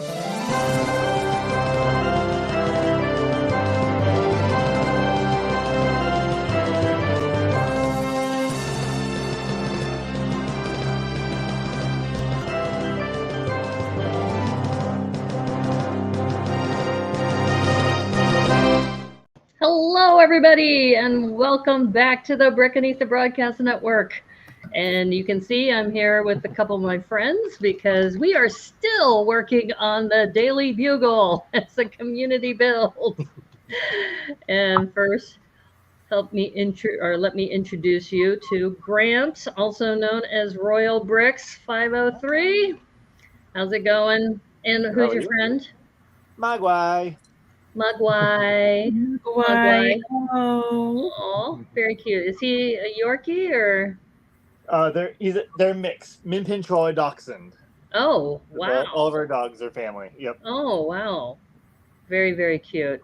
Hello, everybody, and welcome back to the Brickanitha Broadcast Network. And you can see I'm here with a couple of my friends because we are still working on the Daily Bugle. It's a community build. And first, let me introduce you to Grant, also known as Royal Bricks 503. How's it going? And who's your friend? Magwai. Mugwai. Why? Oh, very cute. Is he a Yorkie or? They're mixed. Min Pin Troy Dachshund. Oh, wow. All of our dogs are family. Yep. Oh, wow. Very, very cute.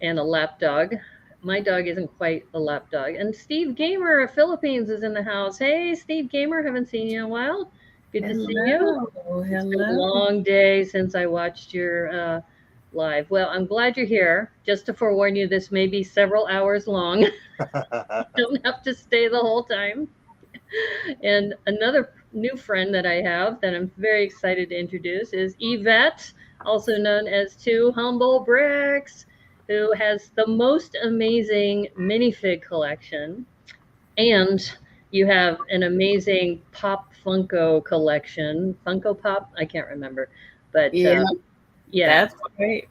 And a lap dog. My dog isn't quite a lap dog. And Steve Gamer of Philippines is in the house. Hey, Steve Gamer, haven't seen you in a while. Good to see you. It's been a long day since I watched your live. Well, I'm glad you're here. Just to forewarn you, this may be several hours long. Don't have to stay the whole time. And another new friend that I have that I'm very excited to introduce is Yvette, also known as Two Humble Bricks, who has the most amazing minifig collection. And you have an amazing Pop Funko collection. Funko Pop? I can't remember. But yeah, that's great.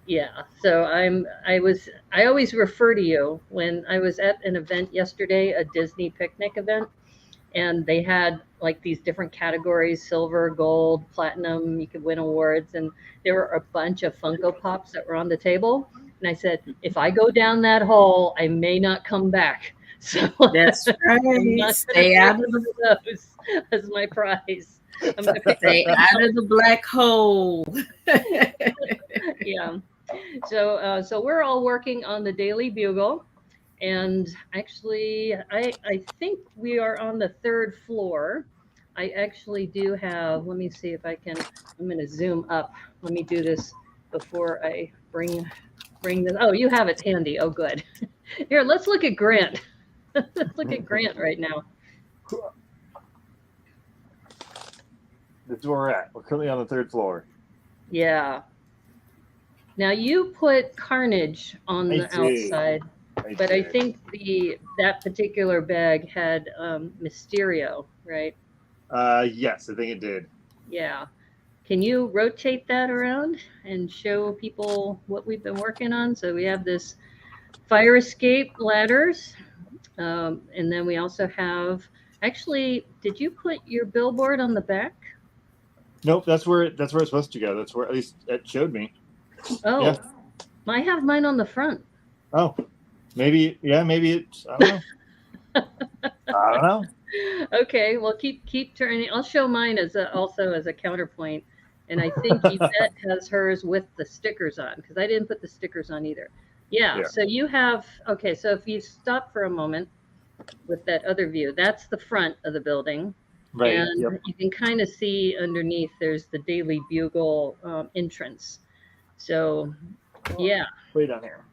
Yeah. So I always refer to you when I was at an event yesterday, a Disney picnic event, and they had like these different categories, silver, gold, platinum, you could win awards. And there were a bunch of Funko Pops that were on the table. And I said, if I go down that hole, I may not come back. So that's right. Stay out of those as my prize. I'm going to stay out of the black hole. Yeah. So we're all working on the Daily Bugle. And actually, I think we are on the third floor. I actually do have, let me see if I can, I'm going to zoom up. Let me do this before I bring this. Oh, you have it handy. Oh, good. Here, let's look at Grant. Let's look at Grant right now. This is where we're at. We're currently on the third floor. Yeah. Now you put Carnage on the outside. But I think that particular bag had Mysterio, right? Yes, I think it did. Yeah. Can you rotate that around and show people what we've been working on? So we have this fire escape ladders. And then we also have, actually, did you put your billboard on the back? Nope, that's where it's supposed to go. That's where, at least it showed me. Oh, yeah. I have mine on the front. Oh. Maybe it's, I don't know. I don't know. Okay, well, keep turning. I'll show mine also as a counterpoint. And I think Yvette has hers with the stickers on, because I didn't put the stickers on either. Yeah, so you have, okay, so if you stop for a moment with that other view, that's the front of the building. Right. And you can kind of see underneath there's the Daily Bugle entrance. So, yeah. Way down here.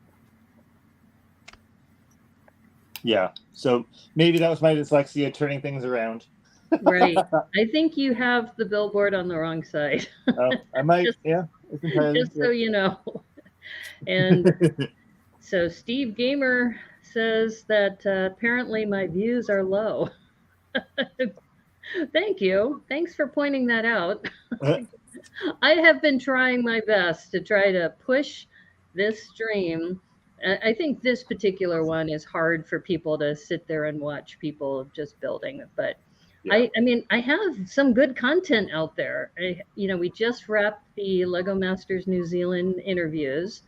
Yeah, so maybe that was my dyslexia turning things around. Right. I think you have the billboard on the wrong side. Oh, I might, just so you know. And so Steve Gamer says that apparently my views are low. Thank you. Thanks for pointing that out. I have been trying my best to try to push this stream. I think this particular one is hard for people to sit there and watch people just building. But I mean, I have some good content out there. We just wrapped the Lego Masters New Zealand interviews.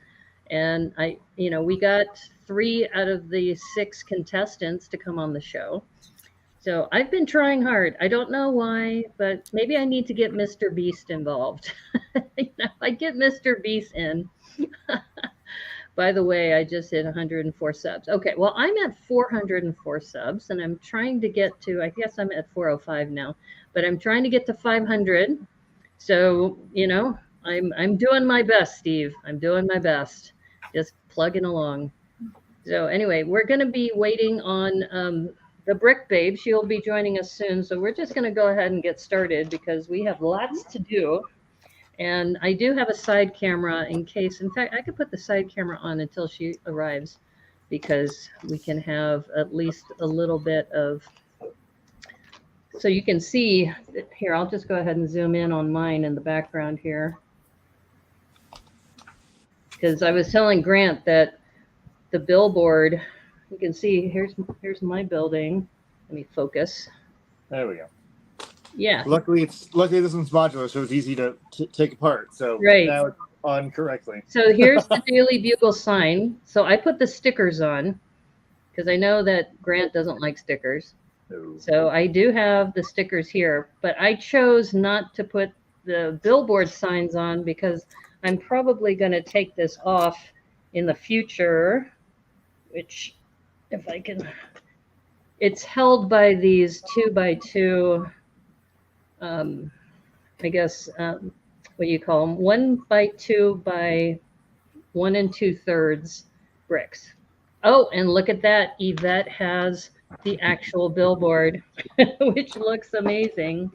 And we got 3 out of the 6 contestants to come on the show. So I've been trying hard. I don't know why, but maybe I need to get Mr. Beast involved. I get Mr. Beast in. By the way, I just hit 104 subs. Okay, well, I'm at 404 subs, and I'm trying to get to, I guess I'm at 405 now, but I'm trying to get to 500. So, I'm doing my best, Steve. I'm doing my best. Just plugging along. So anyway, we're going to be waiting on the Brick Babe. She'll be joining us soon. So we're just going to go ahead and get started because we have lots to do. And I do have a side camera in case. In fact, I could put the side camera on until she arrives because we can have at least a little bit of. So you can see here, I'll just go ahead and zoom in on mine in the background here. Because I was telling Grant that the billboard, you can see here's my building. Let me focus. There we go. Yeah. Luckily this one's modular, so it's easy to take apart. So right. Now it's on correctly. So here's the Daily Bugle sign. So I put the stickers on because I know that Grant doesn't like stickers. No. So I do have the stickers here, but I chose not to put the billboard signs on because I'm probably going to take this off in the future, which if I can, it's held by these 2x2, I guess, what do you call them? 1x2 by 1 2/3 bricks. Oh, and look at that. Yvette has the actual billboard, which looks amazing.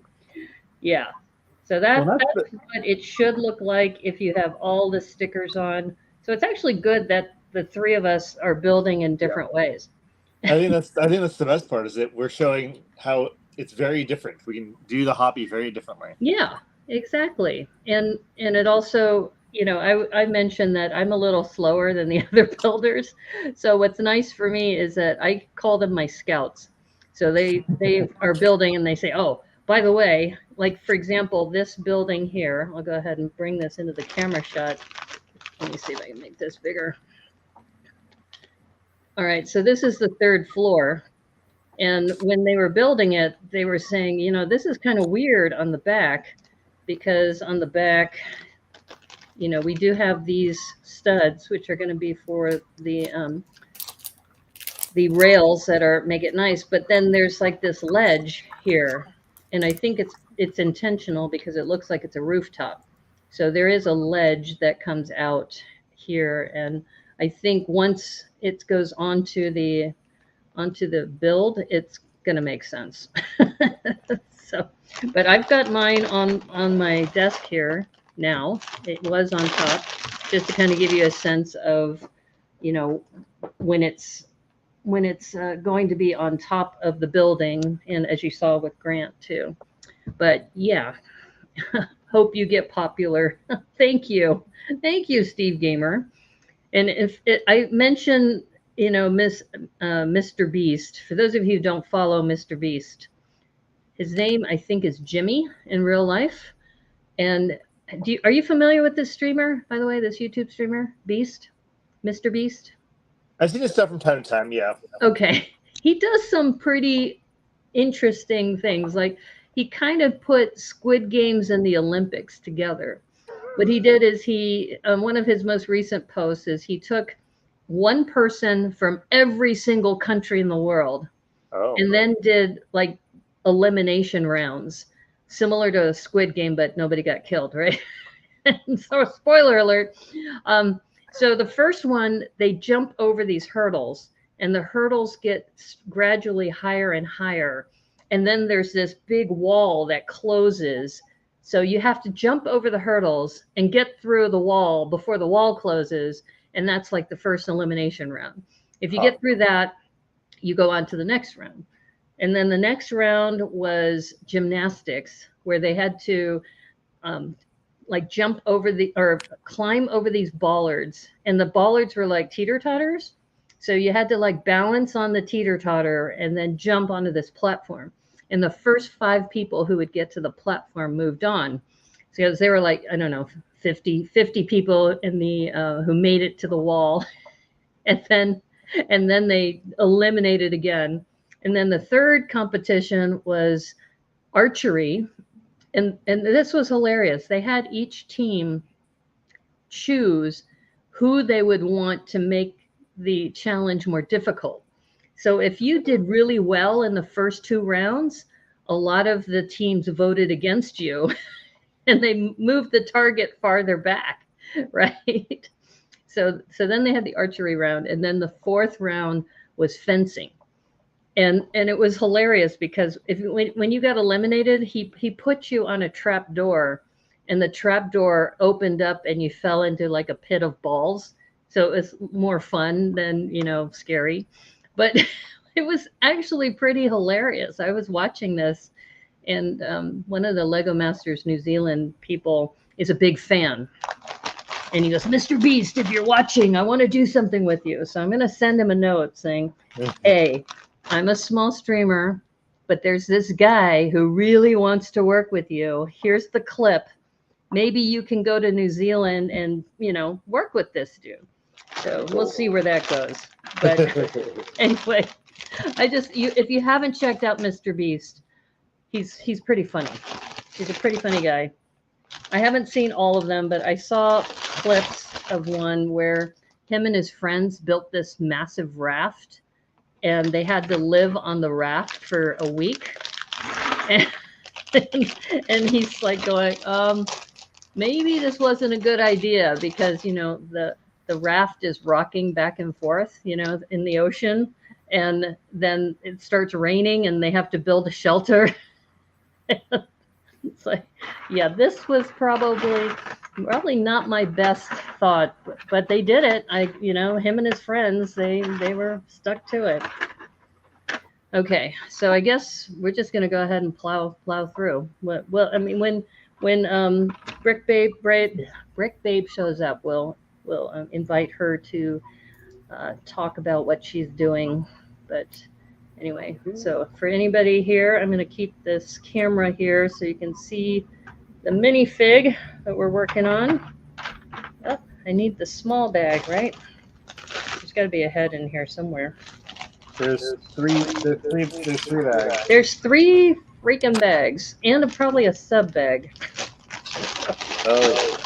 Yeah. So that's what it should look like if you have all the stickers on. So it's actually good that the three of us are building in different ways. I think that's the best part is that we're showing how it's very different. We can do the hobby very differently. Yeah, exactly. And it also, you know, I mentioned that I'm a little slower than the other builders. So what's nice for me is that I call them my scouts. So they are building and they say, oh, by the way, like for example, this building here, I'll go ahead and bring this into the camera shot. Let me see if I can make this bigger. All right, so this is the 3rd floor. And when they were building it, they were saying, you know, this is kind of weird on the back because on the back, you know, we do have these studs, which are going to be for the rails that are make it nice. But then there's like this ledge here. And I think it's intentional because it looks like it's a rooftop. So there is a ledge that comes out here. And I think once it goes onto the build, it's going to make sense. So, but I've got mine on my desk here now. It was on top, just to kind of give you a sense of, you know, when it's going to be on top of the building, and as you saw with Grant too. But yeah, hope you get popular. Thank you, Steve Gamer. And if I mentioned, you know, Mr. Beast, for those of you who don't follow Mr. Beast, his name I think is Jimmy in real life. And are you familiar with this streamer, by the way, this YouTube streamer, Beast, Mr. Beast? I've seen his stuff from time to time, yeah. Okay. He does some pretty interesting things. Like he kind of put Squid Games and the Olympics together. What he did is one of his most recent posts is he took one person from every single country in the world and then did like elimination rounds, similar to a Squid Game, but nobody got killed, right? So spoiler alert. So the first one, they jump over these hurdles and the hurdles get gradually higher and higher. And then there's this big wall that closes. So you have to jump over the hurdles and get through the wall before the wall closes. And that's like the first elimination round. If you get through that, you go on to the next round. And then the next round was gymnastics, where they had to like jump over or climb over these bollards. And the bollards were like teeter-totters. So you had to like balance on the teeter-totter and then jump onto this platform. And the first 5 people who would get to the platform moved on. So there were like, I don't know, 50 people in the who made it to the wall. And then they eliminated again. And then the third competition was archery. And this was hilarious. They had each team choose who they would want to make the challenge more difficult. So if you did really well in the first 2 rounds, a lot of the teams voted against you. and they moved the target farther back, right? So then they had the archery round, and then the fourth round was fencing. And it was hilarious because when you got eliminated, he put you on a trap door, and the trap door opened up, and you fell into like a pit of balls. So it was more fun than scary, but it was actually pretty hilarious. I was watching this, and one of the Lego Masters New Zealand people is a big fan. And he goes, Mr. Beast, if you're watching, I want to do something with you. So I'm going to send him a note saying, hey, I'm a small streamer, but there's this guy who really wants to work with you. Here's the clip. Maybe you can go to New Zealand and, work with this dude. So we'll see where that goes. But anyway, if you haven't checked out Mr. Beast, he's pretty funny. He's a pretty funny guy. I haven't seen all of them, but I saw clips of one where him and his friends built this massive raft, and they had to live on the raft for a week. And, and he's like going, maybe this wasn't a good idea because, the raft is rocking back and forth, in the ocean. And then it starts raining and they have to build a shelter. It's like, yeah, this was probably not my best thought, but they did it. Him and his friends, they were stuck to it. Okay, so I guess we're just gonna go ahead and plow through. Well, I mean, when Brick Babe shows up, we'll invite her to talk about what she's doing. But anyway, so for anybody here, I'm going to keep this camera here so you can see the minifig that we're working on. Oh, I need the small bag, right? There's got to be a head in here somewhere. There's three bags. There's 3 freaking bags and probably a sub bag. Oh.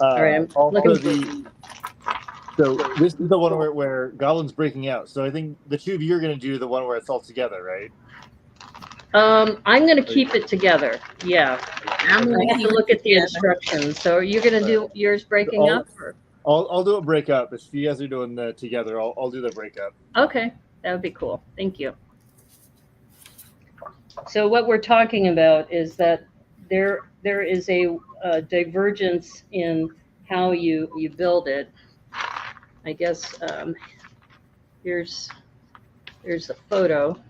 All right, I'm looking So this is the one where Goblin's breaking out. So I think the two of you are going to do the one where it's all together, right? I'm going to keep it together. Yeah. I'm going to have to look at the instructions. So you're going to do yours breaking up? Or? I'll do a breakup. If you guys are doing the together, I'll do the breakup. Okay. That would be cool. Thank you. So what we're talking about is that there is a divergence in how you build it. I guess here's a photo.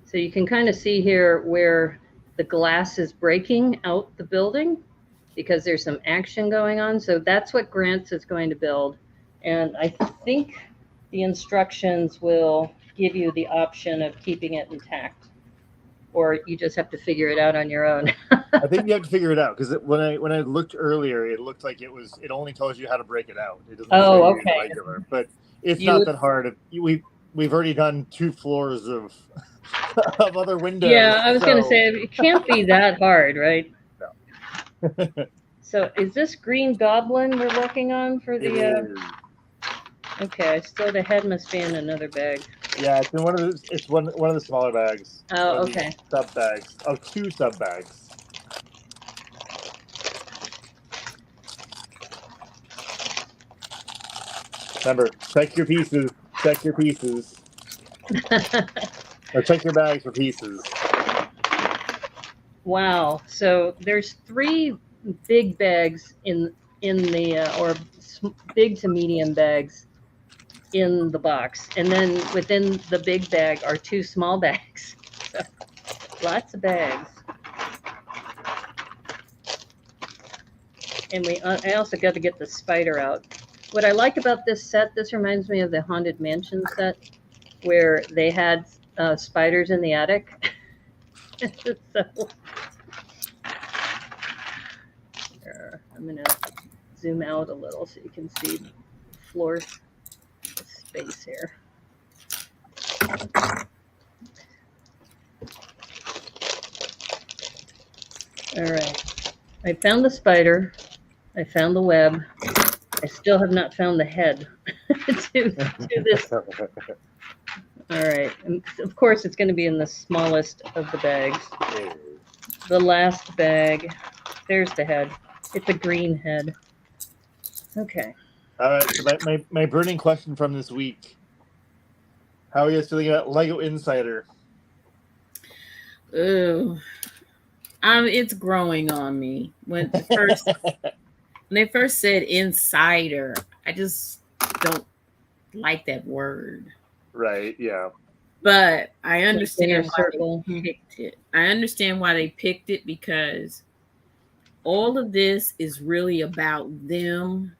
So you can kind of see here where the glass is breaking out the building because there's some action going on. So that's what Grants is going to build. And I think the instructions will give you the option of keeping it intact, or you just have to figure it out on your own. I think you have to figure it out because when I looked earlier, it looked like it only tells you how to break it out. It doesn't show you the regular, but it's not that hard. We've already done 2 floors of other windows. Yeah, I was going to say it can't be that hard, right? No. So is this Green Goblin we're working on for the? Okay, so the head must be in another bag. Yeah, it's in one of the smaller bags. Oh, okay. Sub bags. Oh, 2 sub bags. Remember, check your pieces. Check your pieces. Or check your bags for pieces. Wow. So there's 3 big bags in the or big to medium bags in the box, and then within the big bag are 2 small bags. So lots of bags. And I also got to get the spider out. What I like about this set, this reminds me of the Haunted Mansion set, where they had spiders in the attic. So, I'm going to zoom out a little so you can see the floor space here. All right. I found the spider. I found the web. I still have not found the head to this All right. And of course, it's going to be in the smallest of the bags. The last bag. There's the head. It's a green head. Okay. All right. So my burning question from this week. How are you guys feeling about Lego Insider? Ooh. It's growing on me. When they first said insider, I just don't like that word. Right, yeah. But I understand why circle. they picked it. I understand why they picked it, because all of this is really about them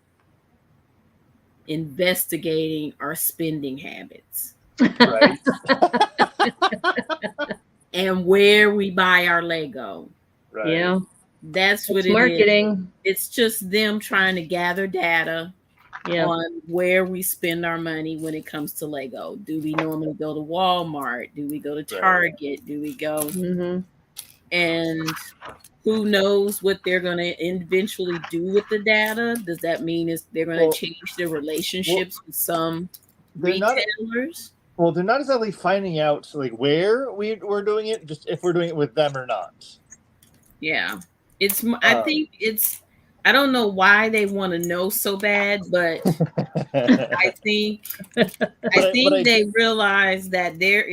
investigating our spending habits. Right. And where we buy our Lego. Right. Yeah. That's what it's marketing. It's just them trying to gather data on where we spend our money when it comes to Lego. Do we normally go to Walmart? Do we go to Target? Right. Do we go? Mm-hmm. And who knows what they're going to eventually do with the data? Does that mean they're going to change their relationships with some retailers? They're not exactly finding out like where we're doing it, just if we're doing it with them or not. Yeah. I think I don't know why they want to know so bad, but I think they realize that there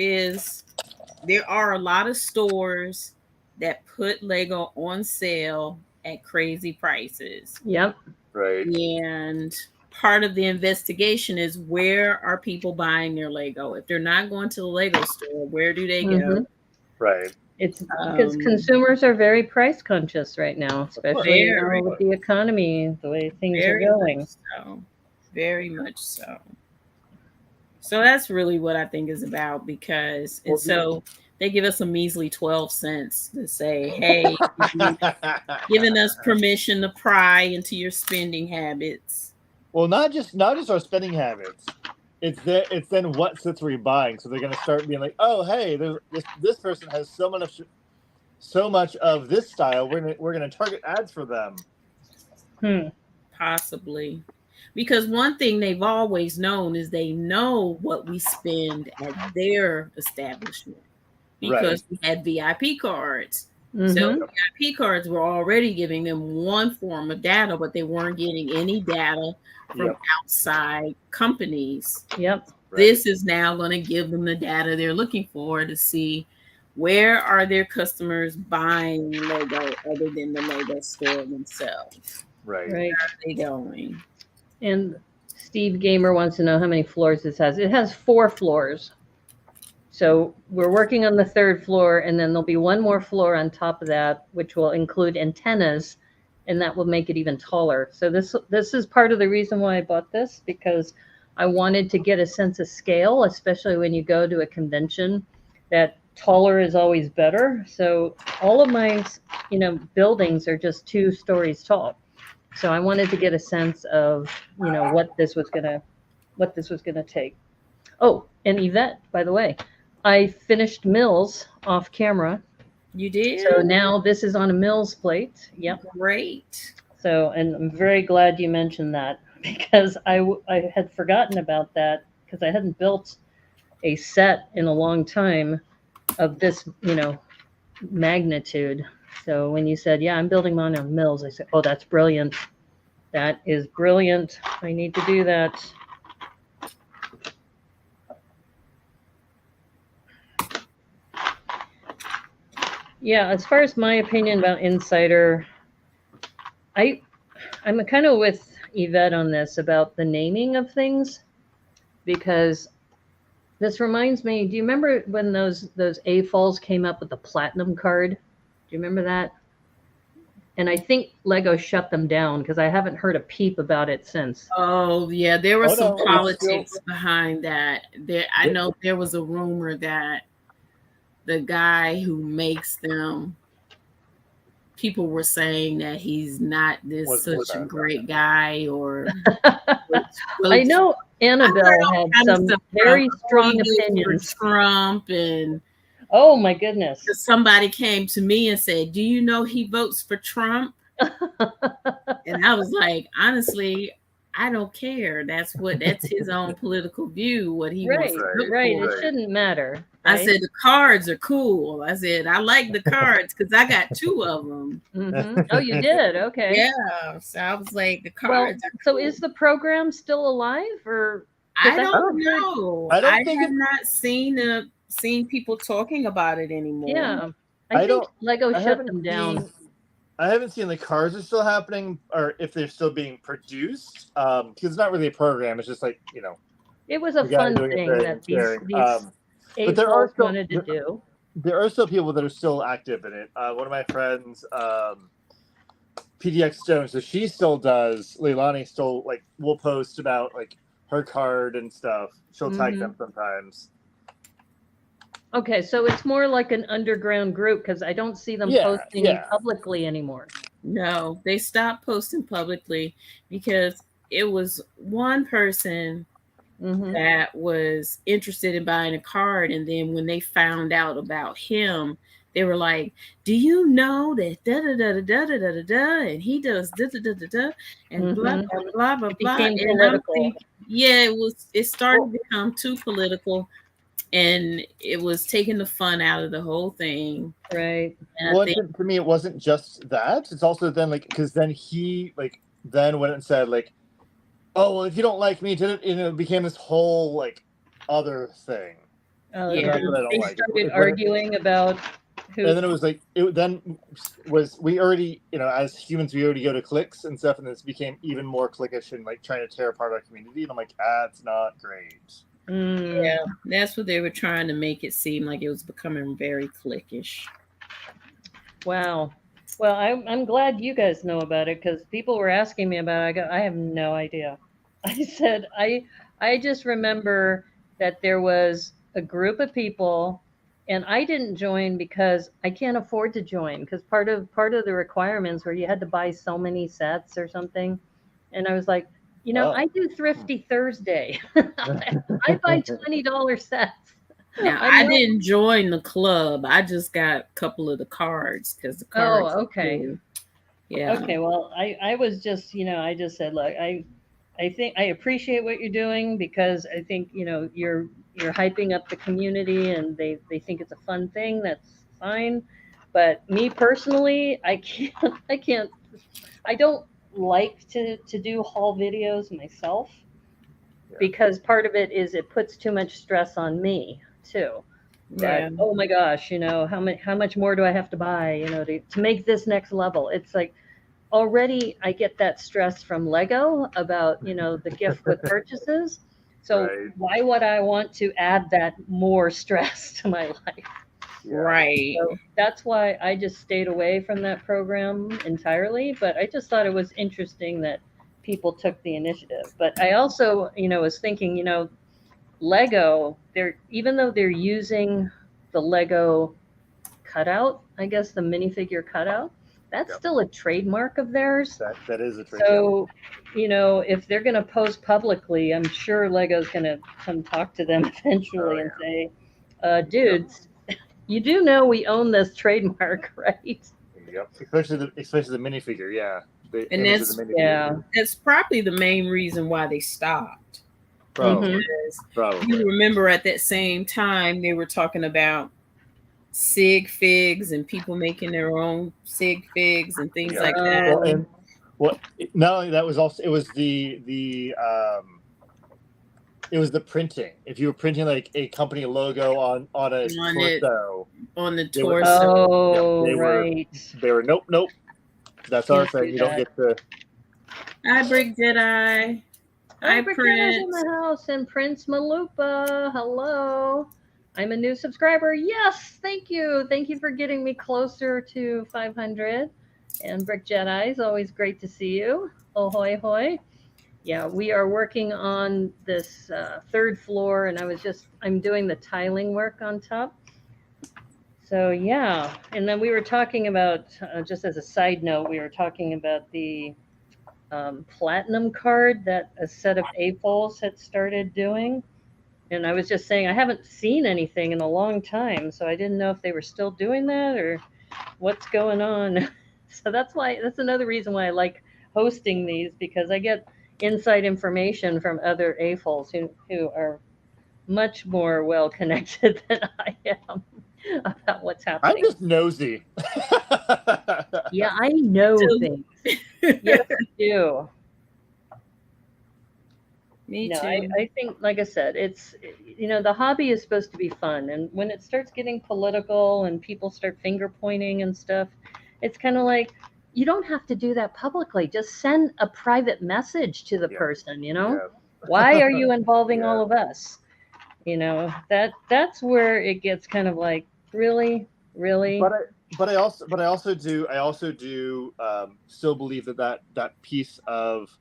are a lot of stores that put Lego on sale at crazy prices. Yep. Right. And part of the investigation is, where are people buying their Lego? If they're not going to the Lego store, where do they go? Right. It's because consumers are very price conscious right now, especially with the economy, the way things are going. Very much so. So that's really what I think is about, because so they give us a measly 12 cents to say, hey, you've given us permission to pry into your spending habits. Well, not just our spending habits. It's then what sits we're buying. So they're going to start being like, oh, hey, this person has so much of this style. We're gonna target ads for them. Possibly. Because one thing they've always known is they know what we spend at their establishment, because we had VIP cards. Mm-hmm. So VIP cards were already giving them one form of data, but they weren't getting any data from outside companies. Yep. This is now going to give them the data they're looking for to see where are their customers buying Lego other than the Lego store themselves. Right. Where are they going? And Steve Gamer wants to know how many floors this has. It has 4 floors. So we're working on the 3rd floor, and then there'll be one more floor on top of that, which will include antennas, and that will make it even taller. So this is part of the reason why I bought this, because I wanted to get a sense of scale, especially when you go to a convention, that taller is always better. So all of my, buildings are just 2 stories tall. So I wanted to get a sense of, what this was gonna take. Oh, and Yvette, by the way, I finished Mills off camera. You did? So now this is on a Mills plate. Yep. Great. So, and I'm very glad you mentioned that, because I had forgotten about that, because I hadn't built a set in a long time of this, magnitude. So when you said, I'm building mine on Mills, I said, oh, that's brilliant. That is brilliant. I need to do that. Yeah, as far as my opinion about Insider, I'm kind of with Yvette on this about the naming of things, because this reminds me, do you remember when those AFOLs came up with the platinum card? Do you remember that? And I think Lego shut them down, because I haven't heard a peep about it since. Oh, yeah. There was some politics behind that. I know there was a rumor that the guy who makes them, people were saying that he's not such a great guy, or I know Annabelle had some very strong opinions. Trump, and oh my goodness. Somebody came to me and said, do you know he votes for Trump? And I was like, honestly, I don't care. That's his own political view, what he wants to look right. for. It shouldn't matter. I said the cards are cool. I said I like the cards because I got 2 of them. Oh, you did? Okay. Yeah. So I was like, the cards are cool. So is the program still alive, or I don't know. I don't I think have not seen people talking about it anymore. Yeah. I think Lego shut them down. I haven't seen the cards are still happening, or if they're still being produced. Because it's not really a program; it's just like it was a fun thing that these but there are still wanted to do. There are still people that are still active in it. One of my friends, PDX Stone, so she still does. Leilani still will post about her card and stuff. She'll tag them sometimes. Okay, so it's more like an underground group because I don't see them posting publicly anymore. No, they stopped posting publicly because it was one person that was interested in buying a card, and then when they found out about him, they were like, "Do you know that da da da da da da da da, and he does da da da da da, and blah blah blah blah blah." It became political. It started to become too political. And it was taking the fun out of the whole thing. Right. And to me, it wasn't just that. It's also then because then he then went and said oh, well, if you don't like me, it became this whole other thing. They started arguing about who. And then it was we already, as humans, we already go to cliques and stuff, and this became even more cliquish and trying to tear apart our community. And I'm like, it's not great. Yeah, that's what they were trying to make it seem like. It was becoming very cliquish. Wow. Well, I'm glad you guys know about it because people were asking me about it. I have no idea. I said I just remember that there was a group of people, and I didn't join because I can't afford to join because part of the requirements were you had to buy so many sets or something, and I was like, I do Thrifty Thursday. I buy $20 sets. Now, I didn't join the club. I just got a couple of the cards because the cards. Oh, okay. Yeah. Okay. Well, I was just, I just said, look, I think I appreciate what you're doing because I think, you're hyping up the community and they think it's a fun thing. That's fine. But me personally, I don't like to do haul videos myself because part of it is it puts too much stress on me too. That oh my gosh, how much more do I have to buy, to make this next level? It's like already I get that stress from Lego about the gift with purchases. So why would I want to add that more stress to my life? Right. So that's why I just stayed away from that program entirely. But I just thought it was interesting that people took the initiative. But I also, was thinking, Lego, even though they're using the Lego cutout, I guess the minifigure cutout, that's still a trademark of theirs. That is a trademark. So, if they're going to post publicly, I'm sure Lego's going to come talk to them eventually and say, dudes, you do know we own this trademark, right? Yep. Especially the minifigure, yeah. That's probably the main reason why they stopped. Probably. You remember at that same time they were talking about sig figs and people making their own sig figs and things like that. Not only that, it was the printing. If you were printing a company logo on a torso. On the torso. They were nope. That's our thing. You don't get to. Hi, Brick Jedi. Hi, Brick Jedi's in the house, and Prince Malupa. Hello. I'm a new subscriber. Yes, thank you. Thank you for getting me closer to 500. And Brick Jedi is always great to see you. Ahoy, hoy. Yeah, we are working on this third floor, and I'm doing the tiling work on top. So, yeah. And then we were talking about, just as a side note, we were talking about the platinum card that a set of AFOLs had started doing. And I was just saying, I haven't seen anything in a long time, so I didn't know if they were still doing that or what's going on. So that's another reason why I like hosting these, because I get, inside information from other AFOLs who are much more well connected than I am about what's happening. I'm just nosy. Yeah, I know things. Yes, I do. Me No, too. I think, like I said, it's, the hobby is supposed to be fun. And when it starts getting political and people start finger pointing and stuff, it's kind of like, you don't have to do that publicly. Just send a private message to the person, Why are you involving all of us? That's where it gets kind of like, really, really. But I also do still believe that piece of,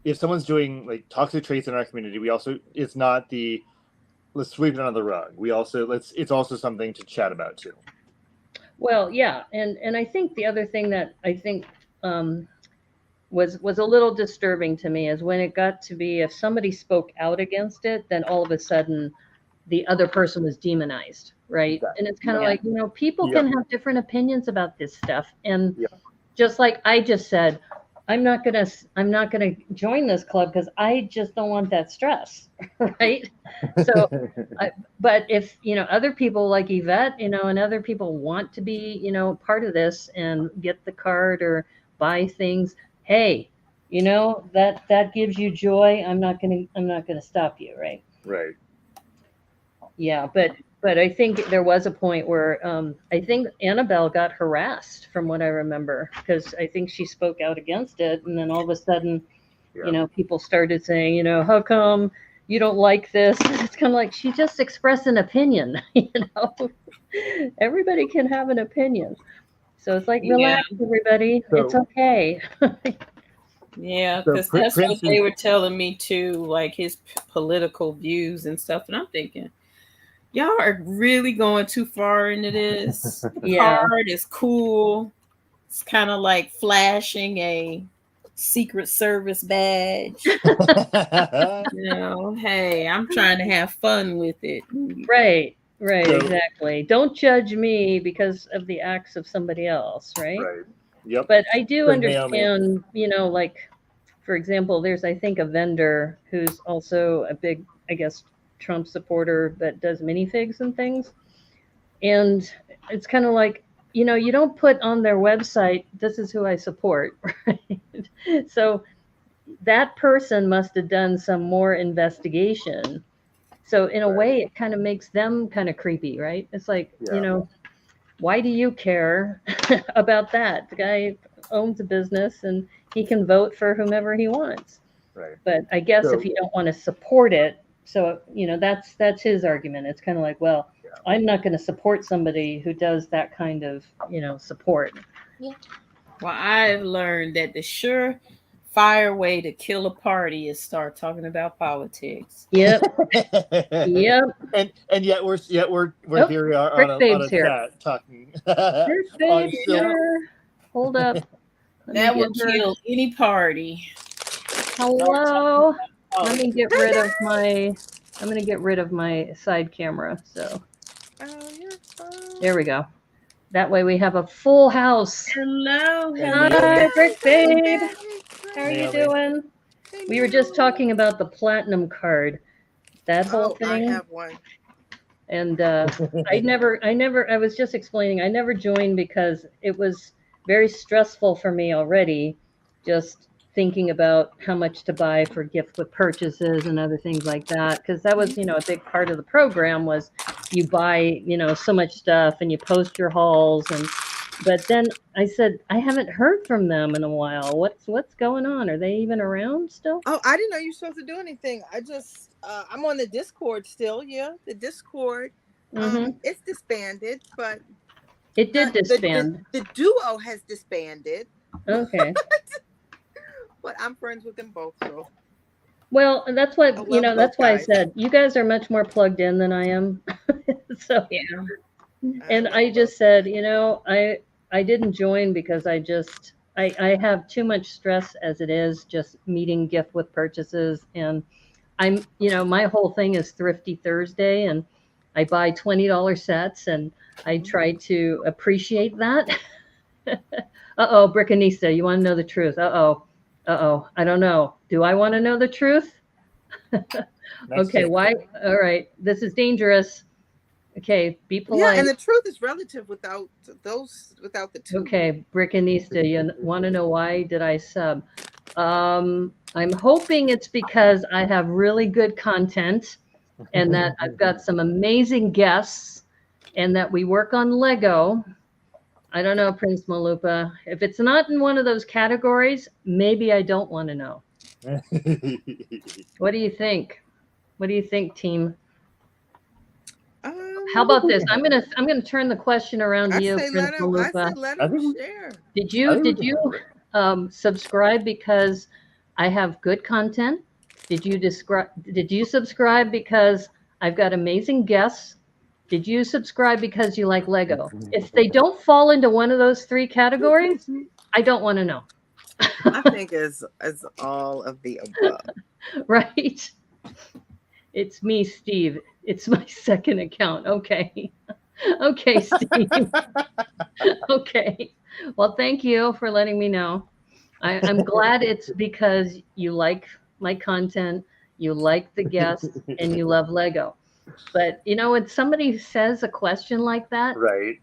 if someone's doing like toxic traits in our community, it's not let's sweep it under the rug. It's also something to chat about too. Well, yeah, and I think the other thing that I think was a little disturbing to me is when it got to be, if somebody spoke out against it, then all of a sudden the other person was demonized, right? Exactly. And it's kind of like, people can have different opinions about this stuff, and just like I just said, I'm not gonna join this club because I just don't want that stress, right? So, but if other people like Yvette, and other people want to be part of this and get the card or buy things, hey, that gives you joy. I'm not gonna stop you, right? Right. Yeah, but I think there was a point where I think Annabelle got harassed, from what I remember, because I think she spoke out against it, and then all of a sudden, people started saying, how come you don't like this? It's kind of like, she just expressed an opinion. Everybody can have an opinion, so it's like, relax, everybody, it's okay. Yeah, because that's what they were telling me too, like his political views and stuff, and I'm thinking, y'all are really going too far into this. The card is cool. It's kind of like flashing a Secret Service badge. Hey, I'm trying to have fun with it. Right, exactly. Don't judge me because of the acts of somebody else, right? Right. Yep. But I do understand, like, for example, there's, I think, a vendor who's also a big, I guess, Trump supporter that does minifigs and things. And it's kind of like, you don't put on their website, this is who I support, right? So that person must have done some more investigation. So in a way, it kind of makes them kind of creepy, right? It's like, why do you care about that? The guy owns a business and he can vote for whomever he wants. Right. But I guess if you don't want to support it, so, that's his argument. It's kind of like, well, I'm not going to support somebody who does that kind of, support. Yeah. Well, I've learned that the surefire way to kill a party is start talking about politics. Yep. Yep. And yet we're here on a chat talking. Here. Hold up. That will kill any party. Hello. Let me get rid of I'm going to get rid of my side camera. So there we go. That way we have a full house. Hello. Hi, Brick Babe. How are you doing? We were just talking about the platinum card. That whole thing. I have one. And I was just explaining, I never joined because it was very stressful for me already, just thinking about how much to buy for gift with purchases and other things like that. Because that was, a big part of the program was you buy, so much stuff and you post your hauls. But then I said, I haven't heard from them in a while. What's going on? Are they even around still? Oh, I didn't know you were supposed to do anything. I just, I'm on the Discord still. Yeah, the Discord. It's disbanded, but it did disband. The duo has disbanded. Okay. But I'm friends with them both, so. Well, that's what that's why I said you guys are much more plugged in than I am. So yeah. And I just said, I didn't join because I have too much stress as it is, just meeting gift with purchases, and I'm my whole thing is Thrifty Thursday, and I buy $20 sets, and I try to appreciate that. Uh-oh, Brickanista, you want to know the truth? Uh-oh, I don't know. Do I want to know the truth? Okay, why? All right, this is dangerous. Okay, be polite. Yeah, and the truth is relative without the two. Okay, Brickanista, you want to know why did I sub? I'm hoping it's because I have really good content and that I've got some amazing guests and that we work on Lego. I don't know, Prince Malupa. If it's not in one of those categories, maybe I don't want to know. What do you think? What do you think, team? How about this? I'm gonna turn the question around to you, Prince Malupa. I say let him share. Did you subscribe because I have good content? Did you subscribe because I've got amazing guests? Did you subscribe because you like Lego? If they don't fall into one of those three categories, I don't want to know. I think it's all of the above. Right? It's me, Steve. It's my second account. Okay. Okay, Steve. Okay. Well, thank you for letting me know. I'm glad it's because you like my content, you like the guests, and you love Lego. But when somebody says a question like that, right,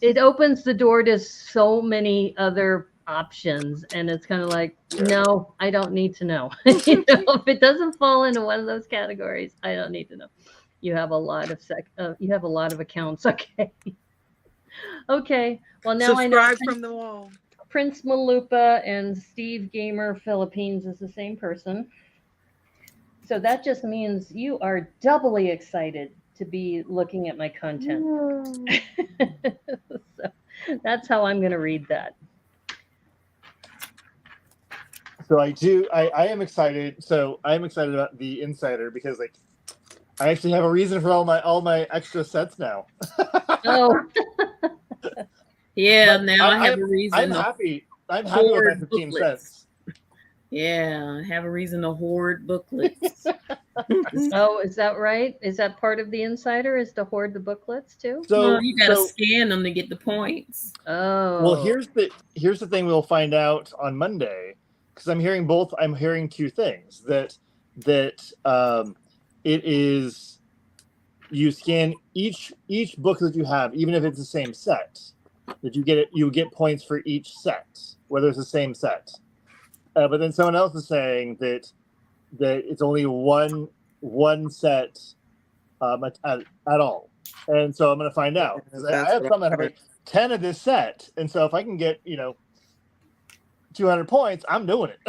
it opens the door to so many other options, and it's kind of like, no, I don't need to know. If it doesn't fall into one of those categories, I don't need to know. You have a lot of accounts. Okay. Okay. Well, now I know from the wall. Prince Malupa and Steve Gamer Philippines is the same person. So that just means you are doubly excited to be looking at my content. So that's how I'm going to read that. So I am excited. So I'm excited about the Insider because I actually have a reason for all my extra sets now. Oh. Yeah, now I have a reason. I'm happy with my 15 cents. Yeah, I have a reason to hoard booklets. Oh, is that right? Is that part of the Insider, is to hoard the booklets too? So you got to scan them to get the points. Oh. Well, here's the thing we'll find out on Monday, because I'm hearing two things that it is, you scan each book that you have, even if it's the same set, that you get points for each set, whether it's the same set. But then someone else is saying that it's only one set at all, and so I'm going to find out. I have some that have 10 of this set, and so if I can get 200 points, I'm doing it.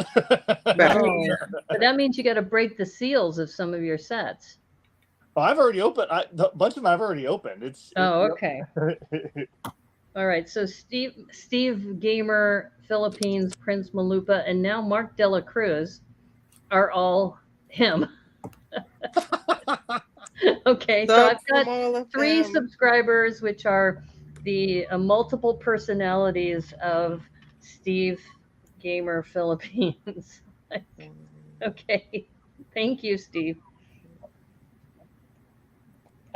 But that means you got to break the seals of some of your sets. Well, I've already opened a bunch of them. I've already opened. Okay. All right. So Steve Gamer Philippines, Prince Malupa, and now Mark Dela Cruz are all him. Okay. So I've got 3 subscribers, which are the multiple personalities of Steve Gamer Philippines. Okay. Thank you, Steve.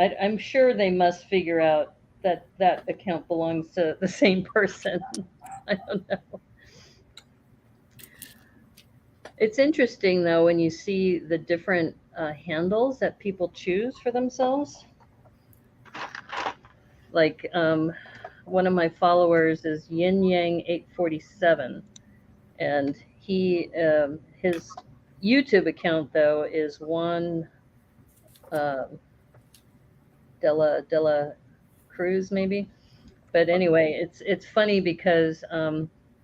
I'm sure they must figure out that account belongs to the same person. I don't know. It's interesting, though, when you see the different handles that people choose for themselves. Like one of my followers is Yin Yang 847, and his YouTube account, though, is Juan Dela Cruz, maybe. But anyway, it's funny because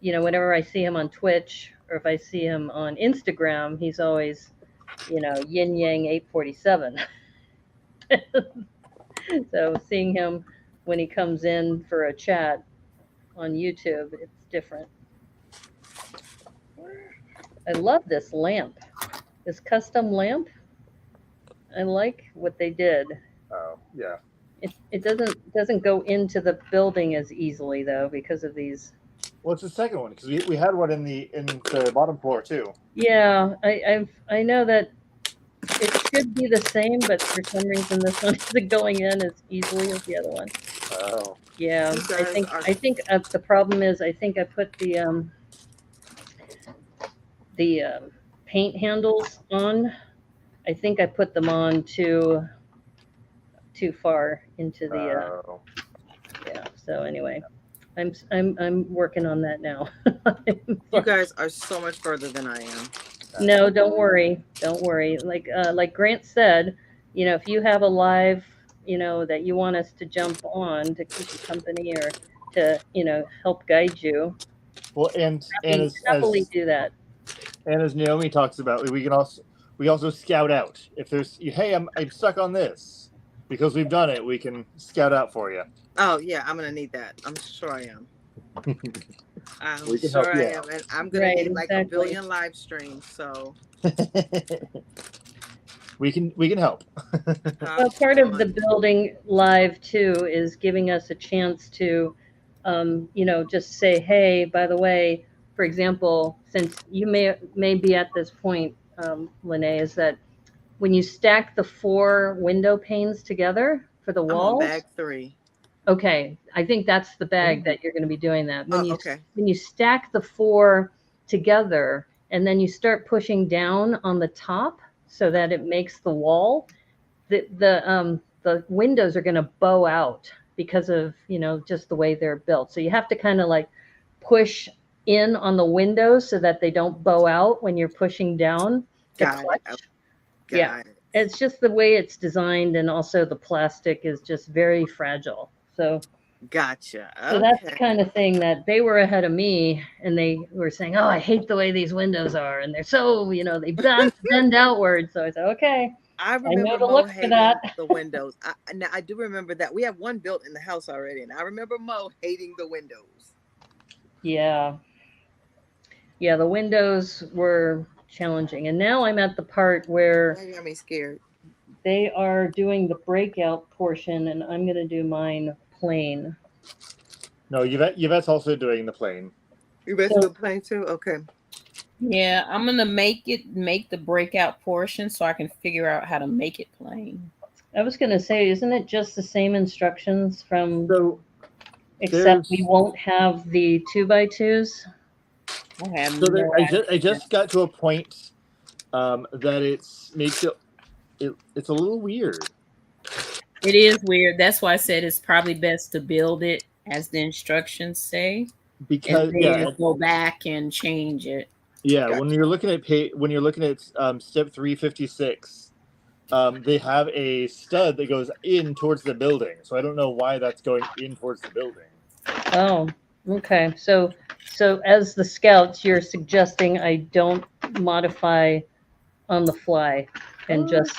whenever I see him on Twitch or if I see him on Instagram, he's always Yin Yang 847. So seeing him when he comes in for a chat on YouTube, it's different. I love this lamp, this custom lamp. I like what they did. Oh, yeah. It doesn't go into the building as easily, though, because of these. Well, it's the second one because we had one in the bottom floor too. Yeah, I know that it should be the same, but for some reason this one isn't going in as easily as the other one. Oh. Yeah, I think the problem is I think I put the paint handles on. I think I put them on too far into the yeah. So anyway, I'm working on that now. You guys are so much further than I am. No, don't worry. Don't worry. Like Grant said, if you have a live, that you want us to jump on to keep you company or to, help guide you. Well, and happily do that. And as Naomi talks about, we also scout out if there's, hey, I'm stuck on this, because we've done it. We can scout out for you. Oh yeah, I'm gonna need that. I'm sure I am. I'm sure I am, and I'm gonna need like a billion live streams. So we can help. Well, part of the building live too is giving us a chance to, just say, hey, by the way, for example, since you may be at this point, Lene, is that when you stack the 4 window panes together for the walls. I'm on bag 3. Okay, I think that's the bag that you're going to be doing that. Okay. When you stack the 4 together and then you start pushing down on the top so that it makes the wall, the windows are going to bow out because of, just the way they're built. So you have to kind of like push in on the windows so that they don't bow out when you're pushing down. Got it. Yeah, it's just the way it's designed, and also the plastic is just very fragile. So gotcha. Okay. So that's the kind of thing that they were ahead of me, and they were saying, "Oh, I hate the way these windows are, and they're so, they bend outward." So I said, "Okay." I remember Mo hating the windows. Now I do remember that we have one built in the house already, and I remember Mo hating the windows. Yeah, the windows were challenging, and now I'm at the part where that got me scared. They are doing the breakout portion, and I'm going to do mine plain. No, Yvette's also doing the plain. Yvette's doing plain too? Okay. Yeah, I'm going to make the breakout portion so I can figure out how to make it plain. I was going to say, isn't it just the same instructions from... except we won't have the 2x2s? I just got to a point that it's a little weird. It is weird. That's why I said it's probably best to build it as the instructions say, because go back and change it. Yeah, gotcha. when you're looking at step 356, they have a stud that goes in towards the building. So I don't know why that's going in towards the building. Oh, okay. So as the scouts, you're suggesting I don't modify on the fly and just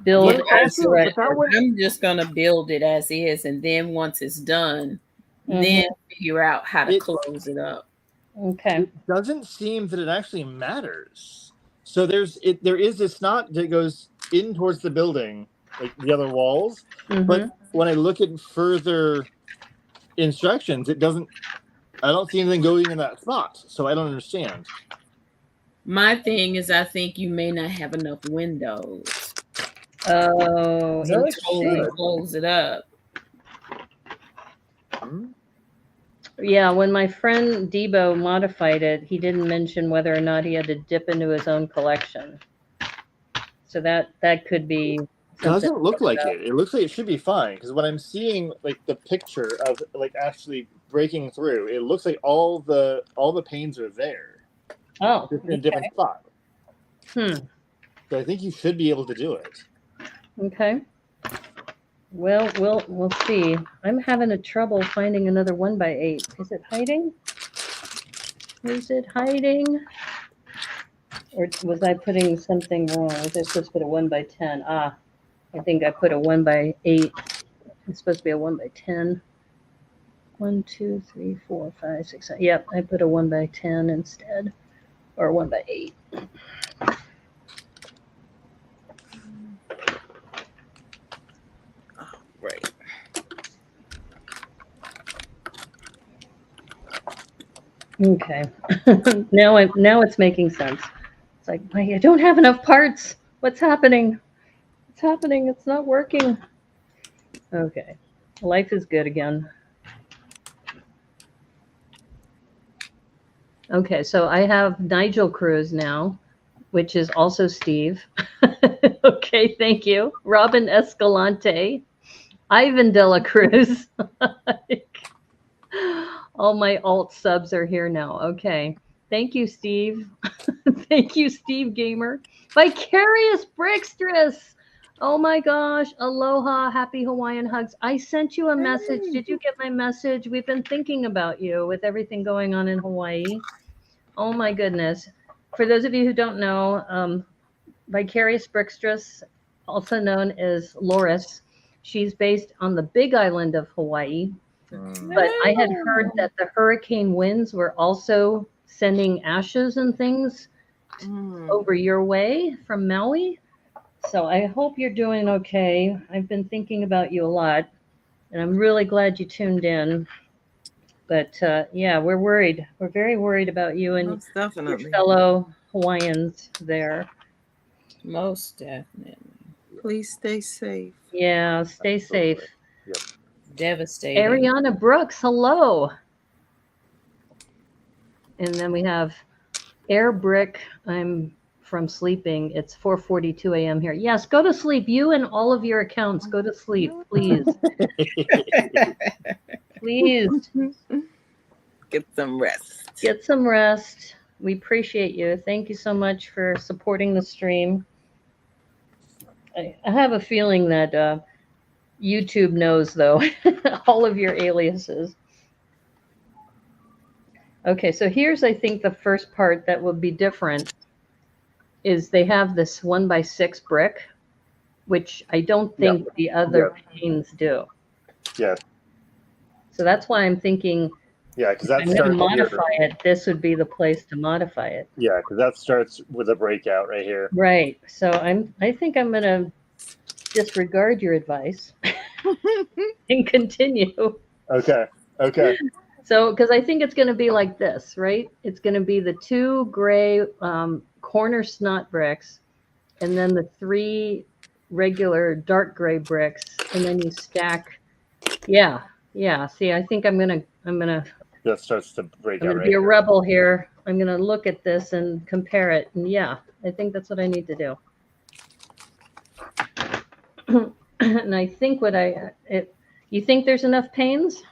build as I'm just going to build it as is, and then once it's done, then figure out how to close it up. Okay. It doesn't seem that it actually matters. So there is this knot that goes in towards the building, like the other walls. But when I look at further instructions, I don't see anything going in that spot. So I don't understand. My thing is, I think you may not have enough windows. Oh, and totally close it up. Yeah, when my friend Debo modified it, he didn't mention whether or not he had to dip into his own collection. So that could be. Doesn't look like it. It looks like it should be fine, because when I'm seeing like the picture of like actually breaking through, it looks like all the panes are there. Oh, just in a different spot. So I think you should be able to do it. Okay. Well, we'll see. I'm having a trouble finding another 1x8. Is it hiding? Is it hiding? Or was I putting something wrong? Was I supposed to put a 1x10? I think I put a 1x8. It's supposed to be a 1x10. 1, 2, 3, 4, 5, 6, 7. Yep, I put a 1x10 instead, or 1x8. Right. Okay. now it's making sense. It's like, I don't have enough parts. What's happening? What's happening? It's not working. Okay. Life is good again. Okay, so I have Nigel Cruz now. which is also Steve. Okay, thank you. Robin Escalante, Ivan De La Cruz. All my alt subs are here now. Okay. Thank you, Steve. Thank you, Steve Gamer. Vicarious Brickstress. Oh my gosh. Aloha. Happy Hawaiian hugs. I sent you a message. Did you get my message? We've been thinking about you with everything going on in Hawaii. Oh my goodness. For those of you who don't know, Vicarious Brickstress, also known as Loris, she's based on the Big Island of Hawaii. But I had heard that the hurricane winds were also sending ashes and things over your way from Maui. So I hope you're doing okay. I've been thinking about you a lot, and I'm really glad you tuned in. But yeah, we're worried. We're very worried about you and your fellow Hawaiians there. Most definitely. Please stay safe. Yeah, stay safe. Yep. Devastating. Ariana Brooks, hello. And then we have Air Brick. I'm from sleeping. It's 4:42 a.m. here. Yes, go to sleep. You and all of your accounts, go to sleep, please. Please. Get some rest. Get some rest. We appreciate you. Thank you so much for supporting the stream. I have a feeling that YouTube knows, though, all of your aliases. Okay, so here's, I think, the first part that will be different is they have this 1x6 brick, which I don't think the other panes do. Yeah. So that's why I'm thinking, yeah, because that's I'm going to modify it. This would be the place to modify it. Yeah, because that starts with a breakout right here. Right. So I think I'm going to disregard your advice and continue. Okay. So, because I think it's going to be like this, right? It's going to be the 2 gray corner snot bricks, and then the 3 regular dark gray bricks, and then you stack. Yeah. See, I think I'm gonna. That starts to break out. I'm gonna be a rebel here. I'm gonna look at this and compare it, and yeah, I think that's what I need to do. And I think you think there's enough panes?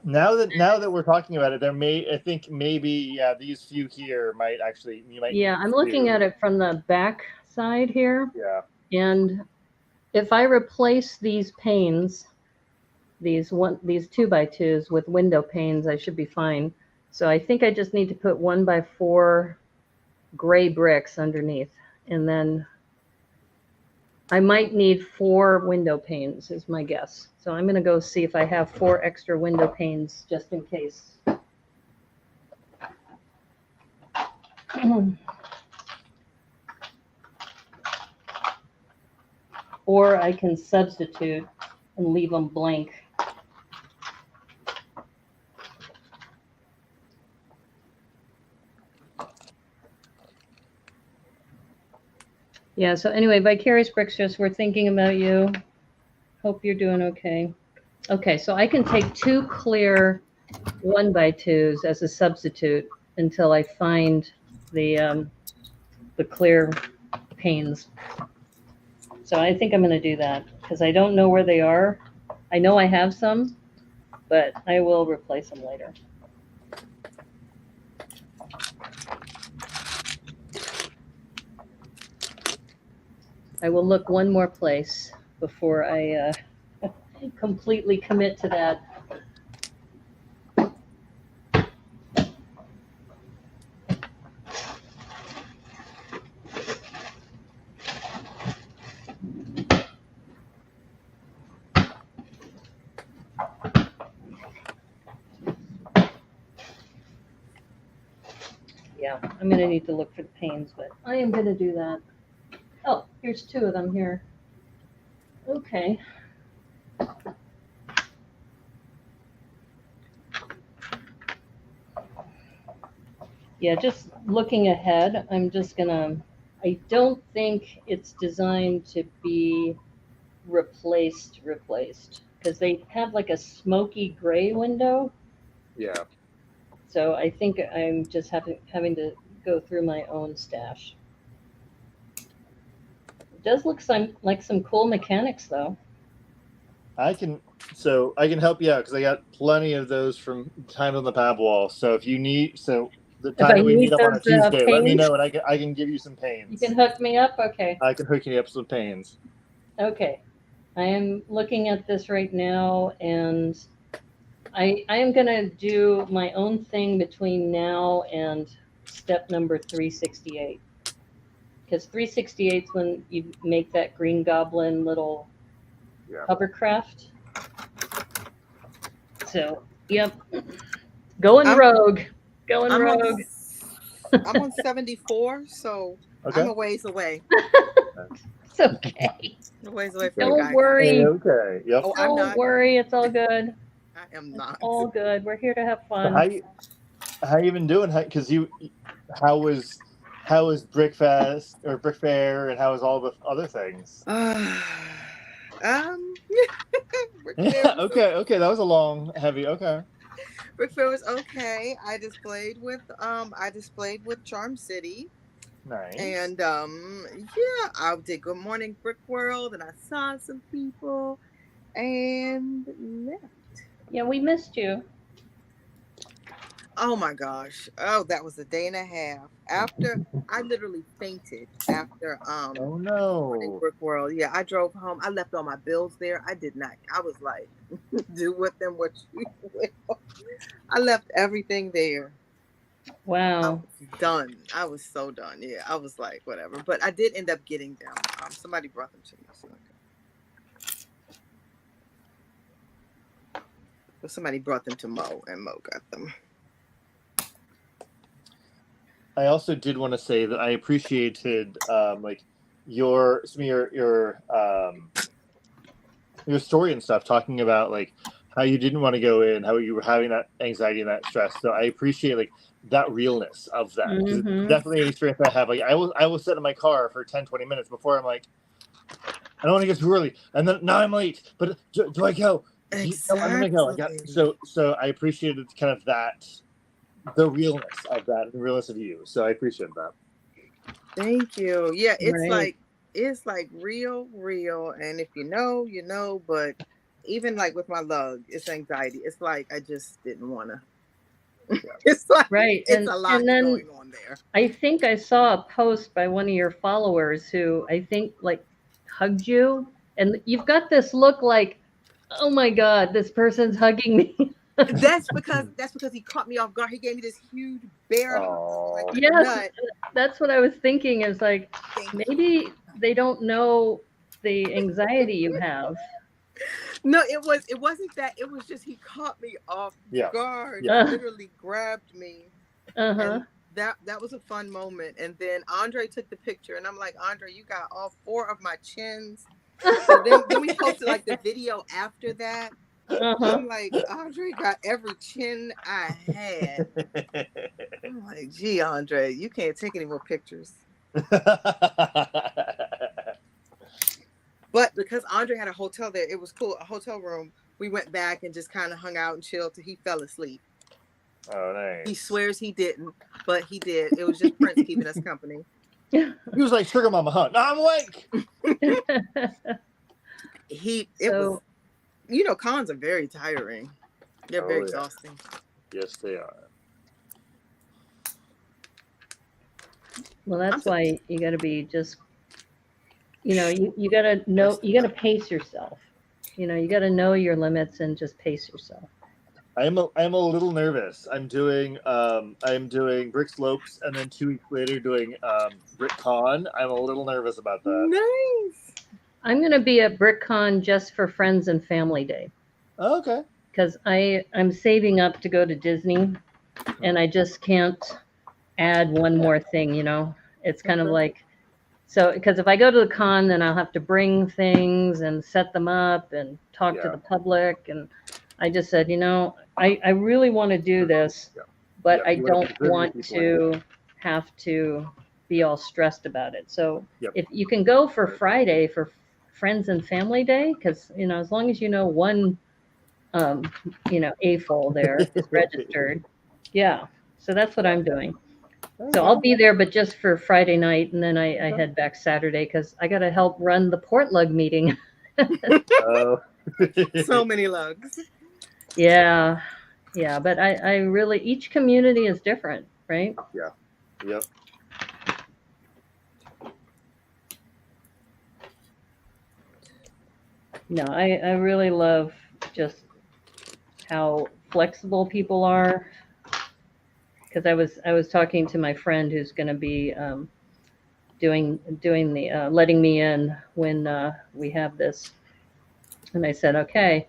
Now that we're talking about it, I think maybe these few here might actually Yeah, I'm looking at it from the back side here. Yeah. And if I replace these panes, these 2x2s with window panes, I should be fine. So I think I just need to put 1x4 gray bricks underneath, and then I might need 4 window panes is my guess. So I'm going to go see if I have 4 extra window panes just in case. Or I can substitute and leave them blank. Yeah, so anyway, Vicarious Brickstress, we're thinking about you. Hope you're doing okay. Okay, so I can take 2 clear 1x2s as a substitute until I find the clear panes. So I think I'm going to do that because I don't know where they are. I know I have some, but I will replace them later. I will look one more place before I completely commit to that. Yeah, I'm going to need to look for the panes, but I am going to do that. Oh, here's 2 of them here. Okay. Yeah, just looking ahead, I'm just gonna, I don't think it's designed to be replaced, because they have like a smoky gray window. Yeah. So I think I'm just having to go through my own stash. It does look like some cool mechanics, though. I can help you out because I got plenty of those from Time on the Pab Wall. So if you need, the time that we meet up on a Tuesday, let me know and I can give you some pains. You can hook me up? Okay. I can hook you up some pains. Okay. I am looking at this right now, and I am going to do my own thing between now and step number 368. Because 368 is when you make that Green Goblin little hovercraft. So, yep. Going rogue. I'm on 74, so I'm a ways away. It's okay. A ways away from Don't worry. Okay. Yep. Oh, Don't worry. It's all good. I am not. It's all good. We're here to have fun. How you been doing? Because how was Brickfest or Brick Fair, and how was all the other things? Okay, that was a long, heavy. Okay. Brick Fair was okay. I displayed with Charm City. Nice. And I did Good Morning Brick World, and I saw some people and left. Yeah, we missed you. Oh my gosh. Oh, that was a day and a half. After I literally fainted after oh no. Brick World. Yeah, I drove home. I left all my bills there. I did not. I was like, do with them what you will. I left everything there. Wow. I was done. I was so done. Yeah, I was like, whatever. But I did end up getting them. Somebody brought them to me. But somebody brought them to Mo, and Mo got them. I also did want to say that I appreciated your story and stuff, talking about like how you didn't want to go in, how you were having that anxiety and that stress. So I appreciate like that realness of that. Mm-hmm. Definitely an experience I have. Like I was sitting in my car for 10-20 minutes before I'm like, I don't want to get too early, and then now I'm late. But do I go? Exactly. I'm gonna go. So I appreciated kind of that, the realness of that, and the realness of you. So I appreciate that. Thank you. Yeah, it's like real, and if you know, you know. But even like with my lug, it's anxiety. It's like I just didn't want to. It's like it's a lot going on there. I think I saw a post by one of your followers who I think like hugged you, and you've got this look like, oh my God, this person's hugging me. That's because he caught me off guard. He gave me this huge bear hug. Like, yes, that's what I was thinking. Is like maybe they don't know the anxiety you have. No, it wasn't that. It was just he caught me off guard. Yeah. Literally grabbed me. And that was a fun moment. And then Andre took the picture, and I'm like, Andre, you got all 4 of my chins. So then we posted like the video after that. I'm like, Andre got every chin I had. I'm like, gee, Andre, you can't take any more pictures. But because Andre had a hotel there, it was cool. A hotel room. We went back and just kind of hung out and chilled till he fell asleep. Oh, nice. He swears he didn't, but he did. It was just Prince keeping us company. He was like, sugar mama, huh? No, I'm awake. Was, you know, cons are very tiring. They're very exhausting. Yes, they are. Well, that's why you got to be just, you know, you got to know, you got to pace yourself. You know, you got to know your limits and just pace yourself. I'm a little nervous. I'm doing Brick Slopes, and then 2 weeks later doing Brick Con. I'm a little nervous about that. Nice. I'm going to be at BrickCon just for Friends and Family Day. Oh, okay. Because I'm saving up to go to Disney, and I just can't add one more thing, you know? It's kind of like, so, because if I go to the con, then I'll have to bring things and set them up and talk to the public. And I just said, you know, I really want to do this, but I don't want to have to be all stressed about it. So if you can go for Friday for Friends and Family Day, because, you know, as long as you know one, you know, AFOL there is registered. Yeah. So that's what I'm doing. So I'll be there, but just for Friday night, and then I head back Saturday because I got to help run the port lug meeting. So many lugs. Yeah. Yeah. But I really, each community is different, right? Yeah. Yep. No, I really love just how flexible people are. Because I was talking to my friend who's going to be doing the letting me in when we have this, and I said, okay,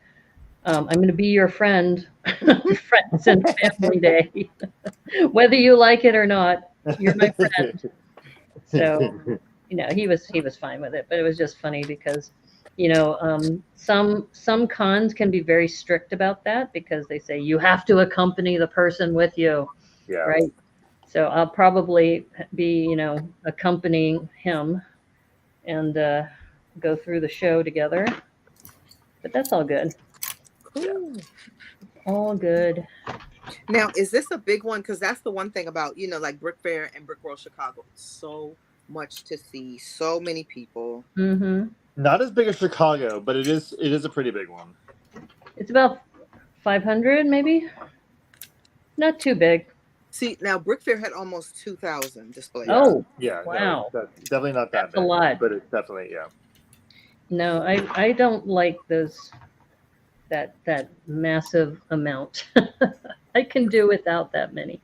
I'm going to be your friend, Friends and Family Day, whether you like it or not. You're my friend. So he was fine with it, but it was just funny because some cons can be very strict about that because they say you have to accompany the person with you, right? So I'll probably be accompanying him and go through the show together, but that's all good. Cool. All good. Now, is this a big one? Because that's the one thing about like Brick Fair and Brick World Chicago. So much to see, so many people. Mm-hmm. Not as big as Chicago, but it is a pretty big one. It's about 500, maybe. Not too big. See, now Brick Fair had almost 2,000 displays. Oh, yeah, wow! No, that's definitely not that That's big, a lot, but it's definitely No, I don't like those that massive amount. I can do without that many.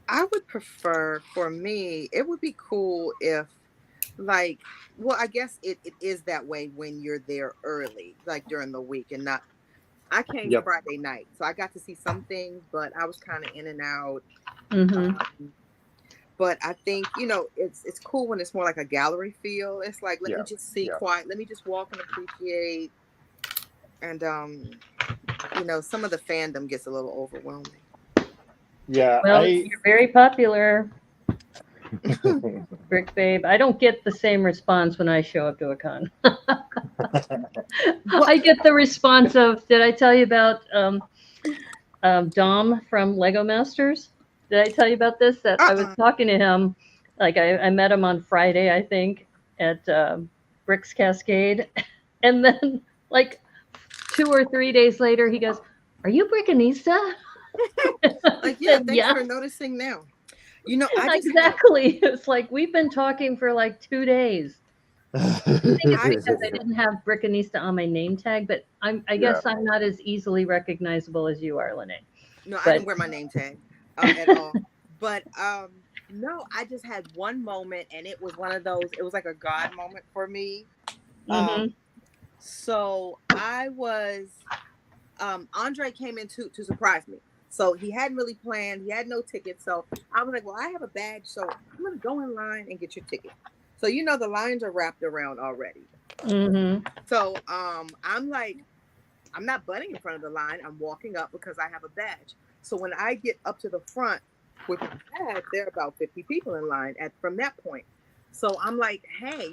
I would prefer, for me, it would be cool if, like, well, I guess it is that way when you're there early, like during the week, and not. I came Friday night, so I got to see some things, but I was kind of in and out. Mm-hmm. But I think it's cool when it's more like a gallery feel. It's like, let me just see quiet, let me just walk and appreciate. And some of the fandom gets a little overwhelming. Yeah, well, you're very popular, Brick Babe. I don't get the same response when I show up to a con. I get the response of, did I tell you about Dom from Lego Masters? Did I tell you about this? That I was talking to him, like I met him on Friday, I think, at Bricks Cascade, and then like 2 or 3 days later, he goes, "Are you Brickanista?" Like, yeah, thanks for noticing now. I just exactly. It's like we've been talking for like 2 days. I think it's because I didn't have Brickanista on my name tag, but I guess I'm not as easily recognizable as you are, Lene. No, I didn't wear my name tag at all. But no, I just had one moment, and it was one of those. It was like a God moment for me. Mm-hmm. So I was. Andre came in to surprise me. So he hadn't really planned. He had no ticket. So I was like, well, I have a badge, so I'm gonna go in line and get your ticket. So the lines are wrapped around already. Mm-hmm. So I'm like, I'm not butting in front of the line. I'm walking up because I have a badge. So when I get up to the front with my badge, there are about 50 people in line from that point. So I'm like, hey,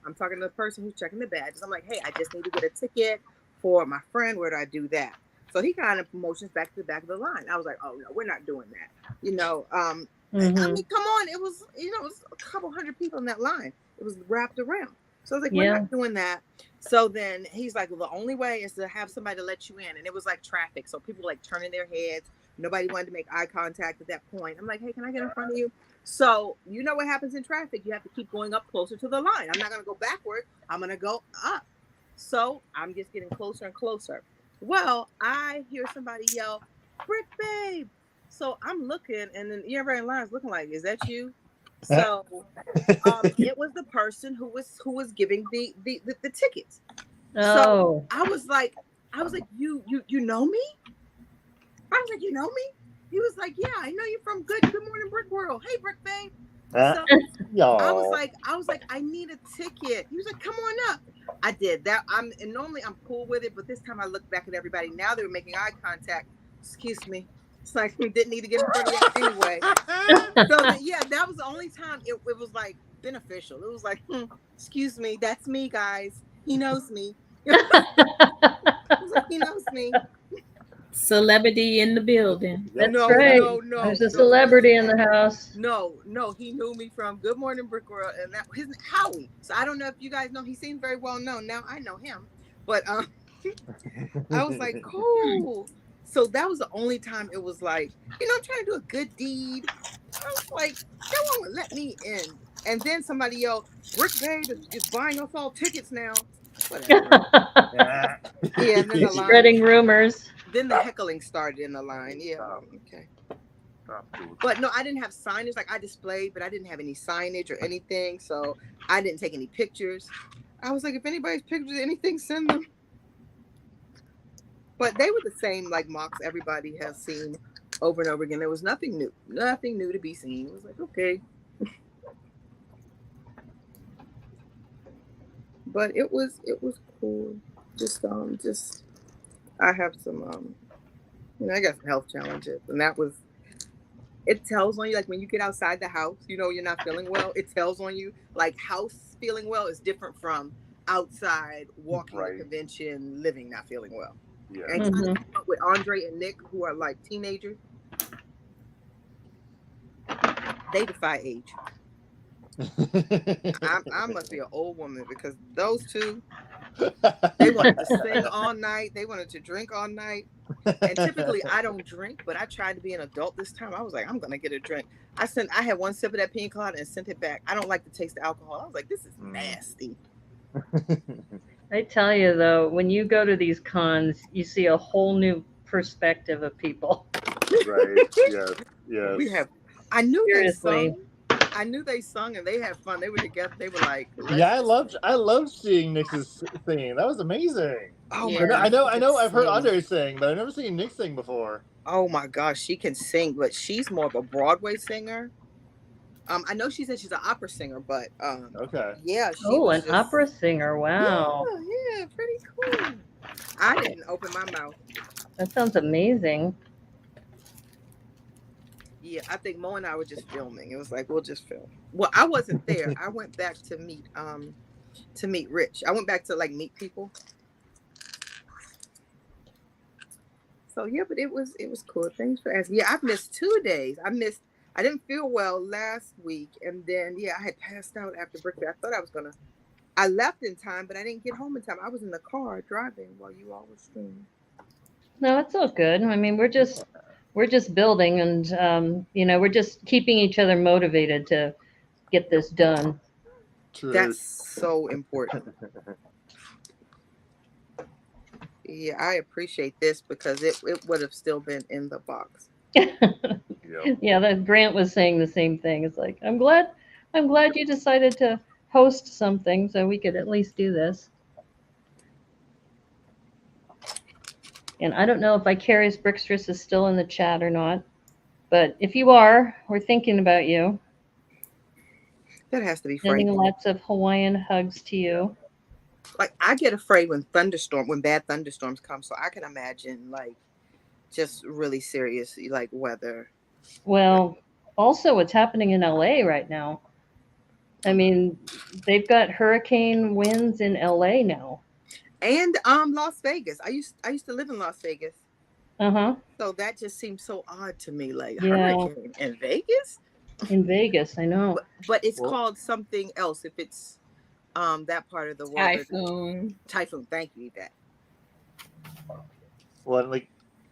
I'm talking to the person who's checking the badges. I'm like, hey, I just need to get a ticket for my friend. Where do I do that? So he kind of motions back to the back of the line. I was like, oh no, we're not doing that. I mean, come on. It was, it was a couple hundred people in that line. It was wrapped around. So I was like, we're not doing that. So then he's like, well, the only way is to have somebody to let you in. And it was like traffic. So people like turning their heads. Nobody wanted to make eye contact at that point. I'm like, hey, can I get in front of you? So you know what happens in traffic? You have to keep going up closer to the line. I'm not going to go backward. I'm going to go up. So I'm just getting closer and closer. Well, I hear somebody yell, Brick Babe. So I'm looking, and then everybody in line is looking like, is that you? So it was the person who was giving the tickets. Oh. So I was like, you know me? I was like, you know me? He was like, yeah, I know you from Good Morning Brick World. Hey, Brick Babe. So I was like, I need a ticket. He was like, come on up. I did that. And normally I'm cool with it, but this time I looked back at everybody. Now they were making eye contact. Excuse me. It's like we didn't need to get in front of you anyway. So that was the only time it was like beneficial. It was like, excuse me, that's me, guys. He knows me. He knows me. Celebrity in the building. That's right. No. There's a celebrity in the house. No, he knew me from Good Morning Brick World, and that his Howie. So I don't know if you guys know. He seems very well known. Now I know him, but I was like, cool. So that was the only time it was like, I'm trying to do a good deed. I was like, no one would let me in. And then somebody yelled, Brick Babe is buying us all tickets now. Whatever. Yeah, and then the line, spreading rumors. Then the heckling started in the line. Yeah, okay. But no, I didn't have signage. Like I displayed, but I didn't have any signage or anything. So I didn't take any pictures. I was like, if anybody's pictures anything, send them. But they were the same like mocks everybody has seen over and over again. There was nothing new to be seen. It was like, okay. But it was cool. Just I have some I got some health challenges, and that was, it tells on you, like when you get outside the house, you're not feeling well, it tells on you. Like house feeling well is different from outside walking the convention, living not feeling well. Yeah. And trying to keep up with Andre and Nick, who are like teenagers, they defy age. I must be an old woman because those two, they wanted to sing all night. They wanted to drink all night. And typically I don't drink, but I tried to be an adult this time. I was like, I'm gonna get a drink. I had one sip of that pina colada and sent it back. I don't like the taste of alcohol. I was like, this is nasty. I tell you though, when you go to these cons, you see a whole new perspective of people. Right. Yeah. I knew seriously. I knew they sung and they had fun. They were together. They were like, I loved seeing Nick's singing. That was amazing. Oh yeah. I know. I've heard Andre sing, but I've never seen Nick sing before. Oh my gosh, she can sing, but she's more of a Broadway singer. I know she said she's an opera singer, but okay. Yeah. An opera singer. Wow. Yeah, pretty cool. I didn't open my mouth. That sounds amazing. Yeah, I think Mo and I were just filming. It was like, we'll just film. Well, I wasn't there. I went back to meet Rich. I went back to like meet people. So yeah, but it was cool. Thanks for asking. Yeah, I've missed 2 days. I didn't feel well last week, and then I had passed out after birthday. I thought I left in time, but I didn't get home in time. I was in the car driving while you all were streaming. No, it's all good. I mean, we're just building, and we're just keeping each other motivated to get this done. True. That's so important. Yeah, I appreciate this because it would have still been in the box. Yeah, that Grant was saying the same thing. It's like, I'm glad you decided to host something so we could at least do this. And I don't know if Vicarious Brickstress is still in the chat or not, but if you are, we're thinking about you. That has to be frightening. Sending lots of Hawaiian hugs to you. Like I get afraid when bad thunderstorms come, so I can imagine like just really serious like weather. Well, also what's happening in LA right now. I mean, they've got hurricane winds in LA now. And Las Vegas. I used to live in Las Vegas. So that just seems so odd to me, like hurricane in Vegas. In Vegas, I know. But it's called something else if it's that part of the world. Typhoon. Thank you, Yvette. Well, like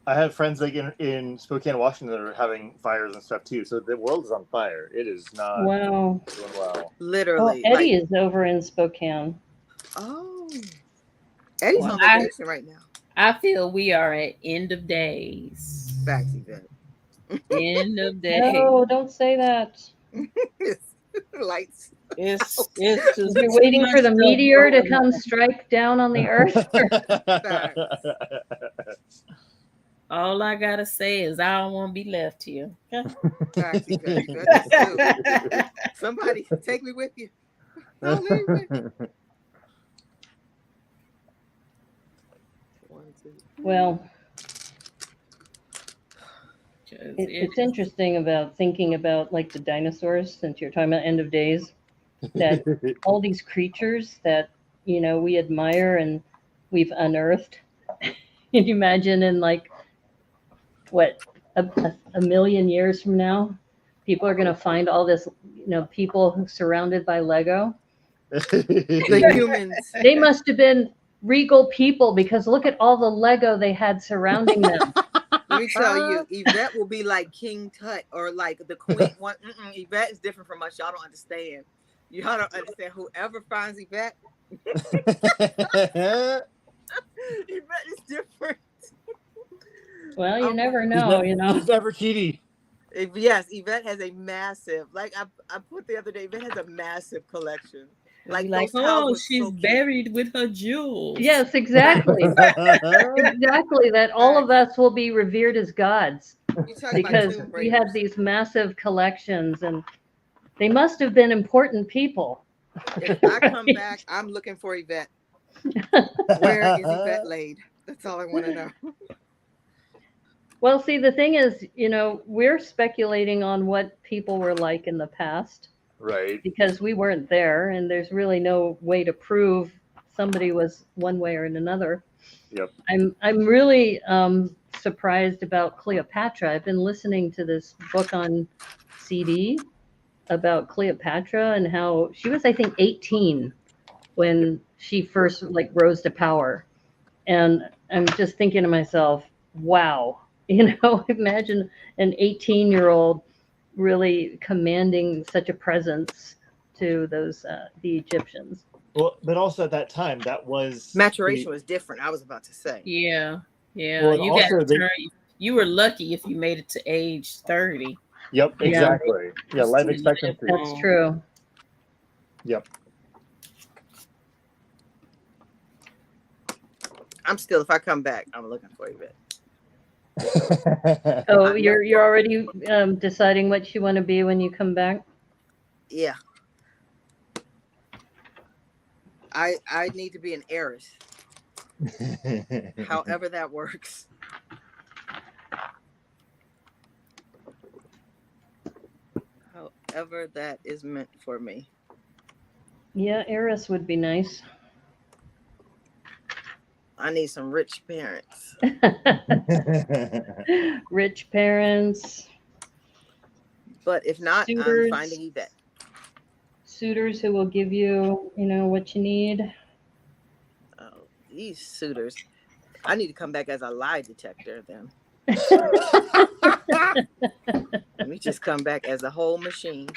I have friends like in Spokane, Washington that are having fires and stuff too. So the world is on fire. It is not doing well. Literally. Oh, Eddie is over in Spokane. Oh. Eddie's on vacation right now. I feel we are at end of days. Facts, Yvette. End of days. No, don't say that. Lights. It's just you're waiting for the meteor to come strike down on the earth. All I gotta say is I don't want to be left here. Somebody take me with you. Don't leave me. Well, it's interesting about thinking about like the dinosaurs, since you're talking about end of days, that all these creatures that we admire and we've unearthed. Can you imagine in like what, a million years from now, people are going to find all this, people surrounded by Lego. The humans. They must have been regal people because look at all the Lego they had surrounding them. Let me tell you, Yvette will be like King Tut or like the Queen. One, Yvette is different from us. Y'all don't understand. Y'all don't understand. Whoever finds Yvette, Yvette is different. Well, you never know, She's never cheaty. Yes, Yvette has a massive, like I put the other day, Yvette has a massive collection. Like oh, she's so buried with her jewels. Yes, exactly. Exactly. That all of us will be revered as gods because we had these massive collections, and they must have been important people. If I come back, I'm looking for Yvette. Where is Yvette laid? That's all I want to know. Well, see, the thing is, we're speculating on what people were like in the past. Right. Because we weren't there, and there's really no way to prove somebody was one way or another. Yep. I'm really surprised about Cleopatra. I've been listening to this book on CD about Cleopatra and how she was, I think, 18 when she first rose to power. And I'm just thinking to myself, wow, imagine an 18-year-old really commanding such a presence to those the Egyptians. Well, but also at that time, that was maturation was different. I was about to say, yeah. Well, you were lucky if you made it to age 30. Yep, exactly. Yeah, life expectancy. That's true. Yep. I'm still. If I come back, I'm looking for you, Yvette. Oh, you're already deciding what you want to be when you come back? Yeah. I need to be an heiress. However that works. However that is meant for me. Yeah, heiress would be nice. I need some rich parents. Rich parents. But if not, suitors, I'm finding Yvette. Suitors who will give you, what you need. Oh, these suitors. I need to come back as a lie detector then. Let me just come back as a whole machine.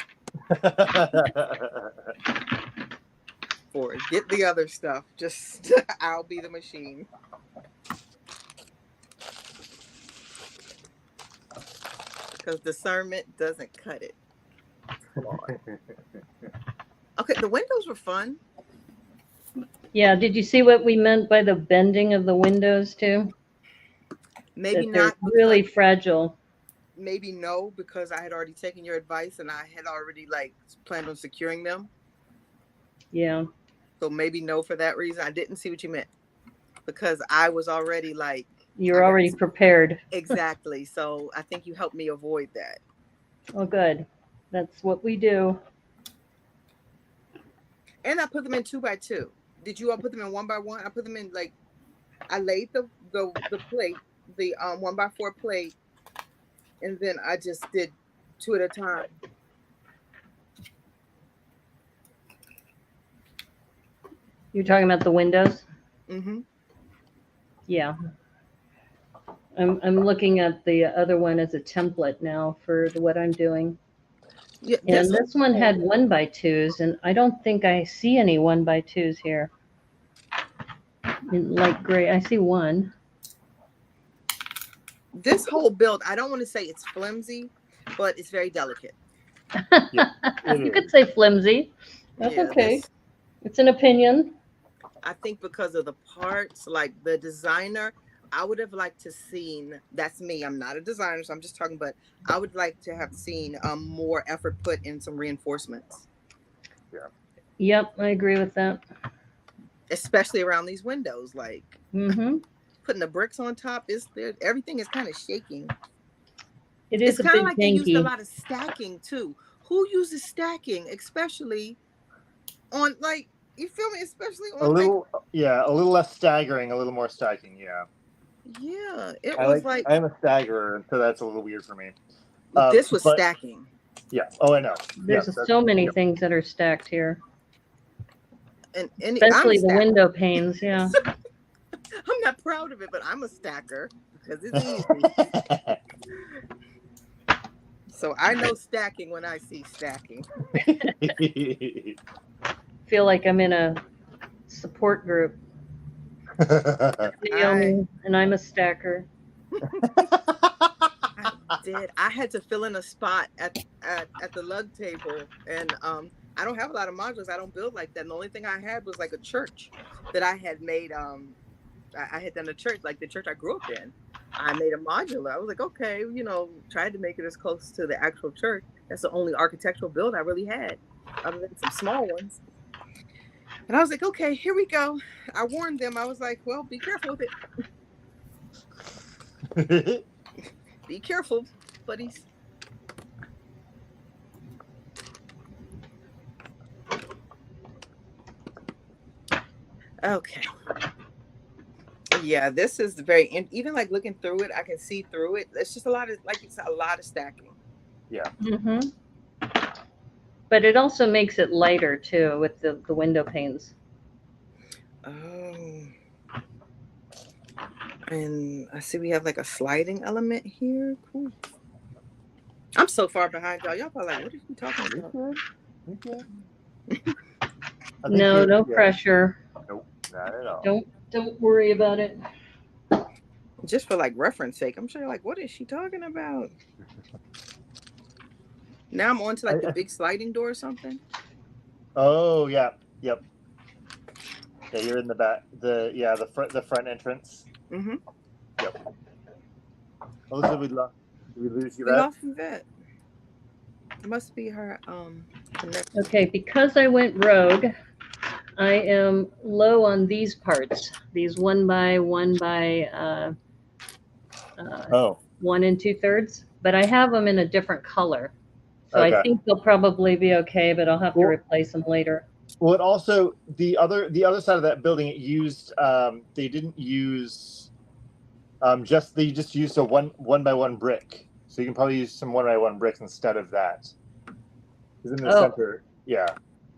Forget the other stuff. Just I'll be the machine. Because discernment doesn't cut it. Okay, the windows were fun. Yeah, did you see what we meant by the bending of the windows too? Maybe not. Really fragile. Maybe no, because I had already taken your advice and I had already planned on securing them. Yeah. So maybe no for that reason. I didn't see what you meant because I was already You're already prepared. Exactly. So I think you helped me avoid that. Oh, good. That's what we do. And I put them in 2x2. Did you all put them in 1x1? I put them in I laid the plate, the 1x4 plate, and then I just did 2 at a time. You're talking about the windows? Mm-hmm. Yeah. I'm looking at the other one as a template now for what I'm doing. Yeah, and this one had 1x2s, and I don't think I see any 1x2s here. In light gray, I see one. This whole build, I don't want to say it's flimsy, but it's very delicate. Yeah, you could say flimsy. That's okay. It's an opinion. I think because of the parts, the designer, I would have liked to seen, that's me, I'm not a designer, so I'm just talking, but I would like to have seen more effort put in some reinforcements. Yeah. Yep, I agree with that. Especially around these windows, putting the bricks on top, everything is kind of shaking. It is kind of like they used a lot of stacking too. Who uses stacking, especially on you feel me? Especially on a little less staggering, a little more stacking. Yeah. Yeah, it was like I'm a staggerer, so that's a little weird for me. This was stacking. Yeah. Oh, I know. There's so many things that are stacked here. And especially the window panes, yeah. I'm not proud of it, but I'm a stacker because it's easy. So I know stacking when I see stacking. Feel like I'm in a support group. And I'm a stacker. I had to fill in a spot at the lug table, and I don't have a lot of modules. I don't build like that. And the only thing I had was like a church that I had made. I had done a church, like the church I grew up in. I made a modular. I was like, okay, tried to make it as close to the actual church. That's the only architectural build I really had, other than some small ones. And I was like, okay, here we go. I warned them. I was like, well, be careful with it. Be careful, buddies. Okay. Yeah, this is very, even like looking through it, I can see through it. It's just a lot of stacking. Yeah. Mm-hmm. But it also makes it lighter too with the window panes. Oh. And I see we have like a sliding element here. Cool. I'm so far behind y'all. Y'all probably like, what is he talking about? Okay. No pressure. Nope, not at all. Don't worry about it. Just for like reference sake, I'm sure you're like, what is she talking about? Now I'm on to like the big sliding door or something. Oh yeah, yep. Yeah, you're in the back. The front entrance. Mm-hmm. Yep. Alyssa, did we lose you? We lost Yvette. It must be her connection. Okay, because I went rogue, I am low on these parts. These 1 by 1 by 1 2/3. But I have them in a different color. So okay. I think they'll probably be okay, but I'll have to replace them later. Well, it also the other side of that building, it used they didn't use they just used a one by one brick. So you can probably use some 1 by 1 bricks instead of that. Because in the center, yeah.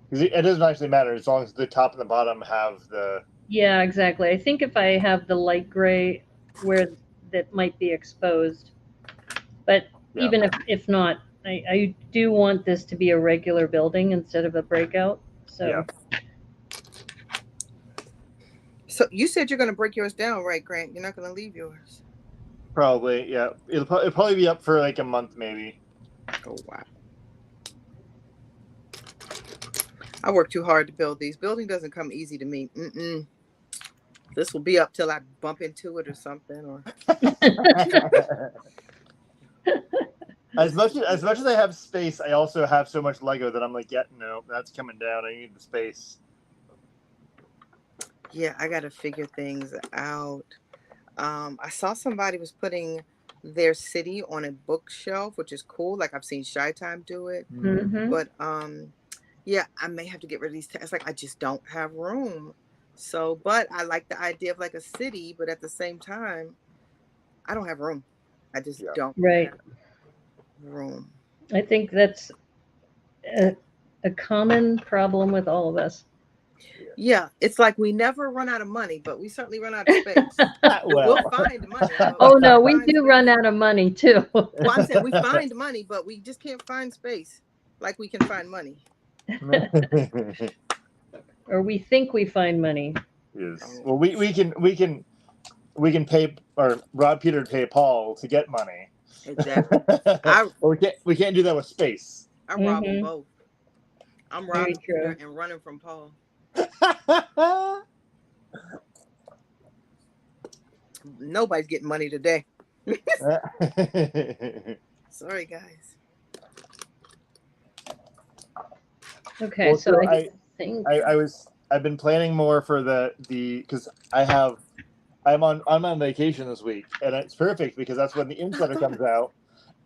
Because it doesn't actually matter as long as the top and the bottom have the. Yeah, exactly. I think if I have the light gray where that might be exposed, but even if not, I do want this to be a regular building instead of a breakout. So. Yeah. So you said you're going to break yours down, right, Grant? You're not going to leave yours. Probably, yeah. It'll probably be up for like a month, maybe. Oh wow! I work too hard to build these. Building doesn't come easy to me. This will be up till I bump into it or something. Or as much as I have space, I also have so much Lego that I'm like, yeah, no, that's coming down. I need the space. Yeah, I got to figure things out. I saw somebody was putting their city on a bookshelf, which is cool. Like I've seen Shy Time do it. Mm-hmm. But yeah, I may have to get rid of these. It's like I just don't have room. So, but I like the idea of like a city, but at the same time, I don't have room. I just don't have room. I think that's a common problem with all of us. Yeah, it's like we never run out of money, but we certainly run out of space. We'll find money. Oh no, we do run out of money too. Well, I'm saying we find money, but we just can't find space like we can find money. Or we think we find money. Yes. Well, we can pay, or rob Peter to pay Paul to get money. Exactly. we can't do that with space. I rob them both. I'm robbing Peter and running from Paul. Nobody's getting money today. Sorry, guys. Okay, well, so I think I've been planning more for the because I'm on vacation this week, and it's perfect because that's when the newsletter comes out,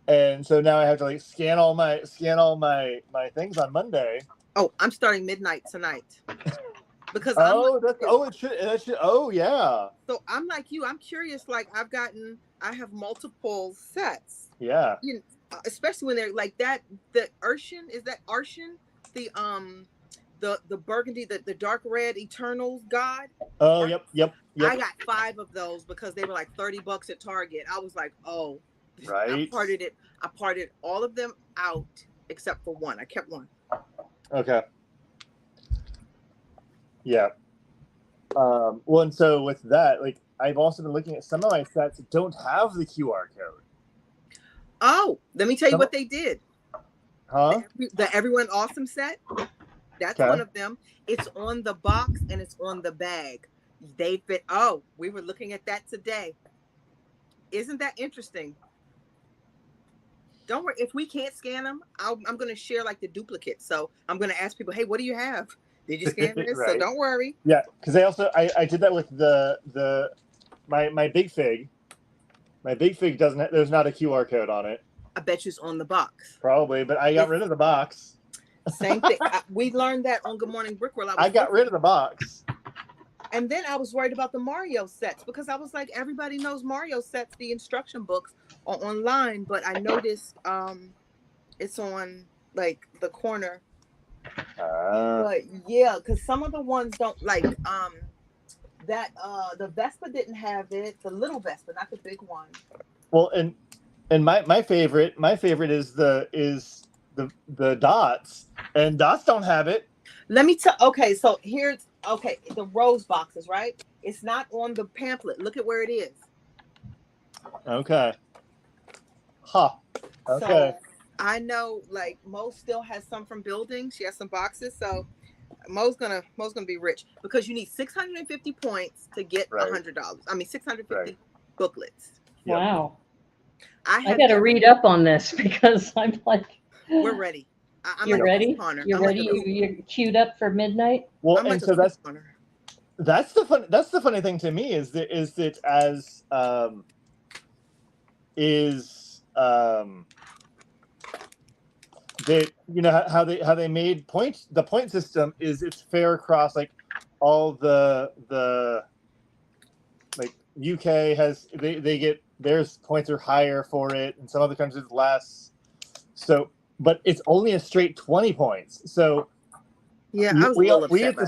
and so now I have to like scan all my things on Monday. Oh, I'm starting midnight tonight. Because yeah. So I'm like you. I'm curious. Like I have multiple sets. Yeah. Especially when they're like that. The Urshan, is that Urshan? The burgundy, the dark red Eternals God. Oh, yep. I got 5 of those because they were like $30 at Target. I was like, oh, right. I parted all of them out except for one. I kept one. Okay. Yeah. Well, and so with that, like, I've also been looking at some of my sets that don't have the QR code. Oh, let me tell you what they did. Huh? The Everyone Awesome set. That's one of them. It's on the box and it's on the bag. They've been. Oh, we were looking at that today. Isn't that interesting? Don't worry. If we can't scan them, I'm going to share like the duplicate. So I'm going to ask people, hey, what do you have? Did you scan this? Right. So don't worry. Yeah, because I did that with my big fig. My big fig doesn't. There's not a QR code on it. I bet you it's on the box. Probably, but I got rid of the box. Same thing. We learned that on Good Morning Brickworld. I got rid of the box. And then I was worried about the Mario sets because I was like, everybody knows Mario sets. The instruction books are online, but I noticed it's on like the corner. But yeah, because some of the ones don't like that. The Vespa didn't have it. The little Vespa, not the big one. Well, and my favorite is the dots, and dots don't have it. Let me tell. Okay, so here's the rose boxes, right? It's not on the pamphlet. Look at where it is. Okay. Huh. Okay. So I know, like Mo still has some from building. She has some boxes, so Mo's gonna be rich because you need 650 points to get $100. I mean, 650 booklets. Wow. I got to read up on this because I'm like, we're ready. You're ready? You're ready? You're queued up for midnight? Well, and so that's the funny thing to me is that as they, you know, how they made points. The point system is it's fair across like all the like UK has they get theirs points are higher for it, and some other countries less. So. But it's only a straight 20 points. So yeah, we at the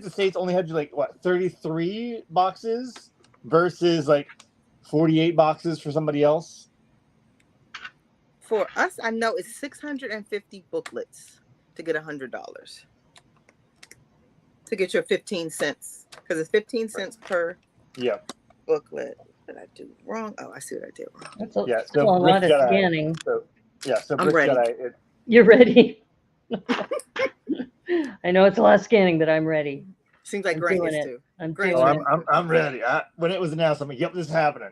States only had like what 33 boxes versus like 48 boxes for somebody else. For us, I know it's 650 booklets to get $100. To get your 15 cents. Because it's 15 cents per booklet. What did I do wrong? Oh, I see what I did wrong. That's a lot of scanning. So I'm ready. You're ready. I know it's a lot of scanning, but I'm ready. Seems like Grant is too. I'm doing it. I'm ready. When it was announced, I'm like, yep, this is happening.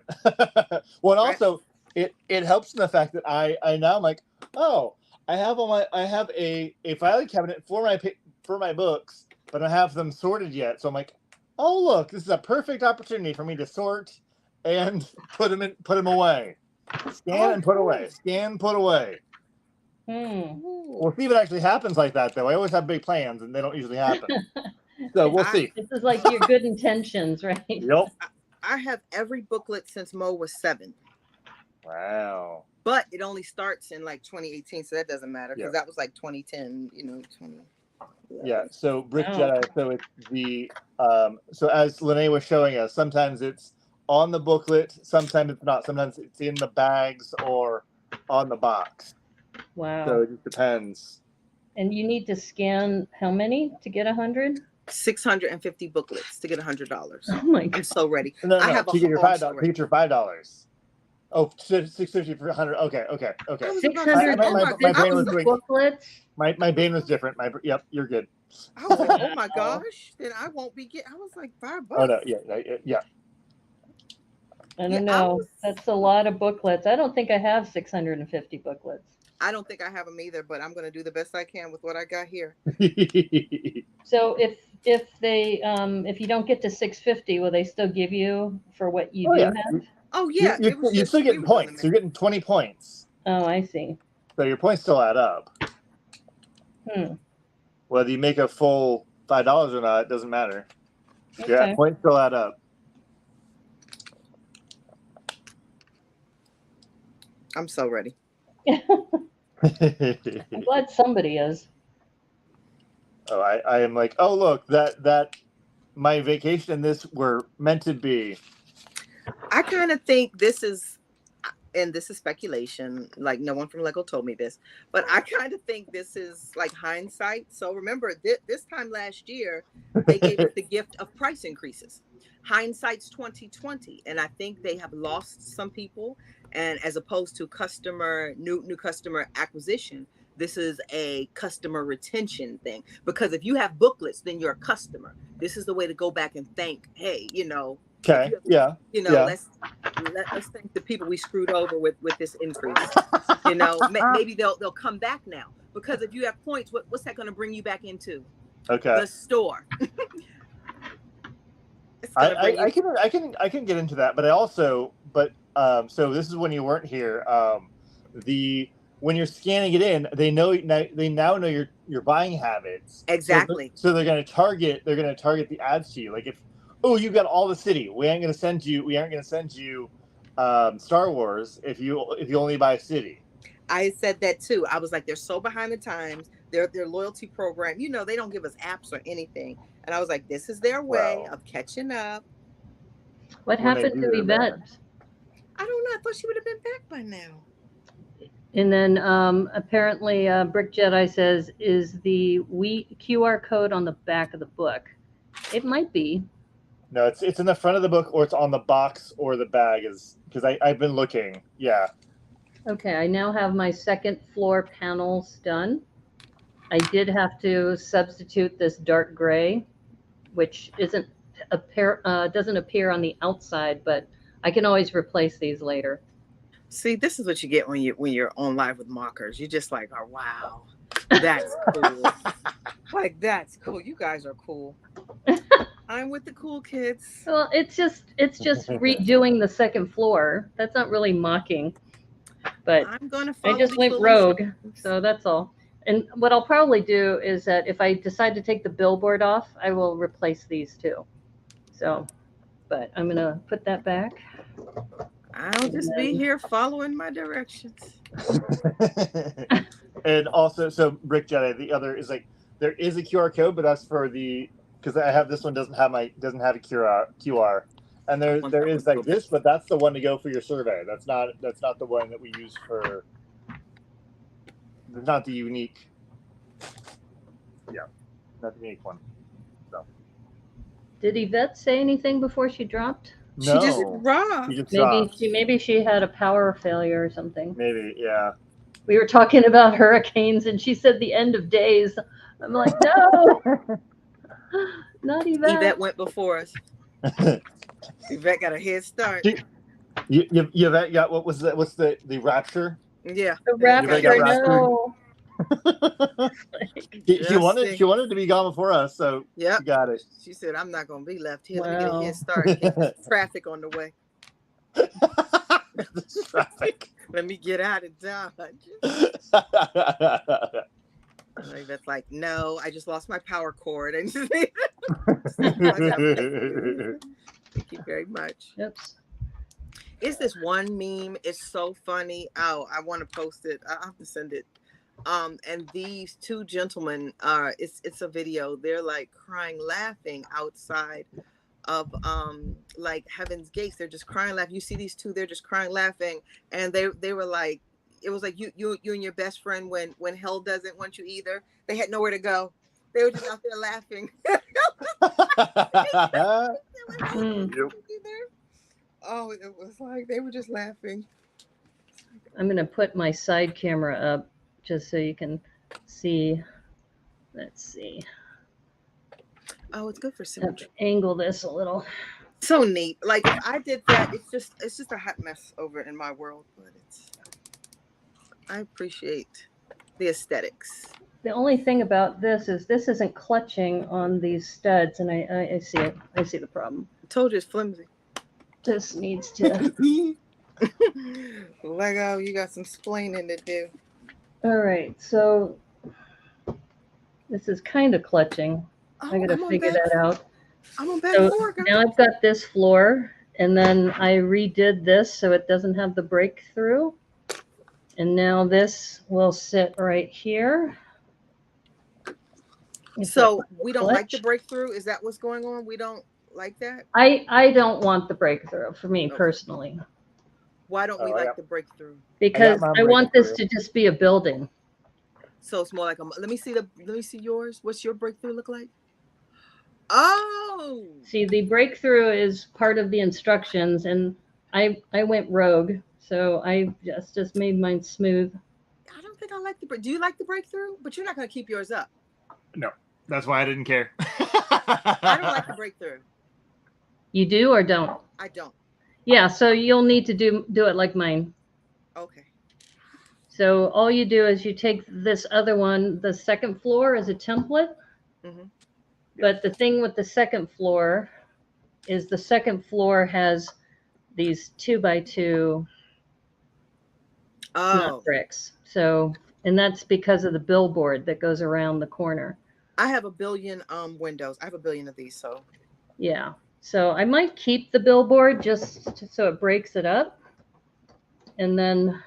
Well, and also it helps in the fact that I now I'm like, oh, I have a filing cabinet for my books, but I have them sorted yet. So I'm like, oh look, this is a perfect opportunity for me to sort and put them away. Scan and put away. Scan, put away. We'll see if it actually happens like that, though. I always have big plans, and they don't usually happen. So we'll see. This is like your good intentions, right? Yep. I have every booklet since Mo was 7. Wow. But it only starts in like 2018, so that doesn't matter because that was like 2010, 20. Yeah. So Brick Jedi. So it's the so as Lene was showing us, sometimes it's on the booklet, sometimes it's not. Sometimes it's in the bags or on the box. Wow. So it just depends. And you need to scan how many to get 100? 650 booklets to get $100. Oh my God. I'm so ready. No, I have to get your $5. Get your $5. Oh, 650 for 100. Okay. 650 booklets. My brain was different. Yep, you're good. I was like, oh my gosh, then I won't be getting. I was like $5. Oh no, yeah. I don't know. That's a lot of booklets. I don't think I have 650 booklets. I don't think I have them either, but I'm going to do the best I can with what I got here. So if you don't get to 650, will they still give you for what you have? Oh yeah, you're still getting points. You're getting 20 points. Oh, I see. So your points still add up. Whether you make a full $5 or not, it doesn't matter. Okay. Yeah, points still add up. I'm so ready. I'm glad somebody is. Oh, I am like, oh look, that my vacation and this were meant to be. I kind of think this is, and this is speculation, like no one from Lego told me this, but I kind of think this is like hindsight. So remember, this time last year, they gave us the gift of price increases. Hindsight's 2020, and I think they have lost some people. And as opposed to new customer acquisition, this is a customer retention thing. Because if you have booklets, then you're a customer. This is the way to go back and thank, hey, Okay. let's thank the people we screwed over with this increase. Maybe they'll come back now, because if you have points, what's that going to bring you back into? Okay. The store. I can get into that, but so this is when you weren't here. When you're scanning it in, they now know your buying habits. Exactly. So they're going to target the ads to you. Like if you got all the city, we aren't going to send you Star Wars if you only buy a city. I said that too. I was like, they're so behind the times. Their loyalty program, they don't give us apps or anything. And I was like, this is their way of catching up. What happened to Yvette? I don't know. I thought she would have been back by now. And then apparently Brick Jedi says, is the QR code on the back of the book? It might be. No, it's in the front of the book, or it's on the box or the bag, because I've been looking. Yeah. Okay, I now have my second floor panels done. I did have to substitute this dark gray, which doesn't appear on the outside, but I can always replace these later. See, this is what you get when you're on live with mockers. You're just like, oh wow, that's cool. Like, that's cool. You guys are cool. I'm with the cool kids. Well, it's just redoing the second floor. That's not really mocking, but I just went rogue, so that's all. And what I'll probably do is that if I decide to take the billboard off, I will replace these too. So, but I'm gonna put that back. I'll just be here following my directions. And also, so Brick Jedi, the other is like, there is a QR code, but that's for because I have this one doesn't have a QR, and there is like this, but that's the one to go for your survey. That's not the one that we use for. Not the unique. Yeah, not the unique one. So. Did Yvette say anything before she dropped? No. She just dropped. Maybe she had a power failure or something. Maybe, yeah. We were talking about hurricanes, and she said the end of days. I'm like, no, not Yvette. Yvette went before us. Yvette got a head start. Yvette got what's the rapture? Yeah, the rapture. No. She wanted to be gone before us, so she got it. She said, "I'm not going to be left here. Let me get a head start. Traffic on the way. Traffic. Let me get out of Dodge." That's like, no, I just lost my power cord. And thank you very much. Oops. Is this one meme? It's so funny. Oh, I want to post it. I have to send it. And these two gentlemen, it's a video. They're like crying, laughing outside of like Heaven's Gates. They're just crying, laughing. You see these two? They're just crying, laughing, and they were like, it was like you and your best friend when hell doesn't want you either. They had nowhere to go. They were just out there laughing. Oh, it was like they were just laughing. I'm going to put my side camera up just so you can see. Let's see. Oh, it's good for symmetry. Angle this a little. So neat. Like if I did that, it's just a hot mess over in my world, but I appreciate the aesthetics. The only thing about this isn't clutching on these studs, and I see it. I see the problem. I told you it's flimsy. This needs to. Lego, you got some splaining to do. All right, so this is kind of clutching. I gotta figure that out. I'm on back 4, guys. Now I've got this floor, and then I redid this so it doesn't have the breakthrough. And now this will sit right here. So we don't like the breakthrough? Is that what's going on? We don't like that? I don't want the breakthrough for me personally. Why don't we like the breakthrough? Because I want this to just be a building. So it's more like let me see yours. What's your breakthrough look like? Oh, see, the breakthrough is part of the instructions, and I went rogue, so I just made mine smooth. I don't think I like do you like the breakthrough? But you're not going to keep yours up. No, that's why I didn't care. I don't like the breakthrough. You do or don't? I don't. Yeah, so you'll need to do it like mine. Okay. So all you do is you take this other one, the second floor is a template. Mm-hmm. But the thing with the second floor is the second floor has these 2x2 bricks. So, and that's because of the billboard that goes around the corner. I have a billion windows. I have a billion of these, so. Yeah. So I might keep the billboard just so it breaks it up. And then,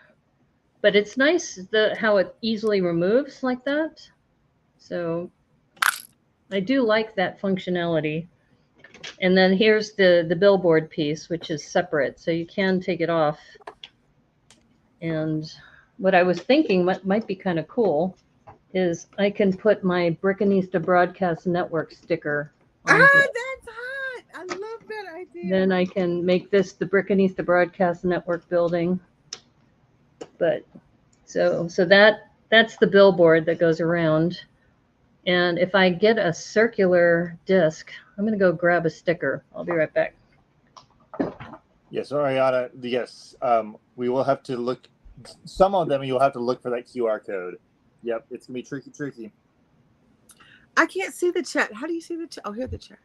but it's nice how it easily removes like that. So I do like that functionality. And then here's the billboard piece, which is separate. So you can take it off. And what I was thinking might be kind of cool is I can put my Brickanista Broadcast Network sticker on that's hot. I love that idea. Then I can make this the Brickanista Broadcast Network building. But so that's the billboard that goes around. And if I get a circular disc, I'm going to go grab a sticker. I'll be right back. Yes, Ariana, yes. We will have to look. Some of them you'll have to look for that QR code. Yep, it's going to be tricky. I can't see the chat. How do you see the chat? Oh, here are the chats.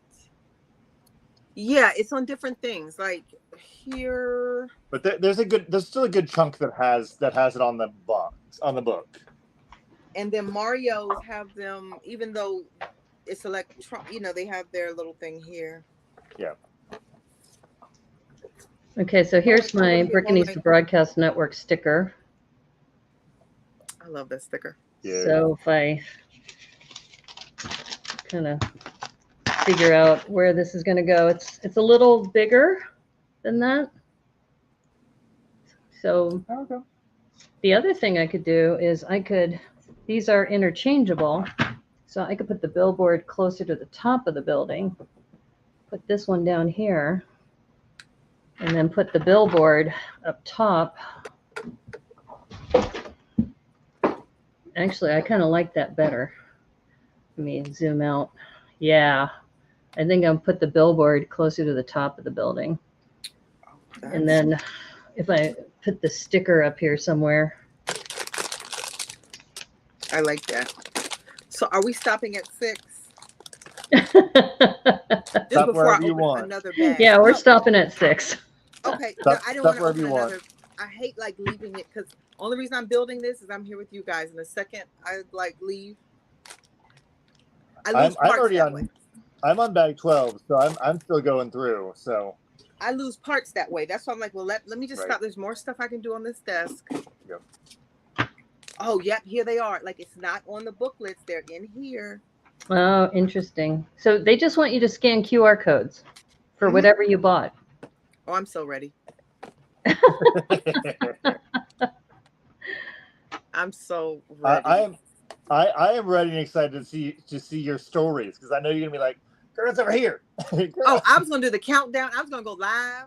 Yeah, it's on different things. Like here. But there's still a good chunk that has it on the book. And then Mario's have them, even though it's they have their little thing here. Yeah. Okay, so here's my Brickanista Broadcast Network sticker. I love that sticker. Yeah. So if I kind of figure out where this is going to go, it's a little bigger than that. So the other thing I could do is these are interchangeable, so I could put the billboard closer to the top of the building, put this one down here, and then put the billboard up top. Actually, I kind of like that better. Let me zoom out. Yeah, I think I'll put the billboard closer to the top of the building. And then if I put the sticker up here somewhere. I like that. So are we stopping at 6? Stop wherever you want. Another bag. Yeah, we're stopping at 6. Okay. I don't want to open another. I hate leaving it because only reason I'm building this is I'm here with you guys. In a second, I leave. I lose parts that way. I'm on bag 12, so I'm still going through. So I lose parts that way. That's why I'm like, well, let me just stop. There's more stuff I can do on this desk. Yep. Oh, yep, here they are. Like it's not on the booklets; they're in here. Oh, interesting. So they just want you to scan QR codes for whatever you bought. Oh, I'm so ready. I'm so ready. I am ready and excited to see your stories because I know you're gonna be like, girl, it's over here. Oh, I was gonna do the countdown. I was gonna go live.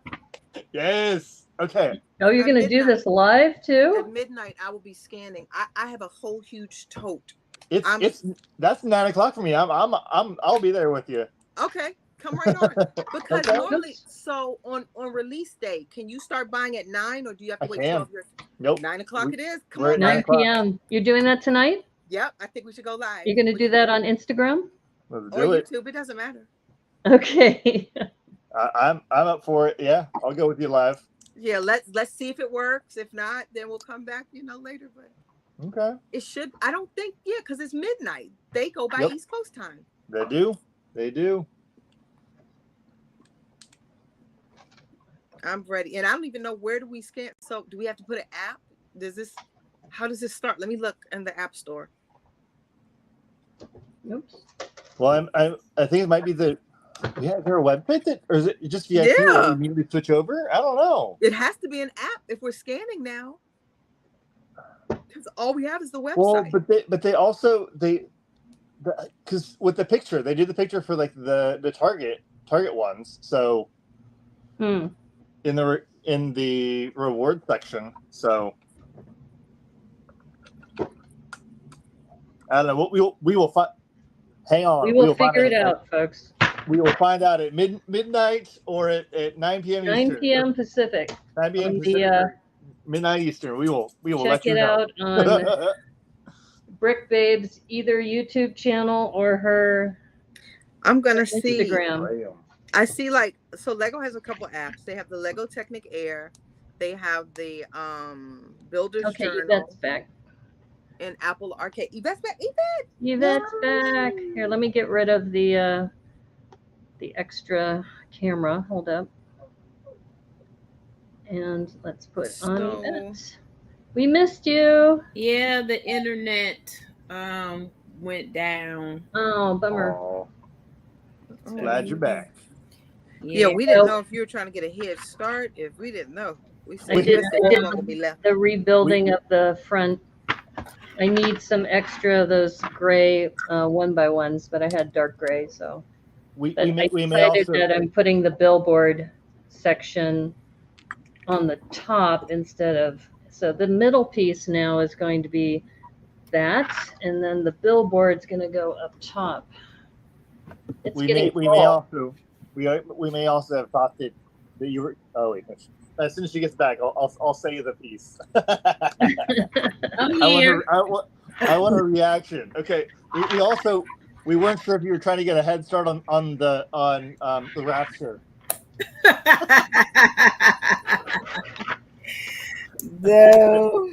Yes. Okay. Oh, you're gonna do this live too? At midnight, I will be scanning. I have a whole huge tote. That's 9:00 for me. I'll be there with you. Okay, come right on. Because normally, so on release day, can you start buying at 9 or do you have to wait 12 years? Nope. 9:00 it is. Come on. 9 p.m. You're doing that tonight? Yep. I think we should go live. You're gonna do that on Instagram? Let's or do YouTube. It doesn't matter. Okay. I'm up for it. Yeah, I'll go with you live. Yeah, let's see if it works. If not, then we'll come back, later. But okay. It should. I don't think. Yeah, because it's midnight. They go by East Coast time. They do. They do. I'm ready. And I don't even know, where do we scan? So do we have to put an app? How does this start? Let me look in the app store. Oops. Well, I think it might be is there a website or is it just VIP? Yeah. Will we immediately switch over? I don't know. It has to be an app if we're scanning now. Because all we have is the website. Well, but they also because with the picture, they do the picture for like the target ones. So in the reward section. So I don't know. We will find. Hang on. We will figure it out, folks. We will find out at midnight or at 9 p.m. 9 Eastern. p.m. Pacific. 9 p.m. Pacific. Midnight Eastern. We will check let you it know. out on Brick Babe's either YouTube channel or her I'm gonna Instagram. See. I see, like, so Lego has a couple apps. They have the Lego Technic Air. They have the Builder's Journal. Yvette's back. And Apple Arcade. Yvette's back. Yvette's back. Here, let me get rid of the extra camera. Hold up. And let's put on Yvette. We missed you. Yeah, the internet went down. Oh, bummer. Glad you're back. Yeah, we didn't know if you were trying to get a head start. If we didn't know, I did the rebuilding of the front. I need some extra of those gray 1x1s, but I had dark gray, so. We may also that I'm putting the billboard section on the top instead of. So the middle piece now is going to be that, and then the billboard's going to go up top. We may also have thought that you were. Oh wait, as soon as she gets back, I'll say you the piece. I'm here. I want a reaction. Okay, we weren't sure if you were trying to get a head start on the Rapture. No,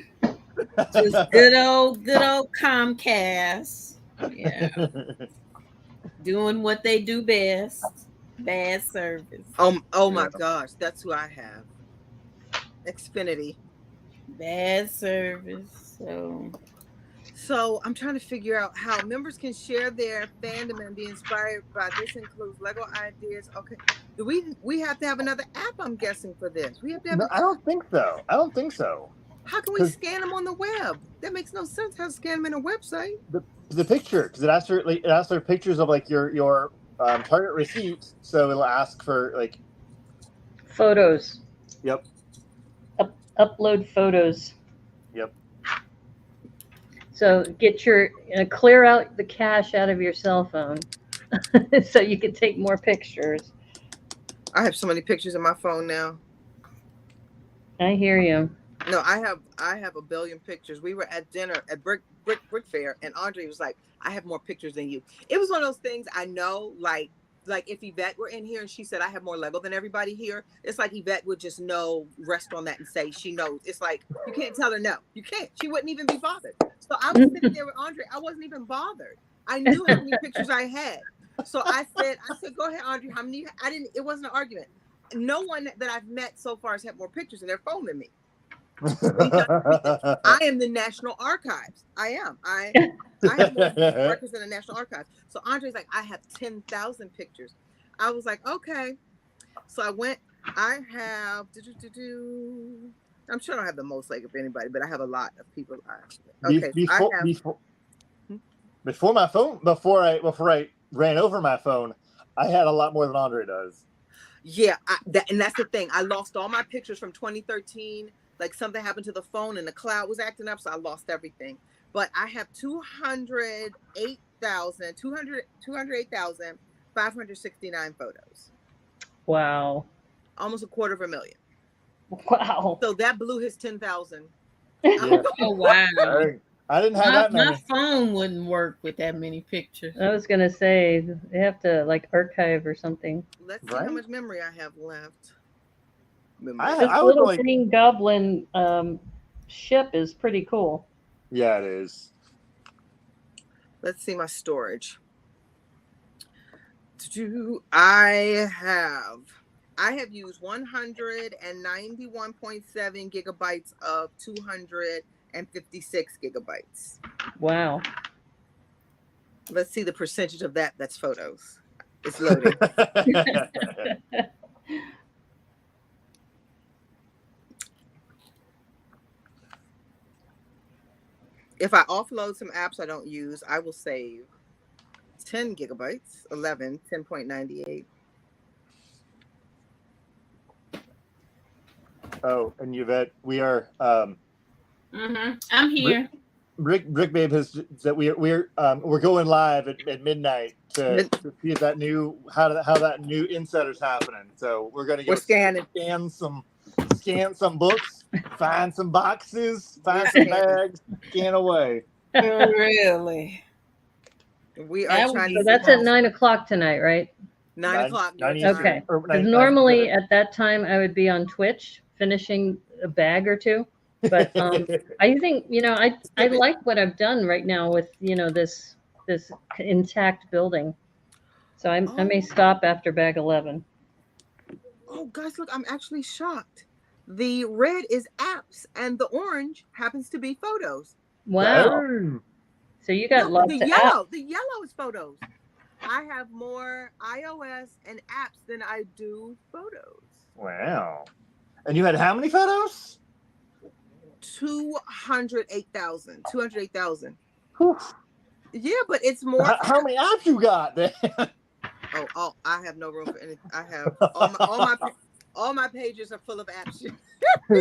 just good old Comcast. Yeah. Doing what they do best. Bad service. Oh my gosh, that's who I have. Xfinity. Bad service. So I'm trying to figure out how members can share their fandom and be inspired by this. Includes Lego ideas. Okay. Do we have to have another app? I'm guessing for this. We have to have. No, I don't think so. How can we scan them on the web? That makes no sense. How to scan them in a website? The picture, because it asks for pictures of like your target receipt, so it'll ask for like photos. Yep. Upload photos. Yep. So get clear out the cache out of your cell phone, so you can take more pictures. I have so many pictures in my phone now. I hear you. No, I have a billion pictures. We were at dinner at Brick Fair, and Andre was like, "I have more pictures than you." It was one of those things. I know, like if Yvette were in here and she said, "I have more Lego than everybody here," it's like Yvette would just rest on that and say she knows. It's like you can't tell her no. You can't. She wouldn't even be bothered. So I was sitting there with Andre. I wasn't even bothered. I knew how many pictures I had. So I said, "Go ahead, Andre. How many?" I didn't. It wasn't an argument. No one that I've met so far has had more pictures in their phone than me. I am the National Archives. I am. I have more records in the National Archives. So Andre's like, I have 10,000 pictures. I was like, okay. So I went. I have. I'm sure I don't have the most like of anybody, but I have a lot of people. Okay. Before my phone, before I ran over my phone, I had a lot more than Andre does. Yeah, and that's the thing. I lost all my pictures from 2013. Like something happened to the phone and the cloud was acting up, so I lost everything. But I have 208,569 photos. Wow. Almost 250,000. Wow. So that blew his 10,000. Yeah. Oh, wow. I didn't have that many. My phone wouldn't work with that many pictures. I was going to say, they have to like archive or something. Let's see how much memory I have left. This little green goblin ship is pretty cool. Yeah, it is. Let's see my storage. I have used 191.7 gigabytes of 256 gigabytes. Wow. Let's see the percentage of that. That's photos. It's loading. If I offload some apps I don't use, I will save 10 gigabytes, 10.98. Oh, and Yvette, we are. I'm here. Rick Babe has that we're going live at midnight to see if that new how that new insetter's happening. So we're gonna scan some books, find some boxes, find some bags, scan away. Oh, really? We are trying to. So that's at 9:00 tonight, right? 9 o'clock. Okay. Because normally at that time I would be on Twitch finishing a bag or two. But I think, I like what I've done right now with, this intact building. So I may stop after bag 11. Oh, guys, look, I'm actually shocked. The red is apps and the orange happens to be photos. Wow. So you got lots of apps. The yellow is photos. I have more iOS and apps than I do photos. Wow. And you had how many photos? 208,000. Whew. Yeah, but it's more. How many apps you got then? Oh, I have no room for anything. I have all my pages are full of apps. I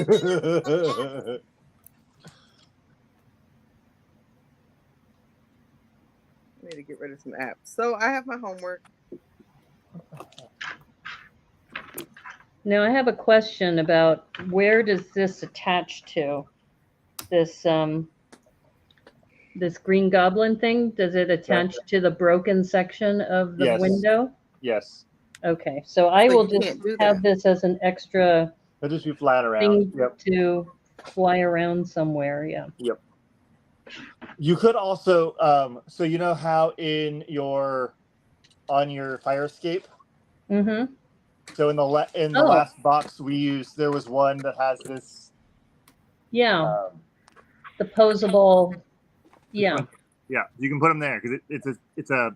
need to get rid of some apps. So I have my homework. Now I have a question about where does this attach to? This Green Goblin thing? Does it attach to the broken section of the window? Yes. Okay, so I will just have this as an extra. It'll just be flat around. To fly around somewhere. Yeah. Yep. You could also, so you know how on your fire escape. Mm-hmm. So in the last box we used, there was one that has this. Yeah. The posable. Yeah. Yeah, you can put them there because it's a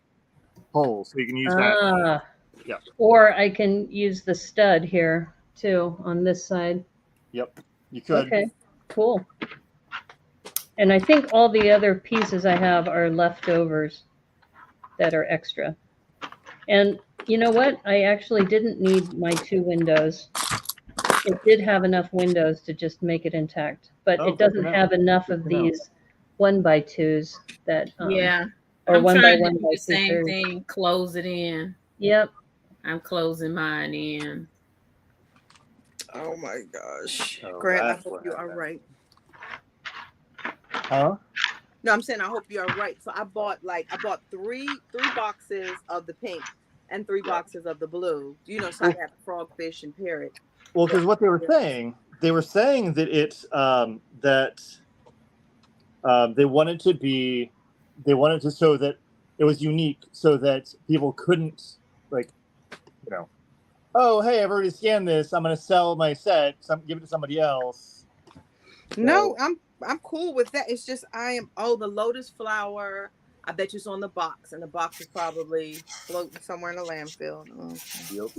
hole, so you can use that. Yeah. Or I can use the stud here too on this side. Yep, you could. Okay, cool. And I think all the other pieces I have are leftovers that are extra. And you know what? I actually didn't need my 2 windows. It did have enough windows to just make it intact, but it doesn't have enough of these 1x2s that or I'm 1 trying by 1 to do by the same thing. Close it in. Yep. I'm closing mine in. Oh my gosh, Grant! I hope you are right. Huh? No, I'm saying I hope you are right. So I bought three boxes of the pink and 3 boxes of the blue. So I have frogfish and parrot. Well, because what they were saying that it's they wanted to so that it was unique, so that people couldn't oh, hey, I've already scanned this, I'm going to sell my set, give it to somebody else. So, no, I'm cool with that. It's just the lotus flower, I bet you it's on the box, and the box is probably floating somewhere in a landfill. Yep.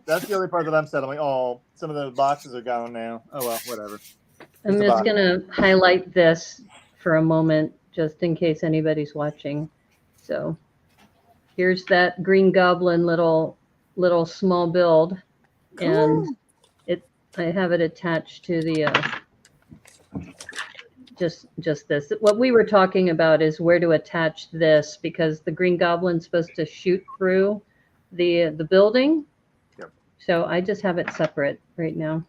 That's the only part that I'm settling. Oh, some of the boxes are gone now. Oh, well, whatever. I'm just going to highlight this for a moment, just in case anybody's watching. So here's that Green Goblin little small build. Cool. And I have it attached to the just this. What we were talking about is where to attach this, because the Green Goblin's supposed to shoot through the building. Yep. So I just have it separate right now.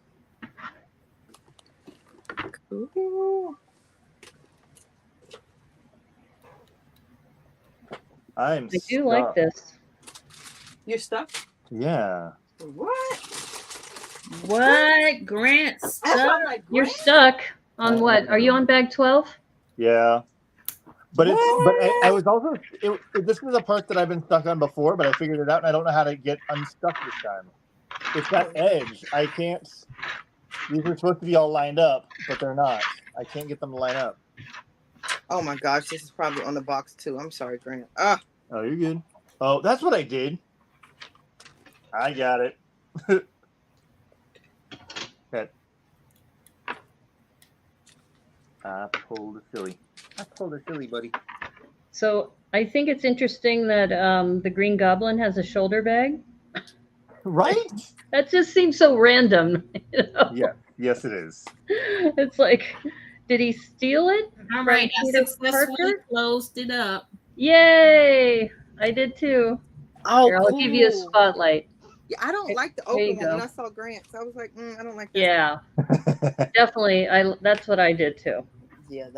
Cool. I do like this. You're stuck? Yeah. What? Grant stuck? You're stuck on what? Are you on bag 12? Yeah. But I was also this is a part that I've been stuck on before, but I figured it out, and I don't know how to get unstuck this time. It's that edge. I can't. These are supposed to be all lined up, but they're not. I can't get them to line up. Oh my gosh, this is probably on the box too. I'm sorry, Grant. Oh, you're good. Oh, that's what I did. I got it. Okay. I pulled a silly, buddy. So I think it's interesting that the Green Goblin has a shoulder bag. Right? That just seems so random. You know? Yeah. Yes, it is. It's like, did he steal it? All right, I successfully closed it up. Yay! I did too. Oh, here, I'll cool. give you a spotlight. Yeah, I don't like the open one. When I saw Grant's, I was like, I don't like that. Yeah, definitely. That's what I did too. Yeah,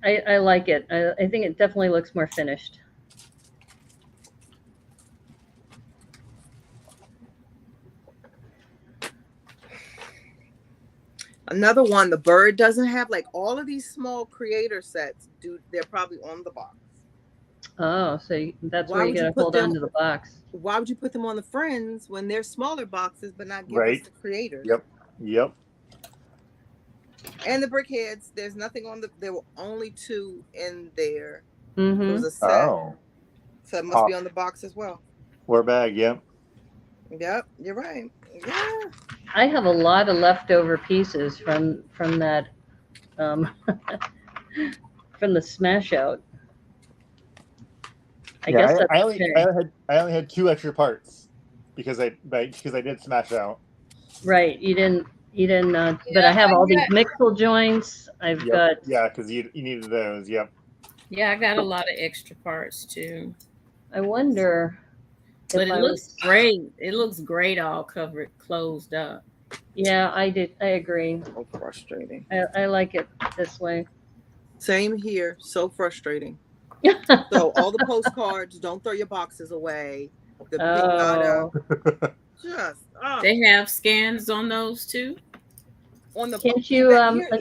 I like it. I think it definitely looks more finished. Another one, the bird doesn't have, like, all of these small creator sets. They're probably on the box. Oh, so that's where you gotta hold on to the box. Why would you put them on the Friends when they're smaller boxes, but not give us the creators? Yep. And the Brickheads, there's nothing on there were only 2 in there. Mm-hmm. It was a set. Oh. So it must be on the box as well. Or bag, yep. Yep, you're right. Yeah. I have a lot of leftover pieces from that from the smash out. I guess I only had 2 extra parts because I did smash out. Right, you didn't. But I have all these mixel joints. I've got because you needed those. Yep. Yeah, I got a lot of extra parts too. I wonder. But it looks great. It looks great all covered, closed up. Yeah, I agree. So frustrating. I like it this way. Same here. So frustrating. So all the postcards, don't throw your boxes away. The pinata. They have scans on those too. On the Can't you?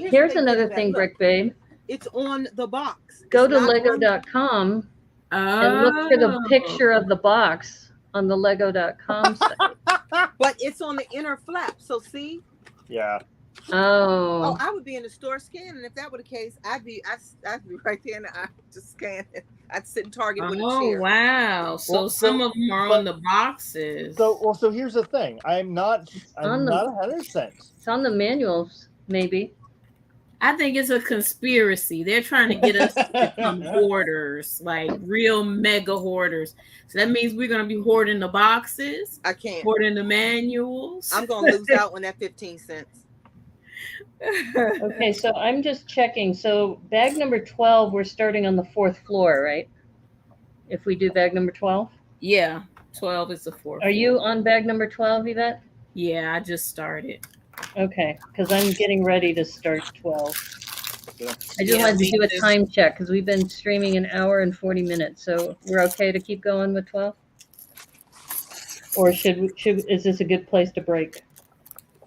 Here's another thing, Brick Babe. It's on the box. Go to Lego.com and look for the picture of the box on the Lego.com site. But it's on the inner flap. So see. Yeah. Oh, I would be in the store scanning. If that were the case, I'd be right there and I'd just scan it. I'd sit in Target with a chair. Oh wow! So some of them are on the boxes. So here's the thing. I'm not 100%. It's on the manuals, maybe. I think it's a conspiracy. They're trying to get us to become hoarders, like real mega hoarders. So that means we're gonna be hoarding the boxes. I can't hoarding the manuals. I'm gonna lose out on that 15 cents. Okay, so I'm just checking. So bag number 12, we're starting on the 4th floor, right? If we do bag number 12? Yeah, 12 is the 4th. Are you on bag number 12, Yvette? Yeah, I just started. Okay, because I'm getting ready to start 12. I just wanted to do a time check because we've been streaming an hour and 40 minutes. So we're okay to keep going with 12? Or is this a good place to break?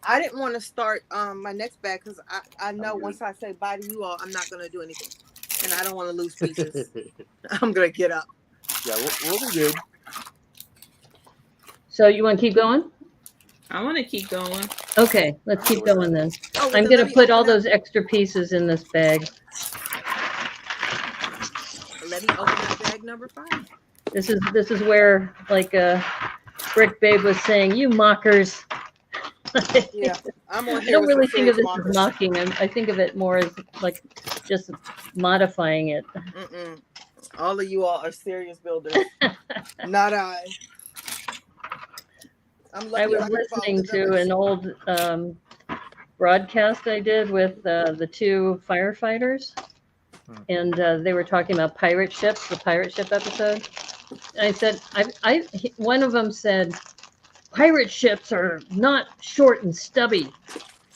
I didn't want to start my next bag because I know once I say bye to you all, I'm not going to do anything. And I don't want to lose pieces. I'm going to get up. Yeah, we'll be good. So you want to keep going? I want to keep going. Okay, let's keep going then. I'm going to put all those extra pieces in this bag. Let me open up bag number 5. This is where, like Brick Babe was saying, you mockers. Yeah, I'm on I don't really think of this as mocking. I think of it more as like just modifying it. All of you all are serious builders. Not I. I was listening to an old broadcast I did with the 2 firefighters, and they were talking about pirate ships, the pirate ship episode. And I said, one of them said, pirate ships are not short and stubby.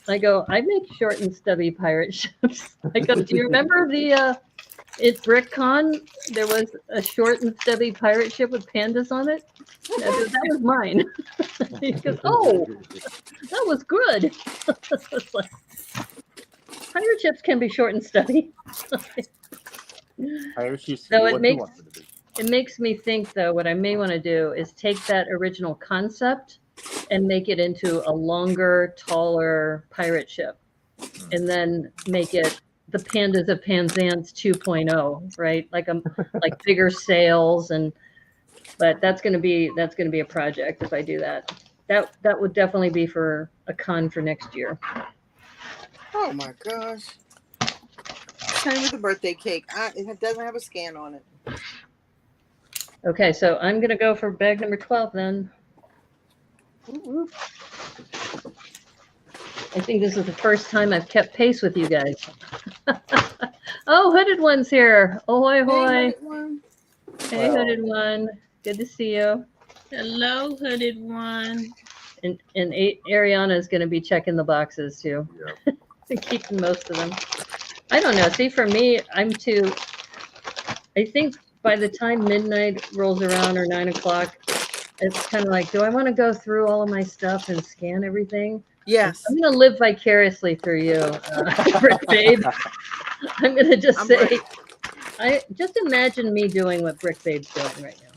I go, I make short and stubby pirate ships. I go, do you remember at BrickCon, there was a short and stubby pirate ship with pandas on it? That was mine. He goes, oh, that was good. Pirate ships can be short and stubby. So it makes me think, though, what I may want to do is take that original concept and make it into a longer, taller pirate ship, and then make it the Pandas of Penzance 2.0, right? Like bigger sails, but that's going to be a project if I do that. That would definitely be for a con for next year. Oh my gosh. Same with the birthday cake. It doesn't have a scan on it. Okay, so I'm going to go for bag number 12 then. I think this is the first time I've kept pace with you guys. Oh, Hooded One's here. Ahoy, hoy. Hey, Hooded One. Good to see you. Hello, Hooded One. And Ariana is going to be checking the boxes too. Yeah. Keeping most of them. I don't know. See, for me, I think by the time midnight rolls around or 9 o'clock, it's kind of like, do I want to go through all of my stuff and scan everything? Yes. I'm going to live vicariously through you, Brick Babe. I'm going to just say, I just imagine me doing what Brick Babe's doing right now.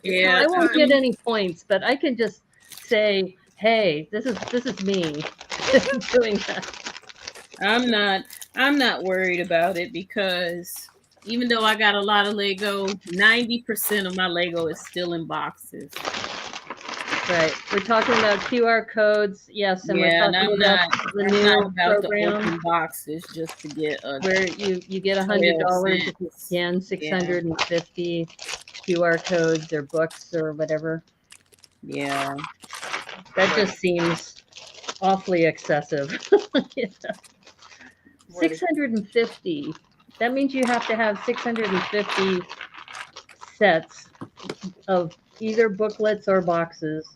Yeah, I won't get any points, but I can just say, hey, this is me doing that. I'm not worried about it, because even though I got a lot of Lego, 90% of my Lego is still in boxes. Right. We're talking about QR codes. Yes, and we're talking about the new program. The open boxes just to get where you get $100 if you scan 650 QR codes or books or whatever. Yeah. That just seems awfully excessive. 650. That means you have to have 650 sets of either booklets or boxes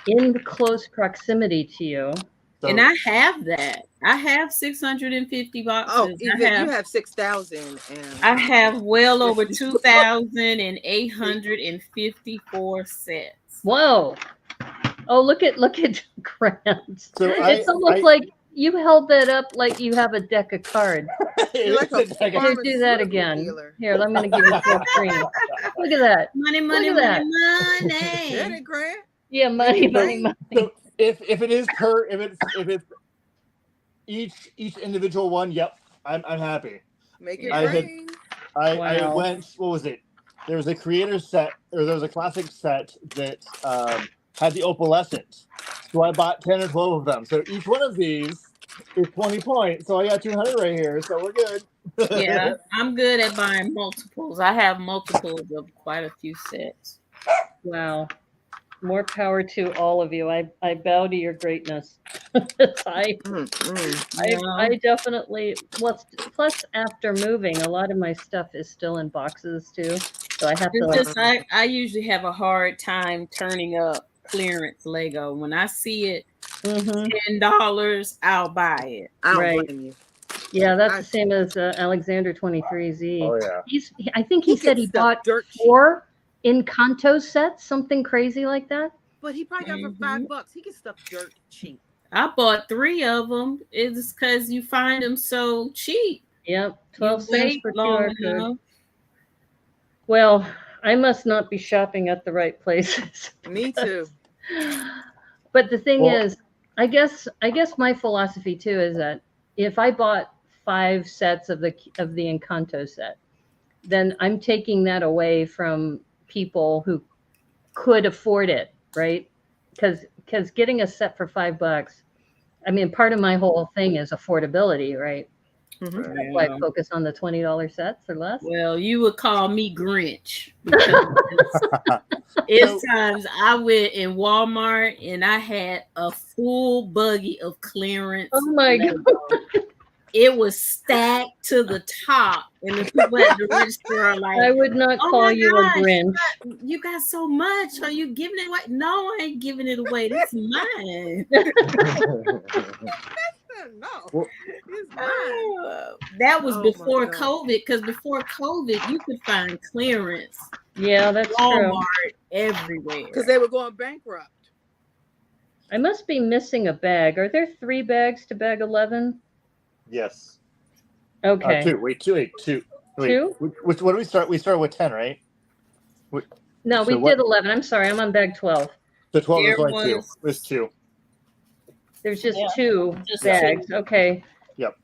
in close proximity to you. So, and I have that. I have 650 boxes. Oh, you have 6,000. I have well over 2,854 sets. Whoa. Oh, look at Grant. So it's almost like you held that up like you have a deck of cards. Here, do that again. Dealer. Here, I'm going to give you full screen. Look at that. Money. Get it, Grant? Yeah, money. So if it's each individual one, yep, I'm happy. Make it rain. I went. What was it? There was a creator set, or there was a classic set that had the opalescent. So I bought 10 or 12 of them. So each one of these is 20 points. So I got 200 right here. So we're good. Yeah, I'm good at buying multiples. I have multiples of quite a few sets. Wow. More power to all of you. I bow to your greatness. I definitely, plus after moving, a lot of my stuff is still in boxes too. So I have to I usually have a hard time turning up clearance Lego. When I see it $10, I'll buy it. I don't blame you. Yeah, that's the same as Alexander 23Z. Oh yeah. I think he said he bought 4 Encanto sets, something crazy like that. But he probably got for $5. He gets stuff dirt cheap. I bought 3 of them. It's because you find them so cheap. Yep, 12 cents for QR code. Well, I must not be shopping at the right places. Me too. But the thing is, I guess my philosophy too is that if I bought 5 sets of the Encanto set, then I'm taking that away from people who could afford it, right? Because getting a set for $5, I mean, part of my whole thing is affordability, right? That's why I focus on the $20 sets or less. Well, you would call me Grinch. It's times I went in Walmart and I had a full buggy of clearance. Oh my God. It was stacked to the top, and the people at the register are like, I would not call you a Grinch. You got so much. Are you giving it away? No, I ain't giving it away. This is mine. No, it's mine. That was before COVID, because before COVID, you could find clearance. Yeah, that's Walmart everywhere. Because they were going bankrupt. I must be missing a bag. Are there 3 bags to bag 11? Yes. Okay. Two. Wait. Wait. What do we start? We started with 10, right? No, we did 11. I'm sorry. I'm on bag 12. The 12 is only two. There's two. There's just two bags. Two. Okay. Yep.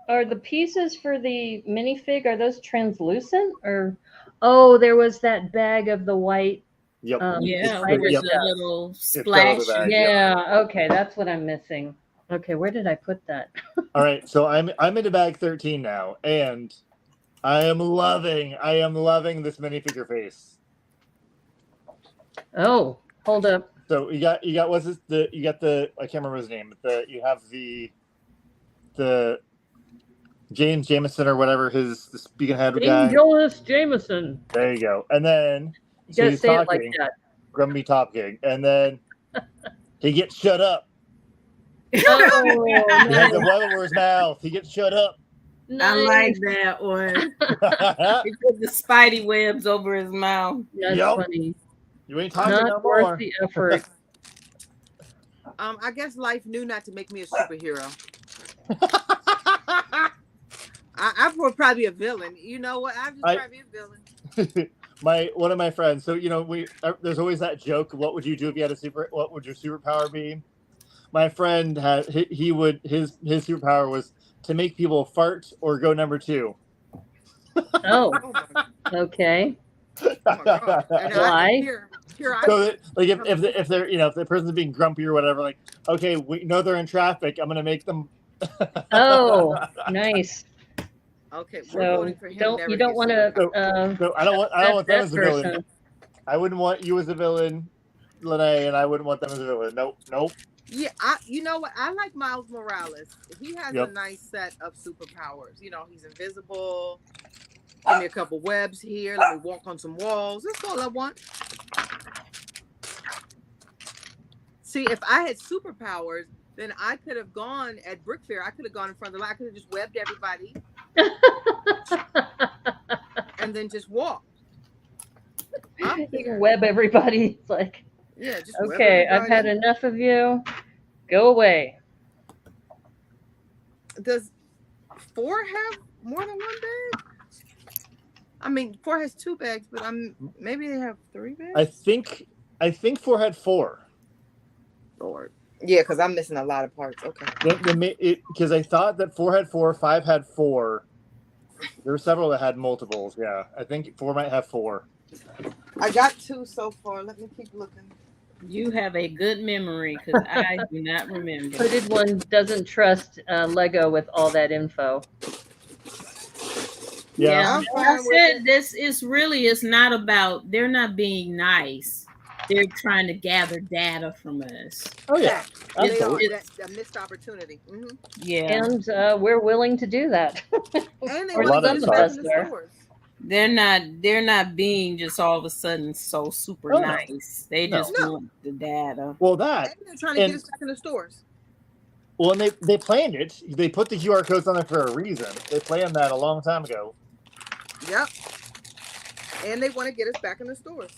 Are the pieces for the minifig, are those translucent or? Oh, there was that bag of the white. Yeah, there's a little splash. Yeah. Okay, that's what I'm missing. Okay, where did I put that? All right, so I'm into bag 13 now, and I am loving this minifigure face. Oh, hold up. So you got what's this? You got the, I can't remember his name. You have the James Jameson or whatever, the speaking head guy. Jonas Jameson. There you go. And then so he's talking, like that. Grumpy Top King, and then he gets shut up. Oh, he has a web over his mouth. He gets shut up. Nice. I like that one. He put the spidey webs over his mouth. That's funny. You ain't talking no more. Worth the effort. I guess life knew not to make me a superhero. I would probably be a villain. You know what? I'm just probably a villain. One of my friends. So there's always that joke. What would you do if you had what would your superpower be? My friend had his superpower was to make people fart or go number 2. Oh, okay. Oh why? So that, like if they're if the person's being grumpy or whatever, like, okay, we know they're in traffic, I'm gonna make them. Oh, nice. Okay, so you don't want to. So I don't want them as a villain. I wouldn't want you as a villain, Lene, and I wouldn't want them as a villain. Nope. Yeah, you know what? I like Miles Morales. He has a nice set of superpowers. He's invisible. Give me a couple webs here. Let me walk on some walls. That's all I want. See, if I had superpowers, then I could have gone at Brick Fair. I could have gone in front of the line. I could have just webbed everybody. And then just walked. You can web everybody. It's like, just okay, I've had enough of you. Go away. Does 4 have more than 1 bag? I mean, 4 has 2 bags, but maybe they have 3 bags. I think 4 had 4. Lord. Yeah, because I'm missing a lot of parts. Okay. Because I thought that 4 had 4, 5 had 4. There were several that had multiples. Yeah, I think 4 might have 4. I got 2 so far. Let me keep looking. You have a good memory because I do not remember. Hooded one doesn't trust Lego with all that info. Yeah, I said it's not about, they're not being nice. They're trying to gather data from us. Oh yeah, it's a missed opportunity. Mm-hmm. Yeah, and we're willing to do that. And they want to get back in the stores. They're not being just all of a sudden so super nice. They just want the data. Well, and they're trying to get us back in the stores. Well, and they planned it. They put the QR codes on there for a reason. They planned that a long time ago. Yep. And they want to get us back in the stores.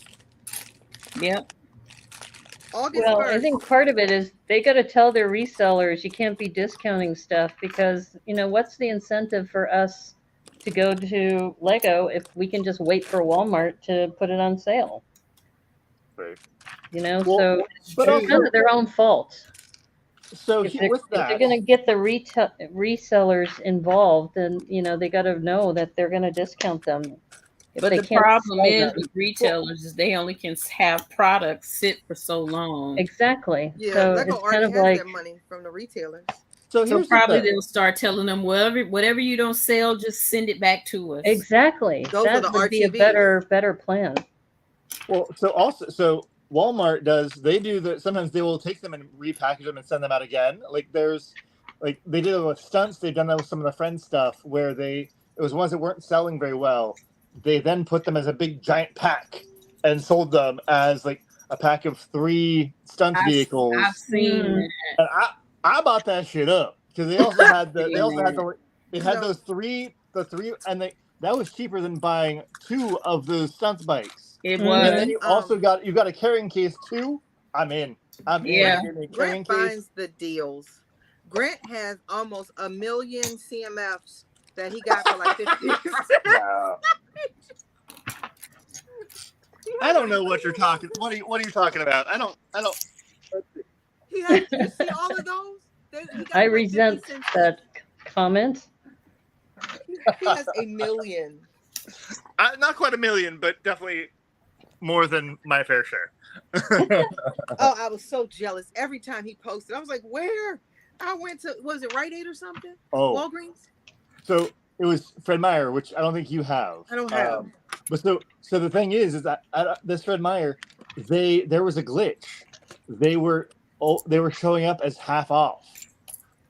Yep. August well, 1st. I think part of it is they got to tell their resellers you can't be discounting stuff because, what's the incentive for us to go to Lego if we can just wait for Walmart to put it on sale? Right. So it's kind of their own fault. So if they're going to get the resellers involved, then they got to know that they're going to discount them. But the problem is with retailers is they only can have products sit for so long. Exactly. Yeah, so Lego it's kind of has like their money from the retailers. So probably they'll start telling them, whatever you don't sell, just send it back to us. Exactly. That would be a better plan. Well, so Walmart sometimes they will take them and repackage them and send them out again. Like they did it with stunts. They've done that with some of the Friends stuff where it was ones that weren't selling very well. They then put them as a big giant pack and sold them as like a pack of 3 stunt vehicles. I've seen that. And I bought that shit up because they also had those 3 and that was cheaper than buying 2 of those stunt bikes. It was. And then you also got a carrying case too. I'm in. Grant finds the deals. Grant has almost 1 million CMFs that he got for like 50 cents. No. I don't know what you're talking. What are you talking about? I don't. Did you see all of those? I resent that comment. He has 1 million. Not quite 1 million, but definitely more than my fair share. Oh, I was so jealous every time he posted. I was like, where? I went to, was it Rite Aid or something? Oh, Walgreens? So it was Fred Meyer, which I don't think you have. I don't have. But so the thing is that this Fred Meyer, there was a glitch. They were showing up as half off.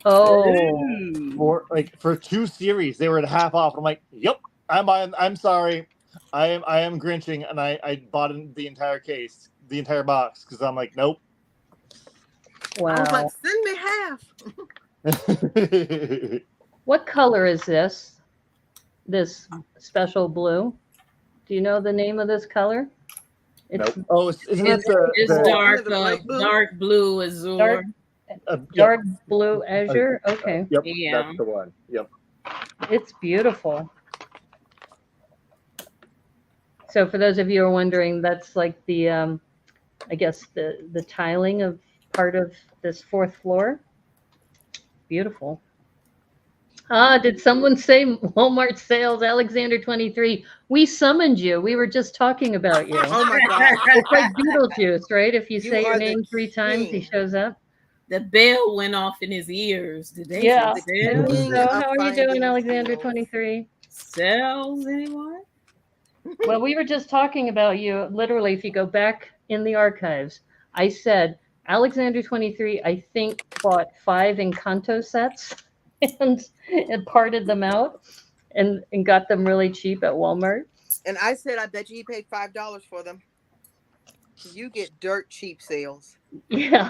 Oh, for 2 series, they were at half off. I'm like, yep, I'm sorry, I am grinching, and I bought the entire case, the entire box, because I'm like, nope. Wow. I was like, send me half. What color is this? This special blue? Do you know the name of this color? Nope. Oh, isn't it dark blue azure? Dark blue azure? Okay. Yep, yeah. That's the one. Yep. It's beautiful. So for those of you who are wondering, that's like the, I guess the tiling of part of this 4th floor. Beautiful. Did someone say Walmart sales, Alexander 23? We summoned you. We were just talking about you. Oh my God. It's like Beetlejuice, right? If you say your name 3 times, he shows up. The bell went off in his ears. Did they? Yeah. So how are you doing, Alexander 23? Sales, anyone? Well, we were just talking about you. Literally, if you go back in the archives, I said Alexander 23, I think, bought 5 Encanto sets and parted them out and got them really cheap at Walmart. And I said, I bet you he paid $5 for them. You get dirt cheap sales. Yeah.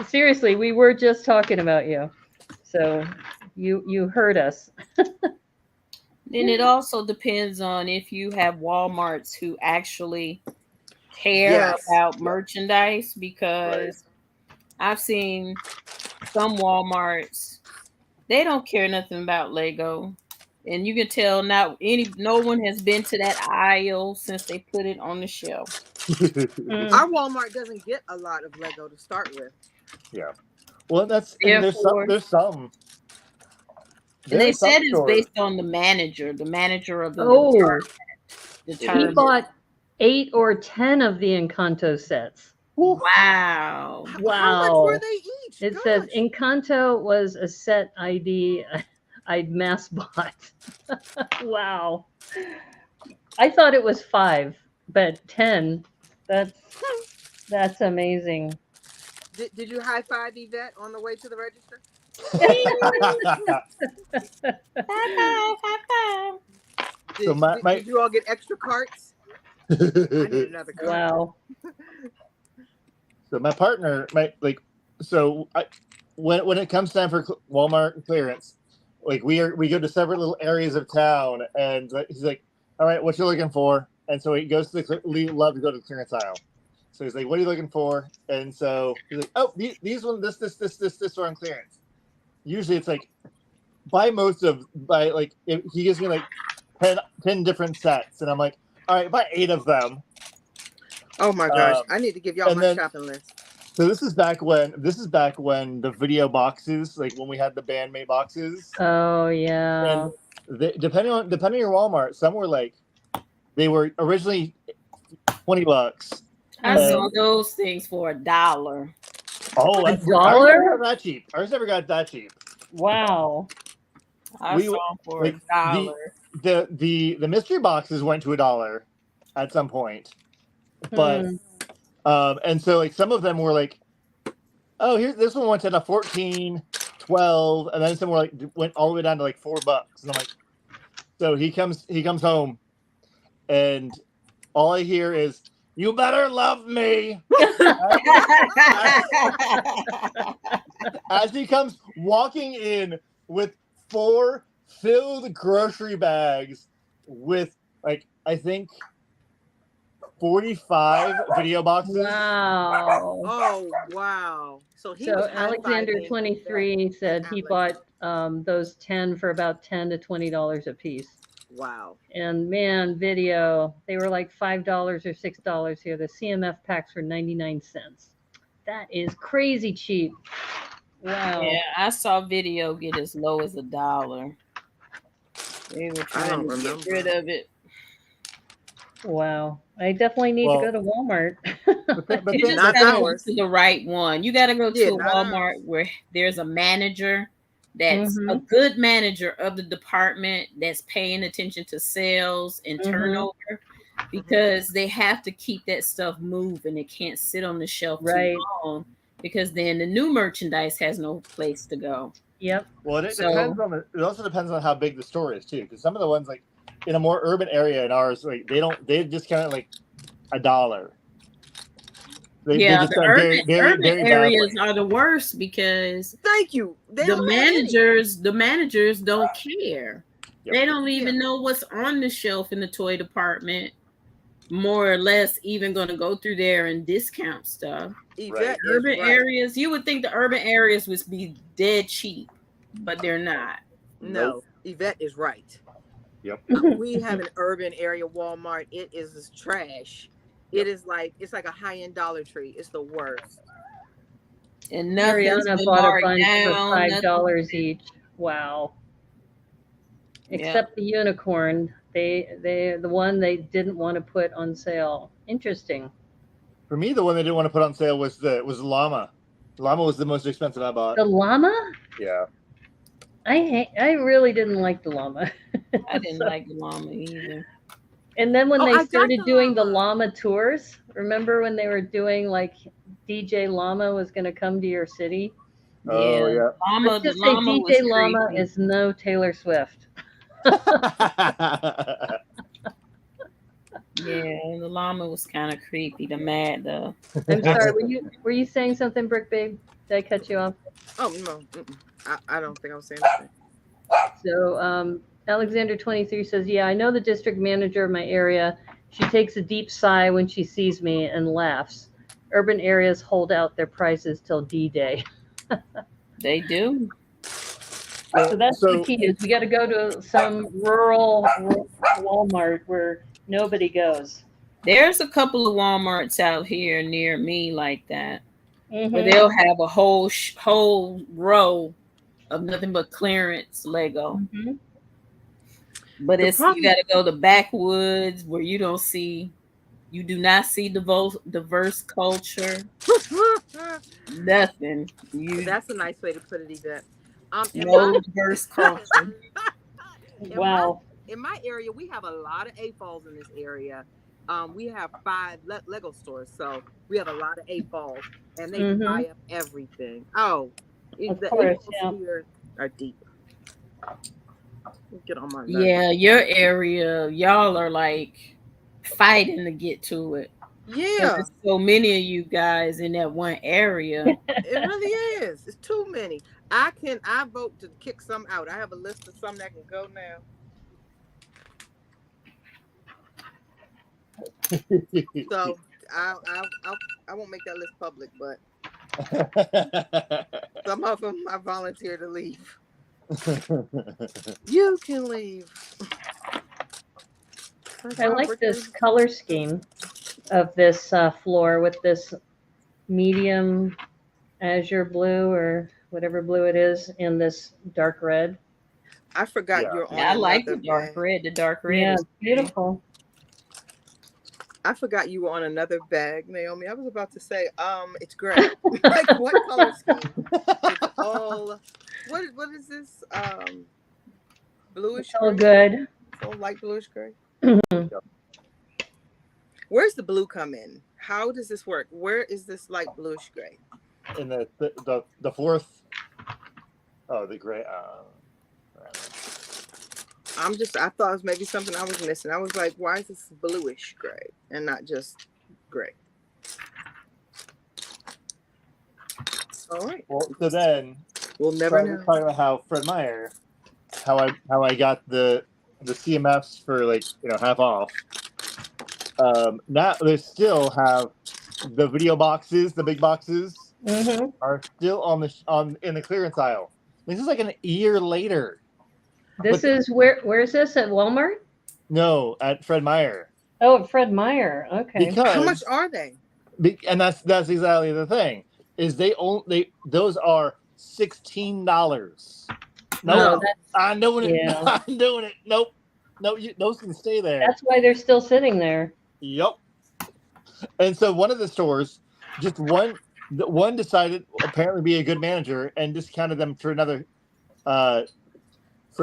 Seriously, we were just talking about you. So you heard us. Then it also depends on if you have Walmarts who actually care about merchandise, because I've seen some Walmarts, they don't care nothing about Lego. And you can tell no one has been to that aisle since they put it on the shelf. Our Walmart doesn't get a lot of Lego to start with. Yeah. Well, there's some. And they said it's based on the manager of the He bought 8 or 10 of the Encanto sets. Wow. How much were they each? It says Encanto was a set ID I'd mass bought. Wow. I thought it was 5, but 10. That's amazing. Did you high five Yvette on the way to the register? Did you all get extra carts? I need another cart. Wow. So my partner, when it comes time for Walmart clearance, we go to separate little areas of town, and he's like, "All right, what you looking for?" And so he goes to love to go to the clearance aisle. So he's like, "What are you looking for?" And so he's like, "Oh, these ones, this are on clearance." Usually it's like, he gives me like 10 different sets, and I'm like, "All right, buy 8 of them." Oh my gosh, I need to give y'all my shopping list. So this is back when the video boxes, like when we had the bandmate boxes. Oh yeah. And depending on your Walmart, some were they were originally $20. I saw those things for $1. Oh, $1? Ours never got that cheap. Ours never got that cheap. Wow. I saw them for $1. The mystery boxes went to $1 at some point, but and so some of them were like, oh, this one went to a 14, 12, and then some were went all the way down to $4. And I'm like, so he comes home, and all I hear is, "You better love me." As he comes walking in with 4 filled grocery bags with I think 45 video boxes. Wow. Oh wow. So Alexander 23 said he bought those 10 for about $10 to $20 a piece. Wow. And man, video, they were like $5 or $6 here. The CMF packs were 99 cents. That is crazy cheap. Wow. Yeah, I saw video get as low as $1. They were trying to get rid of it. Wow. I definitely need to go to Walmart. But you just gotta go to the right one. You got to go to a Walmart where there's a manager that's a good manager of the department that's paying attention to sales and turnover, because they have to keep that stuff moving. It can't sit on the shelf too long, because then the new merchandise has no place to go. Yep. Well, it depends on it also depends on how big the store is too, because some of the ones like in a more urban area in ours, like they discount it like $1. The urban areas are the worst, because the managers don't care. Yep. They don't even know what's on the shelf in the toy department, more or less even going to go through there and discount stuff. Right. Urban areas, you would think the urban areas would be dead cheap, but they're not. No, Yvette is right. Yep. We have an urban area Walmart. It is trash. It is like, it's like a high-end Dollar Tree. It's the worst. And Mariana bought a bunch for $5 each. Wow. Except the unicorn. The one they didn't want to put on sale. Interesting. For me, the one they didn't want to put on sale was the llama. The llama was the most expensive I bought. The llama? Yeah. I really didn't like the llama. I didn't like the llama either. And then when they started doing the llama tours, remember when they were doing like DJ Llama was going to come to your city? Oh, yeah. Let's just say DJ Llama is no Taylor Swift. Yeah, the llama was kind of creepy. The mad though. I'm sorry. Were you saying something, Brick Babe? Did I cut you off? Oh no, I don't think I was saying anything. So Alexander 23 says, "Yeah, I know the district manager of my area. She takes a deep sigh when she sees me and laughs. Urban areas hold out their prices till D-Day." They do. So that's the key is we got to go to some rural Walmart where nobody goes. There's a couple of Walmarts out here near me like that, where they'll have a whole row of nothing but clearance Lego. But you got to go to backwoods where you do not see diverse culture. Nothing. That's a nice way to put it, Yvette. No diverse culture. Wow. In my area, we have a lot of AFOLs in this area. We have 5 Lego stores, so we have a lot of AFOLs, and they buy up everything. Oh, the AFOLs here are deep. Get on my nerves. Yeah, your area, y'all are like fighting to get to it. Yeah, there's so many of you guys in that one area. It really is. It's too many. I vote to kick some out. I have a list of some that can go now. So I won't make that list public, but some of them I volunteer to leave. You can leave. I like this color scheme of this floor with this medium azure blue or whatever blue it is and this dark red. I forgot you're on. I like the dark red. The dark red is beautiful. I forgot you were on another bag, Naomi. I was about to say, it's gray. Like what color scheme? It's all what is this? Bluish. Oh, good. So light bluish gray. Where's the blue come in? How does this work? Where is this light bluish gray? In the fourth. Oh, the gray. I thought it was maybe something I was missing. I was like, why is this bluish gray and not just gray? All right. Well, so then we'll never know. Talking about how Fred Meyer, how I got the CMFs for like half off. Now they still have the video boxes, the big boxes are still in the clearance aisle. This is like a year later. This is where is this at Walmart? No, at Fred Meyer. Oh, at Fred Meyer. Okay. Because how much are they? And that's exactly the thing. Is those are $16. No, I'm doing it. Yeah. I'm doing it. Nope. No, those can stay there. That's why they're still sitting there. Yep. And so one of the stores, just one decided apparently be a good manager and discounted them for another, for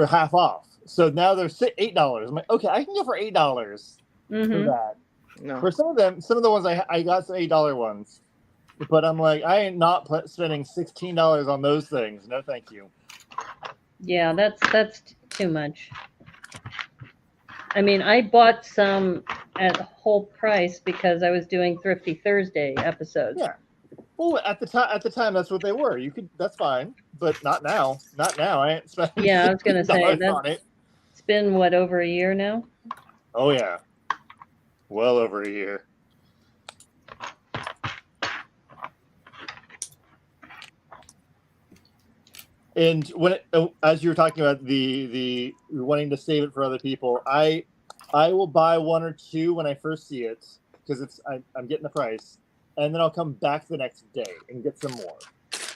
half off. So now they're $8. I'm like, okay, I can go for $8 for that. No. For some of the ones I got some $8 ones, but I'm like, I ain't not spending $16 on those things. No, thank you. Yeah, that's too much. I mean, I bought some at whole price because I was doing Thrifty Thursday episodes. Yeah. Well, at the time, that's what they were. That's fine, but not now. Not now. I ain't spending. Yeah, I was gonna say it's been what, over a year now? Oh yeah, well over a year. And as you were talking about the wanting to save it for other people, I will buy one or two when I first see it because I'm getting the price, and then I'll come back the next day and get some more.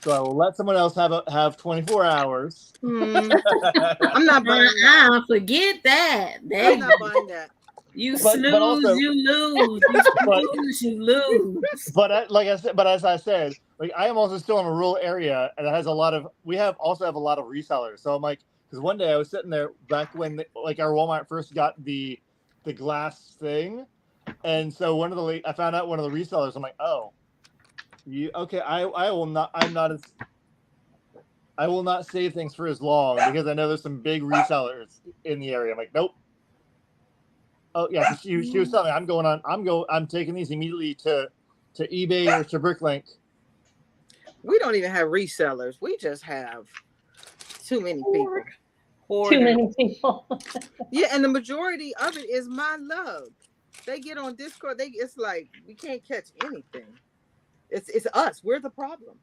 So I will let someone else have 24 hours. I'm not buying that. Forget that. I'm not buying that. You snooze, you lose. You snooze, you lose. But as I said, like I am also still in a rural area, and it has we also have a lot of resellers. So I'm like, because one day I was sitting there back when our Walmart first got the glass thing, and so I found out one of the resellers. I'm like, oh, okay? I will not save things for as long because I know there's some big resellers in the area. I'm like, nope. Oh yeah, she was telling me I'm taking these immediately to eBay or to Bricklink. We don't even have resellers. We just have too many people. Too many people. Yeah, and the majority of it is my love. They get on Discord. It's like we can't catch anything. It's us. We're the problem.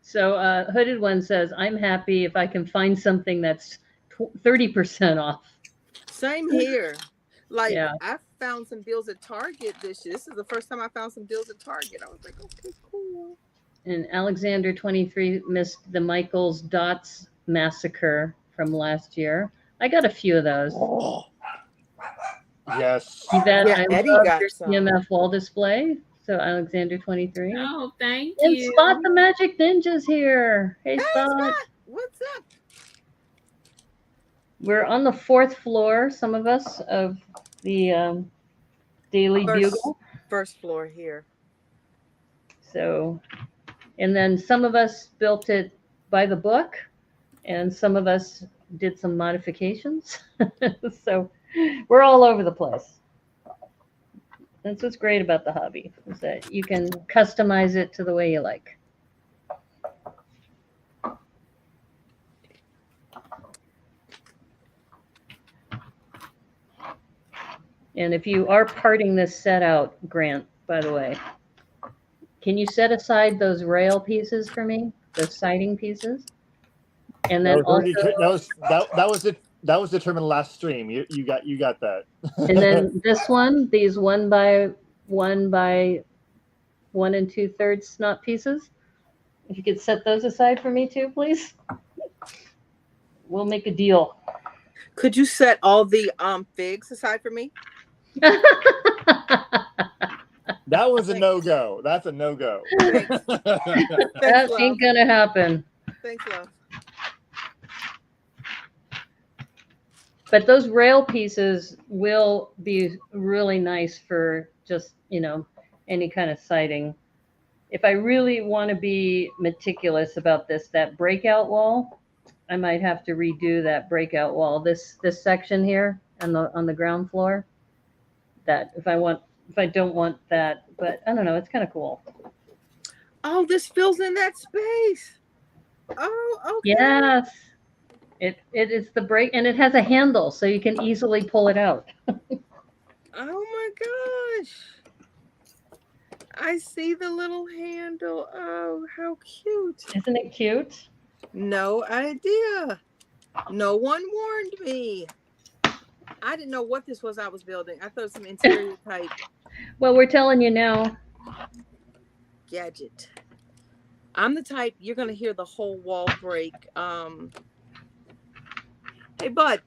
So Hooded One says, "I'm happy if I can find something that's 30% off." Same here. Like I found some deals at Target this year. This is the first time I found some deals at Target. I was like, okay, cool. And Alexander 23 missed the Michael's Dots massacre from last year. I got a few of those. Oh. Yes. Eddie got your CMF wall display. So Alexander 23. Oh, thank you. And Spot the Magic Ninja's here. Hey, Spot. What's up? We're on the 4th floor, some of us, of the Daily Bugle. First floor here. So, and then some of us built it by the book, and some of us did some modifications. So we're all over the place. That's what's great about the hobby, is that you can customize it to the way you like. And if you are parting this set out, Grant, by the way, can you set aside those rail pieces for me, those siding pieces? And then that was determined last stream. You got that. And then this one, these 1 by 1 by 1 2/3 snot pieces. If you could set those aside for me too, please. We'll make a deal. Could you set all the figs aside for me? That was a no-go. That's a no-go. That ain't gonna happen. Thanks, love. But those rail pieces will be really nice for just, any kind of siding. If I really want to be meticulous about that breakout wall, I might have to redo that breakout wall. This section here on the ground floor. That if I don't want that, but I don't know, it's kind of cool. Oh, this fills in that space. Oh, okay. Yes. It is the break, and it has a handle, so you can easily pull it out. Oh my gosh. I see the little handle. Oh, how cute. Isn't it cute? No idea. No one warned me. I didn't know what this was I was building. I thought it was some interior type. Well, we're telling you now. Gadget. I'm the type you're gonna hear the whole wall break. Hey, bud.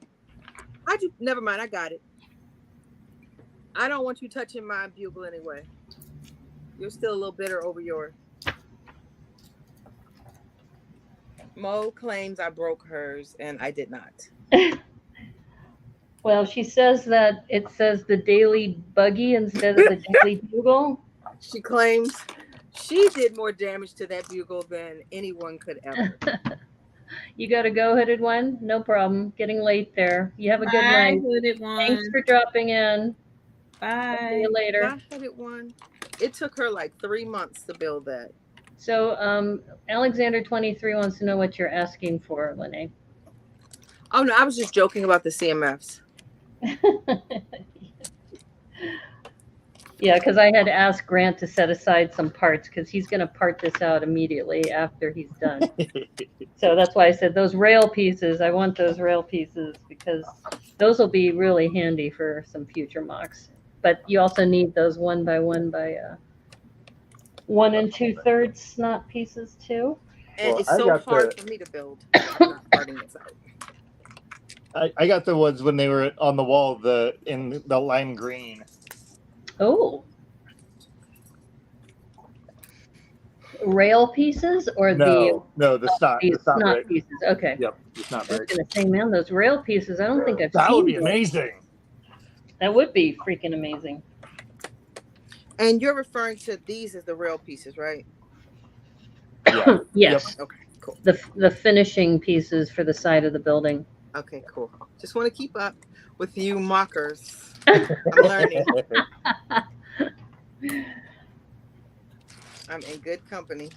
Never mind. I got it. I don't want you touching my Bugle anyway. You're still a little bitter over yours. Mo claims I broke hers, and I did not. Well, she says that it says the Daily Buggy instead of the Daily Bugle. She claims she did more damage to that Bugle than anyone could ever. You got a go, Hooded One? No problem. Getting late there. You have a good night. Hooded One. Thanks for dropping in. Bye. See you later. Bye, Hooded One. It took her like 3 months to build that. So, Alexander 23 wants to know what you're asking for, Lene. Oh no, I was just joking about the CMFs. Yeah, because I had asked Grant to set aside some parts because he's going to part this out immediately after he's done. So that's why I said those rail pieces, I want those rail pieces because those will be really handy for some future mocks. But you also need those 1 by 1 by 1 2/3 snot pieces too. And well, it's so hard for me to build. I'm not parting this out. I got the ones when they were on the wall, in the lime green. Oh. Rail pieces or the snot pieces. Okay. Yep, the snot I was going to say, man, those rail pieces, I don't think I've seen that would be those. Amazing. That would be freaking amazing. And you're referring to these as the rail pieces, right? Yeah. Yes. Yep. Okay, cool. The finishing pieces for the side of the building. Okay, cool. Just want to keep up with you mockers. I'm learning. I'm in good company.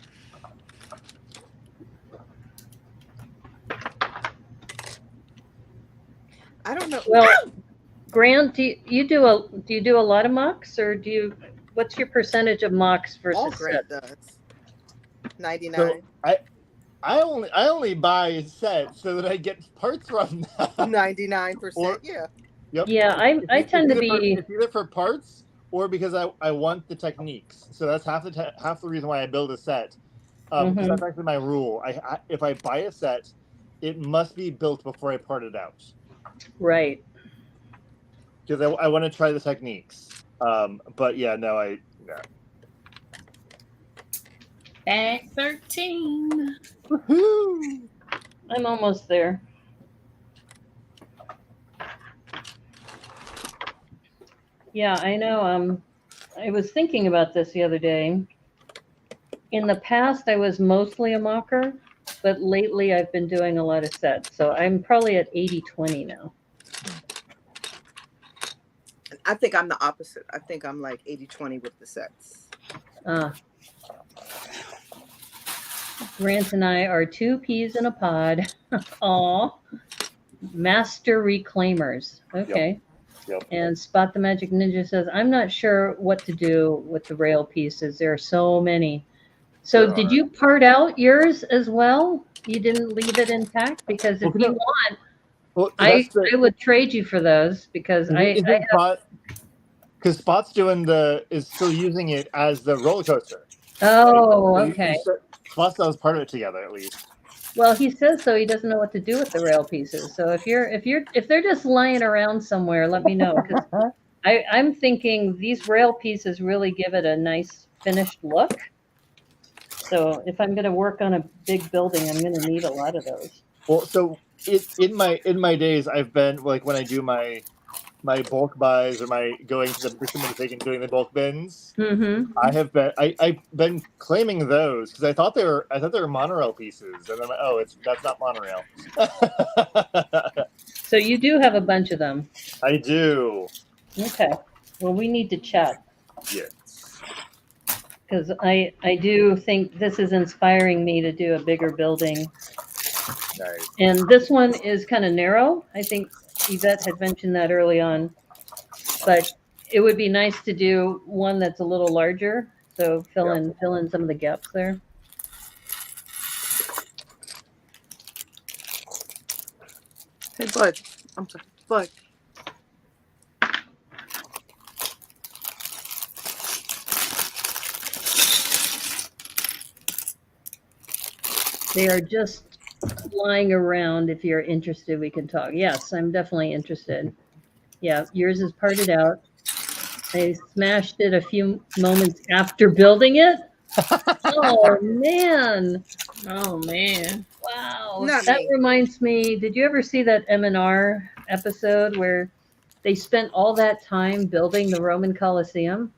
I don't know. Well, Grant, do you do a lot of mocks, or what's your percentage of mocks versus all Grant sets? does? 99. So I only buy sets so that I get parts from them. 99%. Yeah. Yep. Yeah, I tend to be. It's either for parts or because I want the techniques. So that's half the reason why I build a set. Because that's actually my rule. If I buy a set, it must be built before I part it out. Right. Because I want to try the techniques. But yeah, no. Bag 13. Woohoo! I'm almost there. Yeah, I know. I was thinking about this the other day. In the past, I was mostly a mocker, but lately I've been doing a lot of sets. So I'm probably at 80-20 now. I think I'm the opposite. I think I'm like 80-20 with the sets. Grant and I are 2 peas in a pod. Aw. Master reclaimers. Okay. Yep. And Spot the Magic Ninja says, I'm not sure what to do with the rail pieces. There are so many. So did you part out yours as well? You didn't leave it intact? Because if you want, I would trade you for those because because Spot's is still using it as the roller coaster. Oh, okay. Spot still has part of it together at least. Well, he says so. He doesn't know what to do with the rail pieces. So if they're just lying around somewhere, let me know. Because I'm thinking these rail pieces really give it a nice finished look. So if I'm going to work on a big building, I'm going to need a lot of those. Well, so in my days, I've been like when I do my bulk buys or my going to the Persimmon Pig and doing the bulk bins. Mm-hmm. I've been claiming those because I thought they were monorail pieces, and I'm like, that's not monorail. So you do have a bunch of them. I do. Okay. Well, we need to chat. Yes. Because I do think this is inspiring me to do a bigger building. Nice. And this one is kind of narrow. I think Yvette had mentioned that early on. But it would be nice to do one that's a little larger. So fill in some of the gaps there. Hey, Bud. I'm sorry, Bud. They are just lying around. If you're interested, we can talk. Yes, I'm definitely interested. Yeah, yours is parted out. I smashed it a few moments after building it. Oh man! Oh man! Wow, Not that me. reminds me. Did you ever see that M&R episode where they spent all that time building the Roman Colosseum,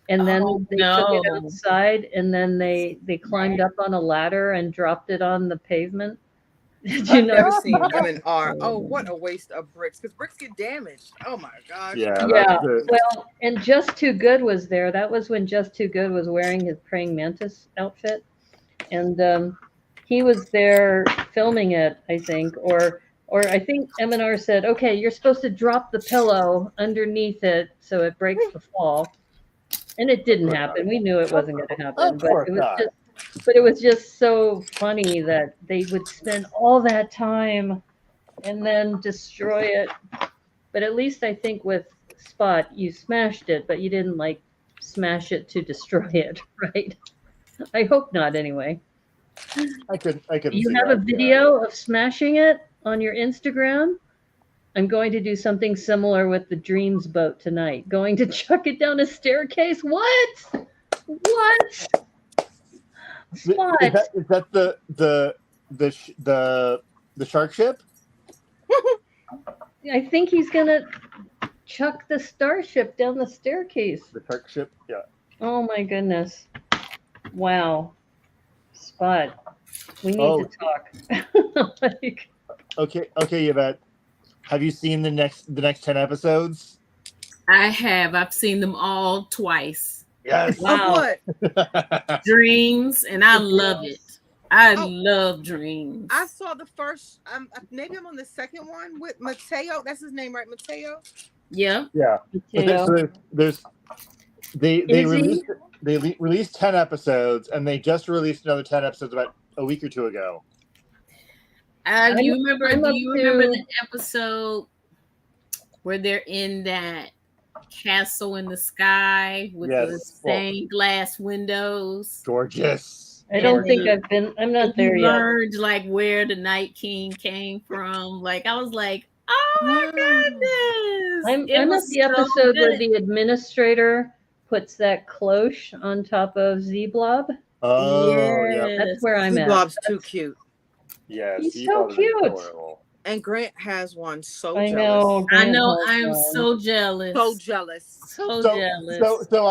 and then they took it outside, and then they climbed up on a ladder and dropped it on the pavement? Did you I've never know? seen M&R. Oh, what a waste of bricks, because bricks get damaged. Oh my gosh. Yeah. Well, and Just Too Good was there. That was when Just Too Good was wearing his praying mantis outfit, and he was there filming it, I think, or I think M&R said, "Okay, you're supposed to drop the pillow underneath it so it breaks the fall," and it didn't happen. We knew it wasn't going to happen, but it was just so funny that they would spend all that time and then destroy it. But at least I think with Spot, you smashed it, but you didn't like smash it to destroy it, right? I hope not, anyway. I could. You have a video of smashing it on your Instagram? I'm going to do something similar with the Dreams boat tonight. Going to chuck it down a staircase? What? Spot. Is that the shark ship? I think he's gonna chuck the starship down the staircase. The shark ship, yeah. Oh my goodness! Wow, Spot, we need to talk. Okay, Yvette. Have you seen the next 10 episodes? I have. I've seen them all twice. Yes. Wow. What? Dreams, and I love it. I love Dreams. I saw the first. Maybe I'm on the second one with Mateo. That's his name, right? Mateo. Yeah. Yeah. So they released 10 episodes, and they just released another 10 episodes about a week or two ago. Do you remember the episode where they're in that castle in the sky with the stained glass windows? Gorgeous. I don't think I'm not there yet. Learned like where the Night King came from. Like I was like, oh my goodness. I'm at the episode where the administrator puts that cloche on top of Z-Blob. Oh, yeah. That's where I'm at. Z-Blob's too cute. Yeah, he's so cute. And Grant has one. So I jealous. I know. I am so jealous. So jealous. So jealous. So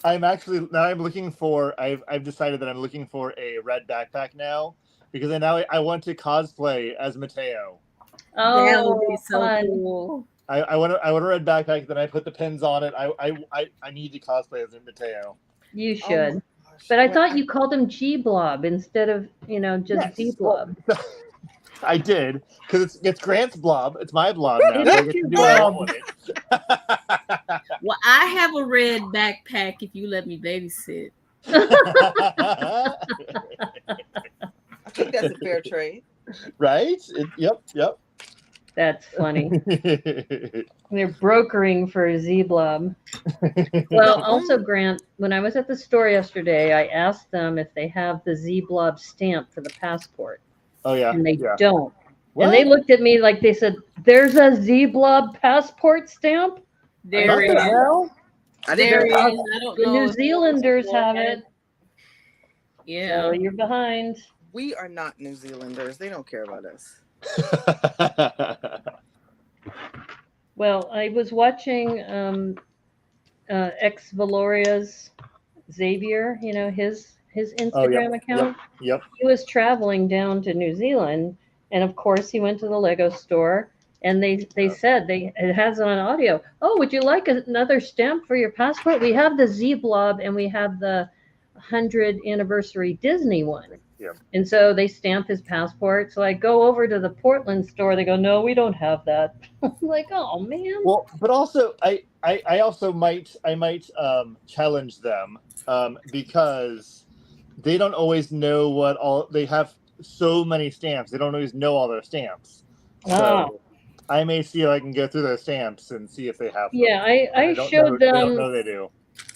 I'm actually now I'm looking for. I've decided that I'm looking for a red backpack now because I want to cosplay as Mateo. Oh, that would be so cool. I want a red backpack. Then I put the pins on it. I need to cosplay as Mateo. You should. But I thought you called him G-Blob instead of, just Z-Blob. I did, because it's Grant's blob. It's my blob now. So I get to do what I want with it. Well, I have a red backpack if you let me babysit. I think that's a fair trade. Right? Yep. That's funny. They're brokering for Z-Blob. Well, also, Grant, when I was at the store yesterday, I asked them if they have the Z-Blob stamp for the passport. Oh, yeah. And they don't. What? And they looked at me like they said, "There's a Z-Blob passport stamp?" There is. I didn't know. The New Zealanders have it. Yeah. So you're behind. We are not New Zealanders. They don't care about us. Well, I was watching ex Valoria's Xavier, his Instagram account. Yep. He was traveling down to New Zealand, and of course he went to the Lego store, and they said it has on audio. "Oh, would you like another stamp for your passport? We have the Z-Blob and we have the 100th anniversary Disney one." Yeah. And so they stamp his passport. So I go over to the Portland store. They go, "No, we don't have that." I'm like, "Oh man." Well, but also I also might challenge them because they don't always know they have so many stamps. They don't always know all their stamps. So I may see if I can go through those stamps and see if they have them. Yeah, I showed them. They don't know they do.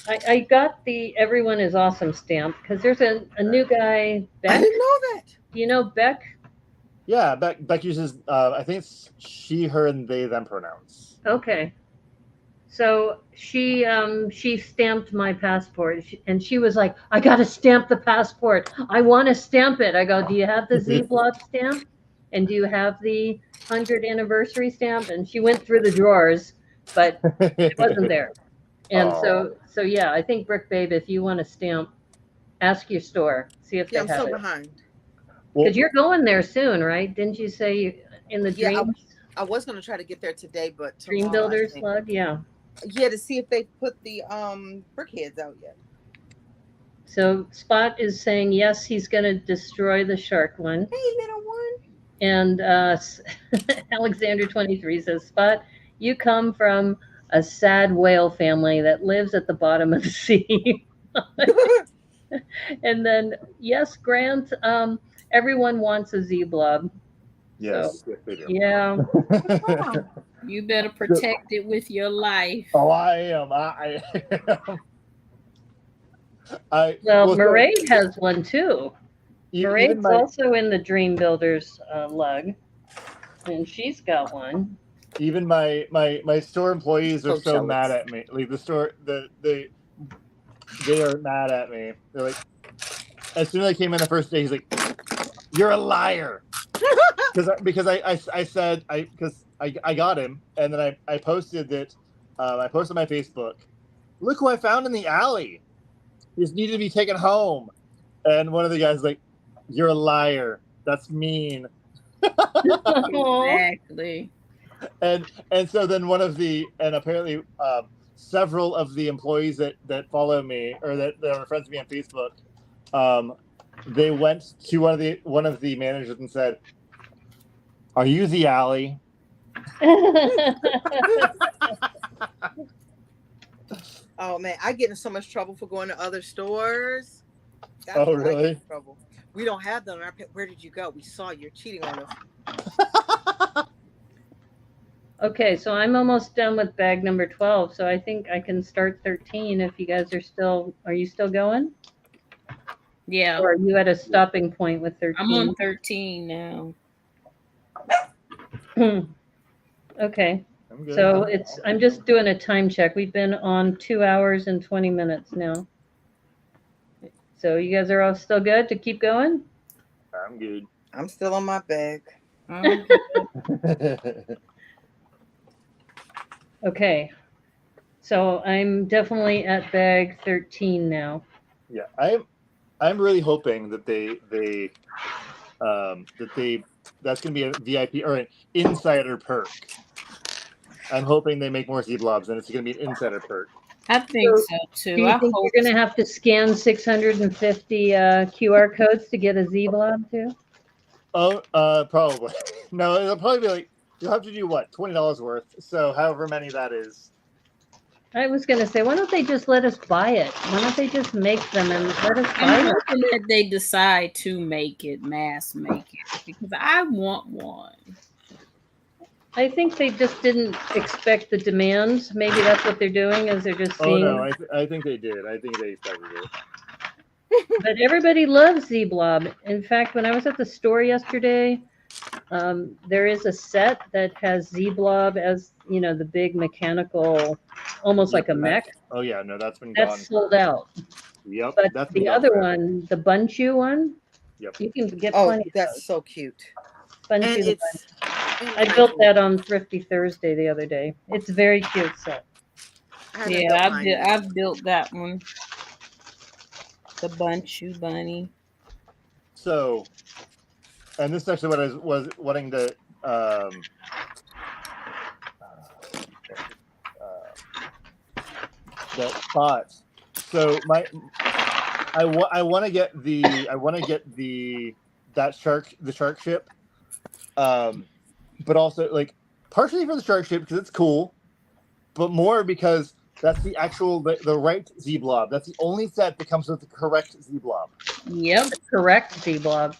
I got the Everyone is Awesome stamp because there's a new guy, Beck. I didn't know that. You know Beck? Yeah, Beck uses, I think it's she, her, and they, them pronouns. Okay. So she stamped my passport, and she was like, "I got to stamp the passport. I want to stamp it." I go, "Do you have the Z-Blob stamp? And do you have the 100th anniversary stamp?" And she went through the drawers, but it wasn't there. And so yeah, I think Brick Babe, if you want to stamp, ask your store, see if they have it. I'm so behind. Because you're going there soon, right? Didn't you say in the dreams? I was going to try to get there today, but Dream Builder slug, yeah. Yeah, to see if they put the brickheads out yet. So Spot is saying yes, he's going to destroy the shark one. Hey, little one. And Alexander 23 says, Spot, you come from a sad whale family that lives at the bottom of the sea. And then yes, Grant, everyone wants a Z-Blob. Yes, so, yes, they do. Yeah. You better protect it with your life. Oh, I am. Well, Marae has one too. Marae's also in the Dream Builders lug, and she's got one. Even my store employees are so mad at me. Like the store, they are mad at me. They're like, as soon as I came in the first day, he's like, "You're a liar," because I said I got him, and then I posted that I posted on my Facebook. Look who I found in the alley. He just needed to be taken home, and one of the guys was like, "You're a liar. That's mean." Exactly. And so then apparently several of the employees that follow me or that are friends with me on Facebook, they went to one of the managers and said, "Are you the alley?" Oh man, I get in so much trouble for going to other stores. Oh really? Trouble. We don't have them. Where did you go? We saw you're cheating on us. Okay, so I'm almost done with bag number 12, so I think I can start 13 if you guys are you still going? Yeah. Or are you at a stopping point with 13? I'm on 13 now. Okay. So I'm just doing a time check. We've been on 2 hours and 20 minutes now. So you guys are all still good to keep going? I'm good. I'm still on my bag. Okay. So I'm definitely at bag 13 now. Yeah, I'm really hoping that that's going to be a VIP or an insider perk. I'm hoping they make more Z-Blobs and it's going to be an insider perk. I think so too. Do you think you're going to have to scan 650 QR codes to get a Z-Blob too? Oh, probably. No, it'll probably be like, you'll have to do what? $20 worth. So however many that is. I was going to say, why don't they just let us buy it? Why don't they just make them and let us buy it? That they decide to make it, mass make it, because I want one. I think they just didn't expect the demand. Maybe that's what they're doing, is they're just seeing. Oh, no, I think they did. I think they expected it. But everybody loves Z-Blob. In fact, when I was at the store yesterday, there is a set that has Z-Blob as, the big mechanical, almost like a mech. Oh, yeah. No, that's been gone. That's sold out. Yep. But the other one, the Bunchu one, yep, you can get plenty of that's those. so cute. Bunchu. I built that on Thrifty Thursday the other day. It's a very cute set. Yeah, I've built that one. The Bunchu bunny. So, and this is actually what I was wanting to that spot. So I want to get the shark ship, but also like partially for the shark ship because it's cool, but more because that's the actual the right Z-Blob. That's the only set that comes with the correct Z-Blob. Yep, the correct Z-Blob.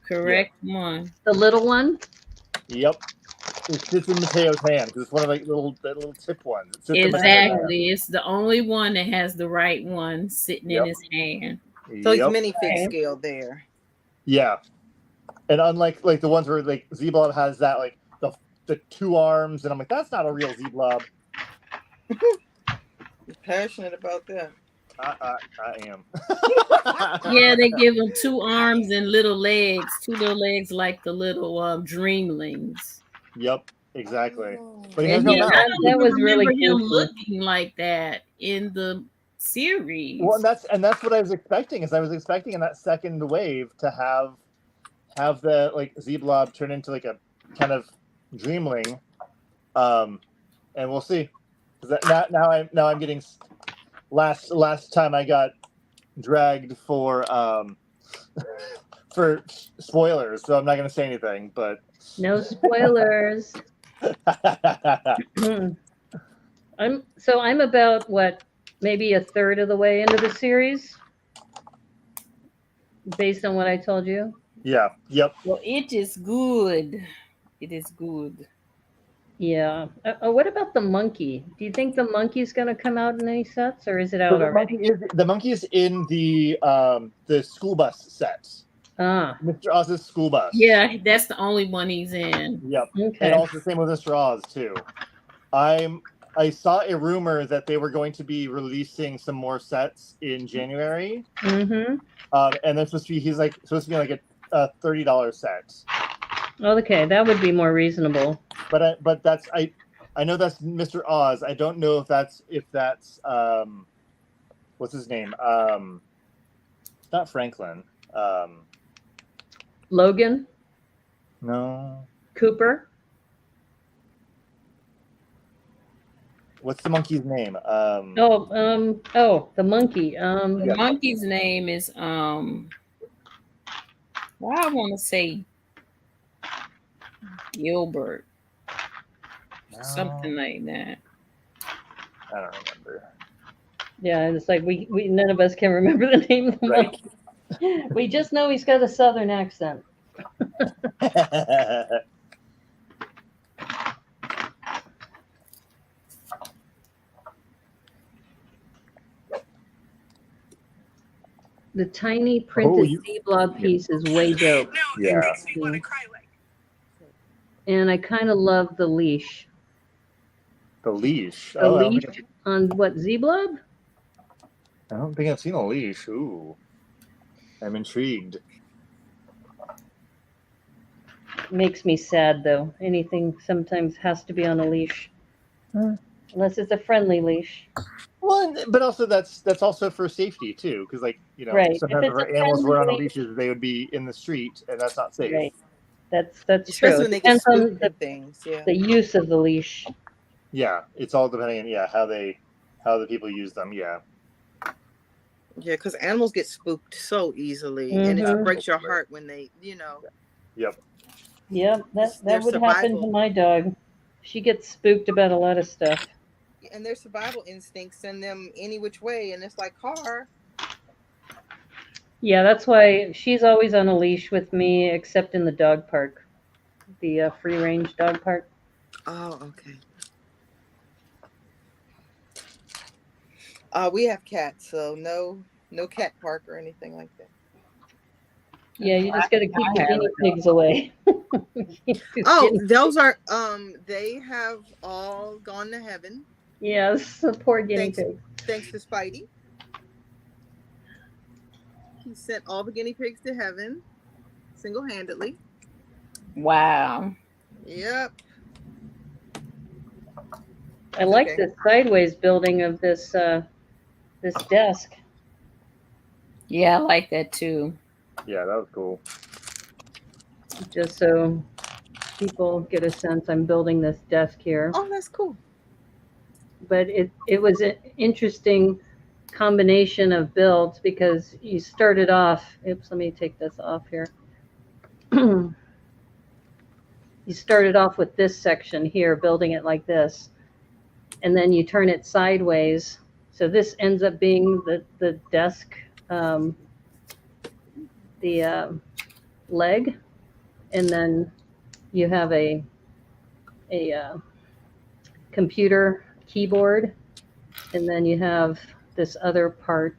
Correct one. The little one. Yep. sits in Mateo's hand because it's one of like that little tip ones. Exactly. It's the only one that has the right one sitting in his hand. So it's minifig scale there. Yeah. And unlike like the ones where like Z-Blob has that like the 2 arms, and I'm like, that's not a real Z-Blob. You're passionate about that. I am. Yeah, they give him 2 arms and little legs, 2 little legs like the little dreamlings. Yep, exactly. But he has no mouth. That was really him looking like that in the series. Well, and that's what I was expecting. Is I was expecting in that second wave to have the like Z-Blob turn into like a kind of dreamling, and we'll see. Now I'm getting last time I got dragged for for spoilers, so I'm not going to say anything. But no spoilers. I'm about what, maybe a third of the way into the series, based on what I told you. Yeah. Yep. Well, it is good. It is good. Yeah. What about the monkey? Do you think the monkey's going to come out in any sets, or is it out already? The monkey is in the school bus sets. Mr. Oz's school bus. Yeah, that's the only one he's in. Yep. Okay. And also the same with Mr. Oz too. I saw a rumor that they were going to be releasing some more sets in January. Mm-hmm. And they're supposed to be like a $30 set. Okay, that would be more reasonable. But that's I know that's Mr. Oz. I don't know if that's what's his name? Not Franklin. Logan? No. Cooper? What's the monkey's name? The monkey. The monkey's name is I want to say Gilbert. No. Something like that. I don't remember. Yeah, and it's like we none of us can remember the name of the monkey. We just know he's got a southern accent. The tiny printed Z-Blob piece is way dope. Yeah. And I kind of love the leash. The leash? The leash on what, Z-Blob? I don't think I've seen a leash. Ooh. I'm intrigued. Makes me sad, though. Anything sometimes has to be on a leash. Unless it's a friendly leash. Well, but also that's also for safety too, because sometimes if our animals were on leashes, they would be in the street, and that's not safe. Right. That's especially true. When they get on things. Yeah. The use of the leash. Yeah, it's all depending on how the people use them. Yeah. Yeah, because animals get spooked so easily, and it breaks your heart when they, Yep. Yep, that would happen to my dog. She gets spooked about a lot of stuff. And their survival instincts send them any which way, and it's like car. Yeah, that's why she's always on a leash with me, except in the dog park, the free range dog park. Oh, okay. We have cats, so no cat park or anything like that. Yeah, you just got to keep the guinea pigs away. Those are they have all gone to heaven. Yes, the poor guinea pigs. Thanks to Spidey. He sent all the guinea pigs to heaven single-handedly. Wow. Yep. I like this sideways building of this this desk. Yeah, I like that too. Yeah, that was cool. Just so people get a sense, I'm building this desk here. Oh, that's cool. But it was an interesting combination of builds because you started off. Oops, let me take this off here. You started off with this section here, building it like this, and then you turn it sideways. So this ends up being the desk, the leg, and then you have a computer keyboard, and then you have this other part.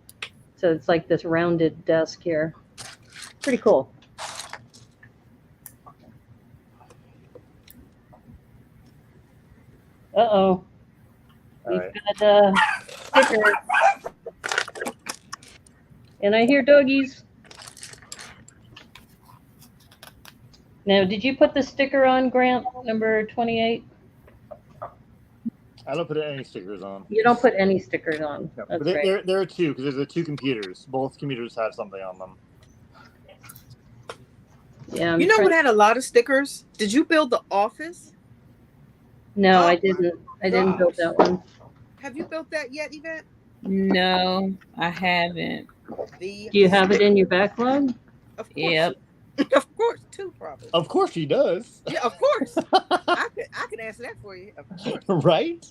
So it's like this rounded desk here. Pretty cool. Uh-oh. We've got stickers. And I hear doggies. Now, did you put the sticker on, Grant, number 28? I don't put any stickers on. You don't put any stickers on. No, That's but right. there are two, because there's two computers. Both computers have something on them. Yeah. You know what had a lot of stickers? Did you build the office? No, I didn't. I didn't build that one. Have you built that yet, Yvette? No, I haven't. Do you have it in your backlog? Of course. Yep. Of course, too, probably. Of course she does. Yeah, of course. I could answer that for you. Of course. Right?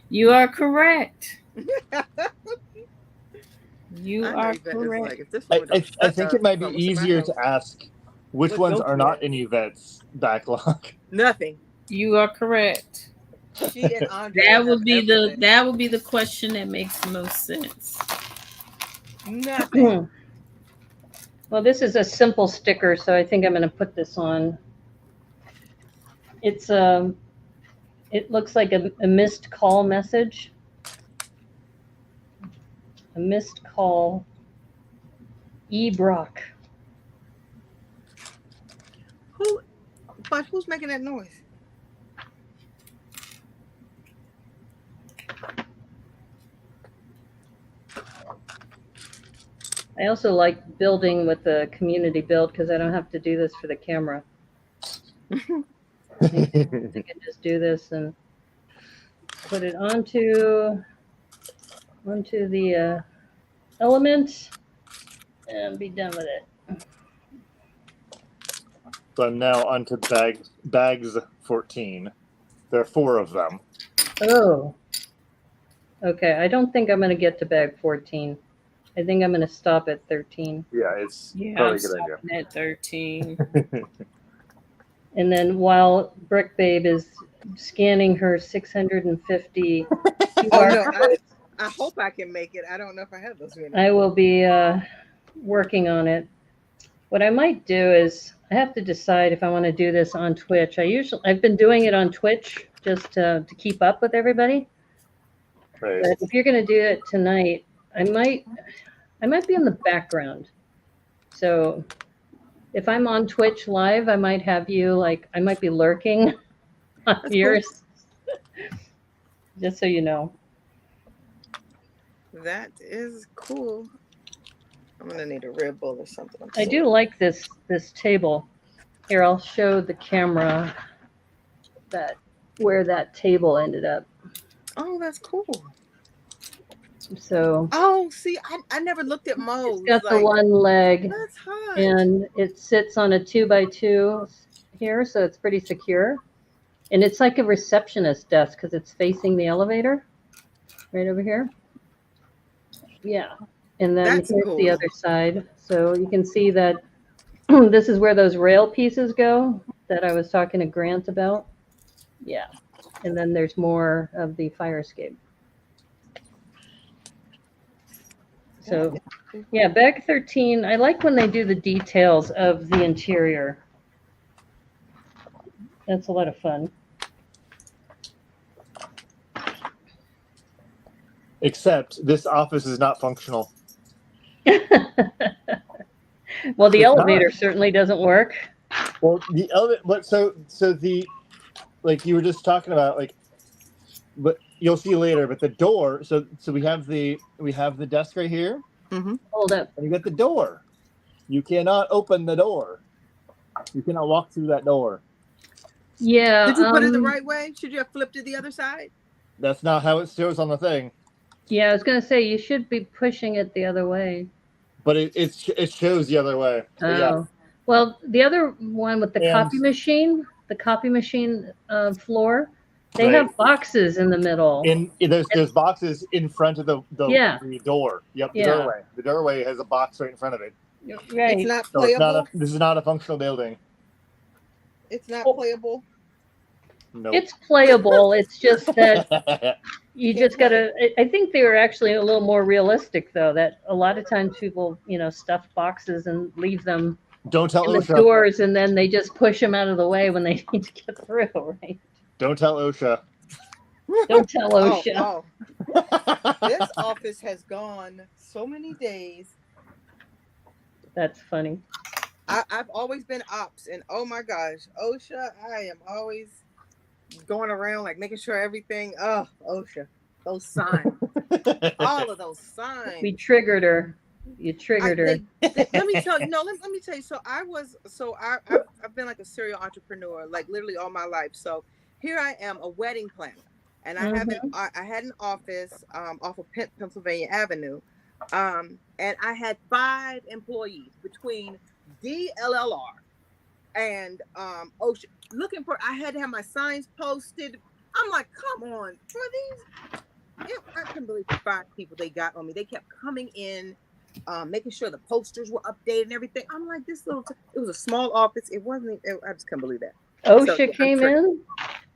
You are correct. You are correct. Like, I think it might be easier to ask which ones are not in Yvette's backlog. Nothing. You are correct. She and Andre that would be the question that makes the most sense. Nothing. Well, this is a simple sticker, so I think I'm going to put this on. It's it looks like a missed call message. A missed call. Brock. Who's making that noise? I also like building with the community build because I don't have to do this for the camera. I can just do this and put it onto the element and be done with it. So I'm now onto bags 14. There are 4 of them. Oh. Okay, I don't think I'm going to get to bag 14. I think I'm going to stop at 13. Yeah, it's probably I'm a good idea. At 13. And then while Brick Babe is scanning her 650 QR codes, I hope I can make it. I don't know if I have those. I will be working on it. What I might do is I have to decide if I want to do this on Twitch. I've been doing it on Twitch just to keep up with everybody. Right. But if you're going to do it tonight, I might be in the background. So if I'm on Twitch live, I might have you I might be lurking on yours. Cool. Just so you know. That is cool. I'm gonna need a Red Bull or something. I do like this table. Here, I'll show the camera where that table ended up. Oh, that's cool. So. Oh, see, I never looked at Mo's. It's got the one leg. That's hot. And it sits on a 2x2 here, so it's pretty secure. And it's like a receptionist desk because it's facing the elevator, right over here. Yeah. And then here's cool. The other side. So you can see that this is where those rail pieces go that I was talking to Grant about. Yeah. And then there's more of the fire escape. So, yeah, bag 13, I like when they do the details of the interior. That's a lot of fun. Except this office is not functional. Well, the elevator certainly doesn't work. Well, the elevator, but so the, like you were just talking about, but you'll see later. But the door, so we have the desk right here. Mm-hmm. Hold up. And you got the door. You cannot open the door. You cannot walk through that door. Yeah. Did you put it the right way? Should you have flipped it the other side? That's not how it shows on the thing. Yeah, I was gonna say you should be pushing it the other way. But it shows the other way. So oh. Yeah. Well, the other one with the copy machine floor, they have boxes in the middle. There's boxes in front of the door. Yep, the doorway. The doorway has a box right in front of it. Right. It's not playable. This is not a functional building. It's not playable. Nope. It's playable. It's just that you just gotta. I think they were actually a little more realistic, though. That a lot of times people, stuff boxes and leave them. Don't tell in OSHA. The doors, and then they just push them out of the way when they need to get through. Right. Don't tell OSHA. Don't tell OSHA. This office has gone so many days. That's funny. I've always been ops, and oh my gosh, OSHA, I am always going around like making sure everything. Oh, OSHA, those signs, all of those signs. We triggered her. You triggered her. Let me tell you. No, let me tell you. So I've been like a serial entrepreneur, like literally all my life. So here I am, a wedding planner, and I had an office off of Pennsylvania Avenue, and I had 5 employees between DLLR and OSHA looking for. I had to have my signs posted. I'm like, come on, for these. I couldn't believe the 5 people they got on me. They kept coming in, making sure the posters were updated and everything. I'm like, it was a small office. It wasn't. I just couldn't believe that. OSHA came in.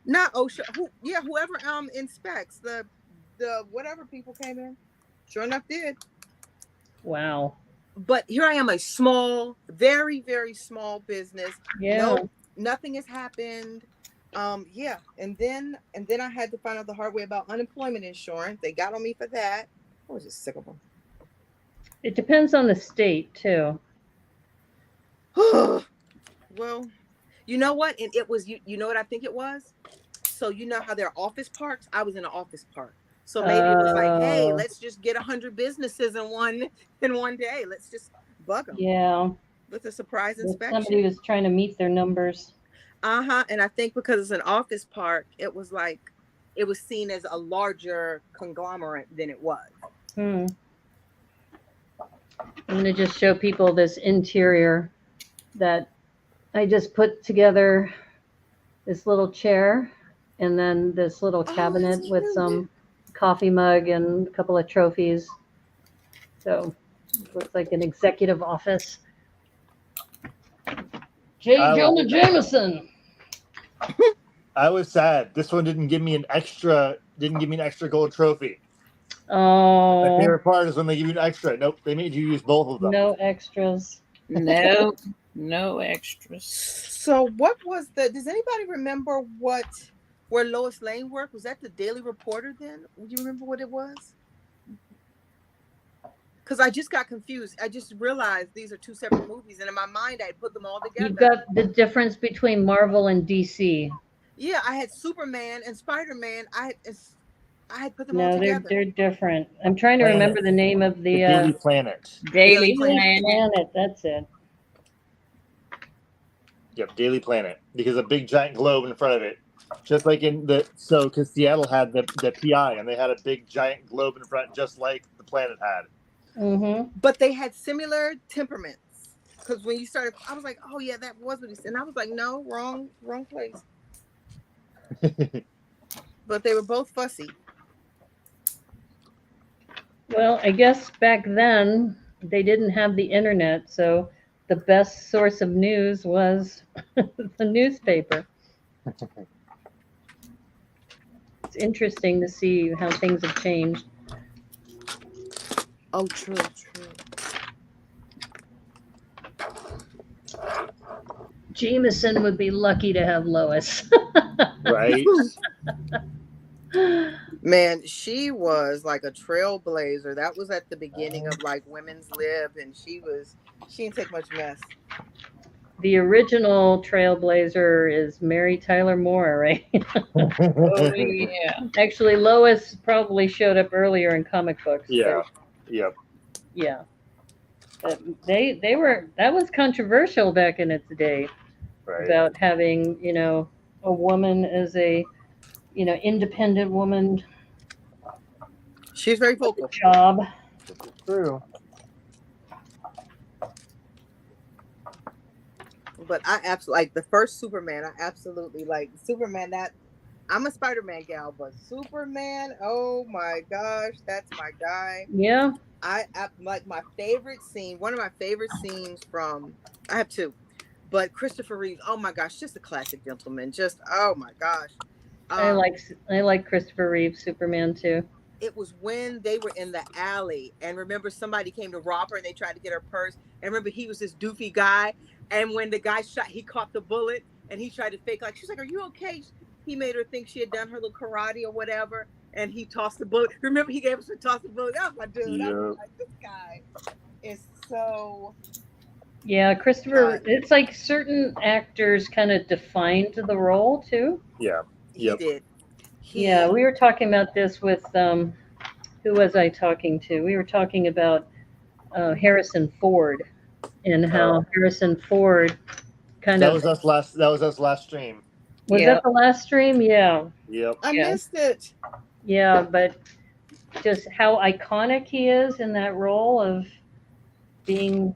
Not OSHA. Whoever inspects the whatever people came in. Sure enough, did. Wow. But here I am, a small, very, very small business. Yeah. No, nothing has happened. Yeah. And then I had to find out the hard way about unemployment insurance. They got on me for that. I was just sick of them. It depends on the state too. Well, you know what? And it was, you know what I think it was? So you know how there are office parks? I was in an office park. So maybe it was like, hey, let's just get 100 businesses in one day. Let's just bug them. Yeah. With a surprise inspection. Somebody was trying to meet their numbers. And I think because it's an office park, it was seen as a larger conglomerate than it was. I'm going to just show people this interior that I just put together, this little chair and then this little cabinet with some coffee mug and a couple of trophies. So it looks like an executive office. J. Jonah Jameson. I was sad. This one didn't give me an extra gold trophy. Oh. My favorite part is when they give you an extra. Nope, they made you use both of them. No extras. No, no extras. So what was does anybody remember where Lois Lane worked? Was that the Daily Reporter then? Do you remember what it was? Because I just got confused. I just realized these are 2 separate movies, and in my mind, I put them all together. You've got the difference between Marvel and DC. Yeah, I had Superman and Spider-Man. I had put them all together. No, they're different. I'm trying to remember the name of the Daily Planet. Daily Planet. That's it. Yep, Daily Planet. Because a big giant globe in front of it. Just like because Seattle had the PI, and they had a big giant globe in front, just like the planet had. Mm-hmm. But they had similar temperaments. Because when you started, I was like, oh yeah, that was what he said. And I was like, no, wrong place. But they were both fussy. Well, I guess back then they didn't have the internet, so the best source of news was the newspaper. It's interesting to see how things have changed. Oh, true. Jameson would be lucky to have Lois. Right? Man, she was like a trailblazer. That was at the beginning of like Women's Lib, and she didn't take much mess. The original trailblazer is Mary Tyler Moore, right? Oh, yeah. Actually, Lois probably showed up earlier in comic books. Yeah. So, Yep. yeah. But that was controversial back in its day. Right. About having, a woman as a, independent woman. She's very vocal. Job. True. But I absolutely like the first Superman. I absolutely like Superman. That I'm a Spider-Man gal, but Superman, oh my gosh, that's my guy. Yeah. I like my favorite scene. One of my favorite scenes from, I have 2. But Christopher Reeve, oh my gosh, just a classic gentleman. Just oh my gosh. I like Christopher Reeve Superman too. It was when they were in the alley, and remember somebody came to rob her and they tried to get her purse. And remember he was this doofy guy, and when the guy shot, he caught the bullet, and he tried to fake like she's like, "Are you okay?" He made her think she had done her little karate or whatever, and he tossed the bullet. Remember he gave us a toss the bullet. That was my dude. I was like, this guy is so. Yeah, Christopher. It's like certain actors kind of defined the role too. Yeah. He did. Yeah, we were talking about this with who was I talking to? We were talking about Harrison Ford and how Harrison Ford that was us last stream. Was that the last stream? Yeah. Yep. I missed it. Yeah, but just how iconic he is in that role of being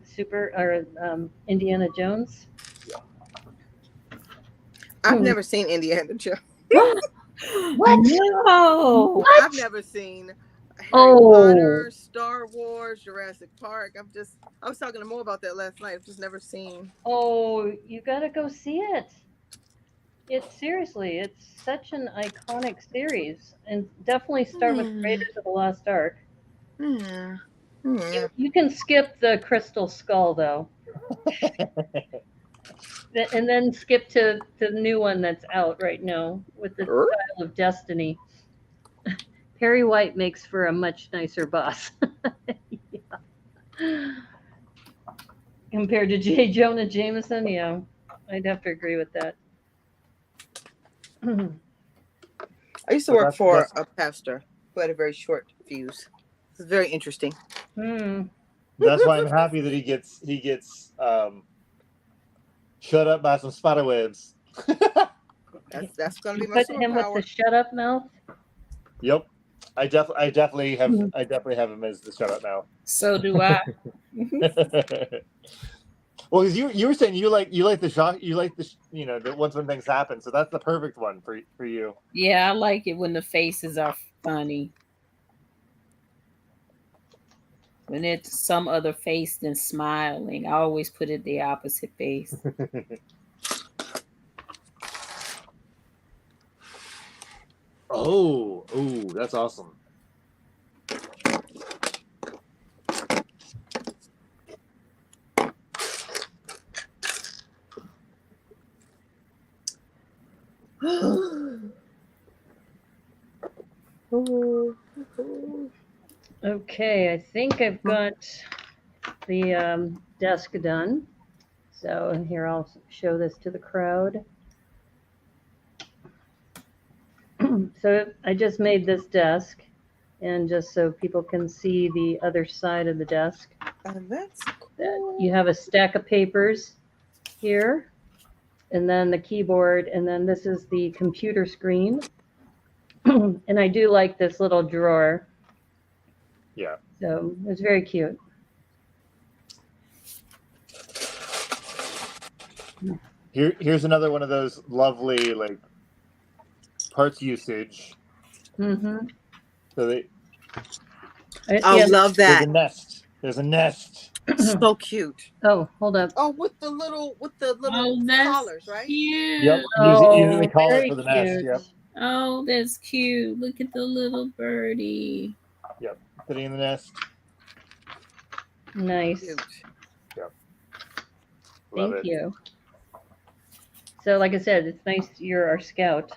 Indiana Jones. I've never seen Indiana Jones. What? No. What? I've never seen Harry Potter, Star Wars, Jurassic Park. I was talking to Mo about that last night. I've just never seen. Oh, you gotta go see it. It's such an iconic series, and definitely start with Raiders of the Lost Ark. You can skip the Crystal Skull though. And then skip to the new one that's out right now with the Style of Destiny. Perry White makes for a much nicer boss. Compared to J. Jonah Jameson, yeah, I'd have to agree with that. I used to work for a pastor who had a very short fuse. It's very interesting. That's why I'm happy that he gets shut up by some spider webs. That's going to be my superpower. Put him with the shut up mouth. Yep, I definitely have him as the shut up mouth. So do I. Well, because you were saying you like the shock, that once when things happen, so that's the perfect one for you. Yeah, I like it when the faces are funny. When it's some other face than smiling, I always put it the opposite face. Oh, that's awesome. Okay, I think I've got the desk done. So here, I'll show this to the crowd. So I just made this desk, and just so people can see the other side of the desk. That's cool. You have a stack of papers here, and then the keyboard, and then this is the computer screen. And I do like this little drawer. Yeah. So it's very cute. Here's another one of those lovely parts usage. Mm-hmm. So love that. There's a nest. So cute. Oh, hold up. Oh, with the little collars, right? Cute. Yep. Oh, using the collar for the very nest. cute. Yep. Oh, that's cute. Look at the little birdie. Yep. Sitting in the nest. Nice. Cute. Yep. Thank you. So, like I said, it's nice you're our scout.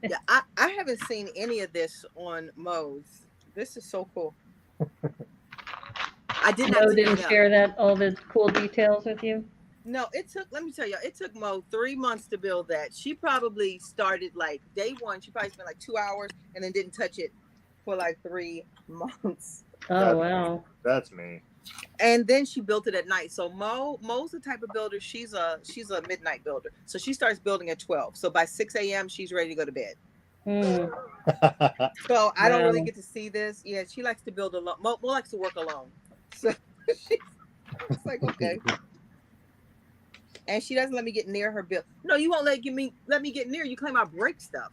Yeah, I haven't seen any of this on Mo's. This is so cool. I did not. Mo didn't share all the cool details with you? No, let me tell you, it took Mo 3 months to build that. She probably started day one. She probably spent 2 hours and then didn't touch it for 3 months. Oh, wow. That's me. And then she built it at night. So Mo's the type of builder. She's a midnight builder. So she starts building at 12. So by 6 a.m. she's ready to go to bed. So I don't really get to see this. Yeah, she likes to build alone. Mo likes to work alone. So she's okay. And she doesn't let me get near her build. No, you won't let me get near. You claim I break stuff.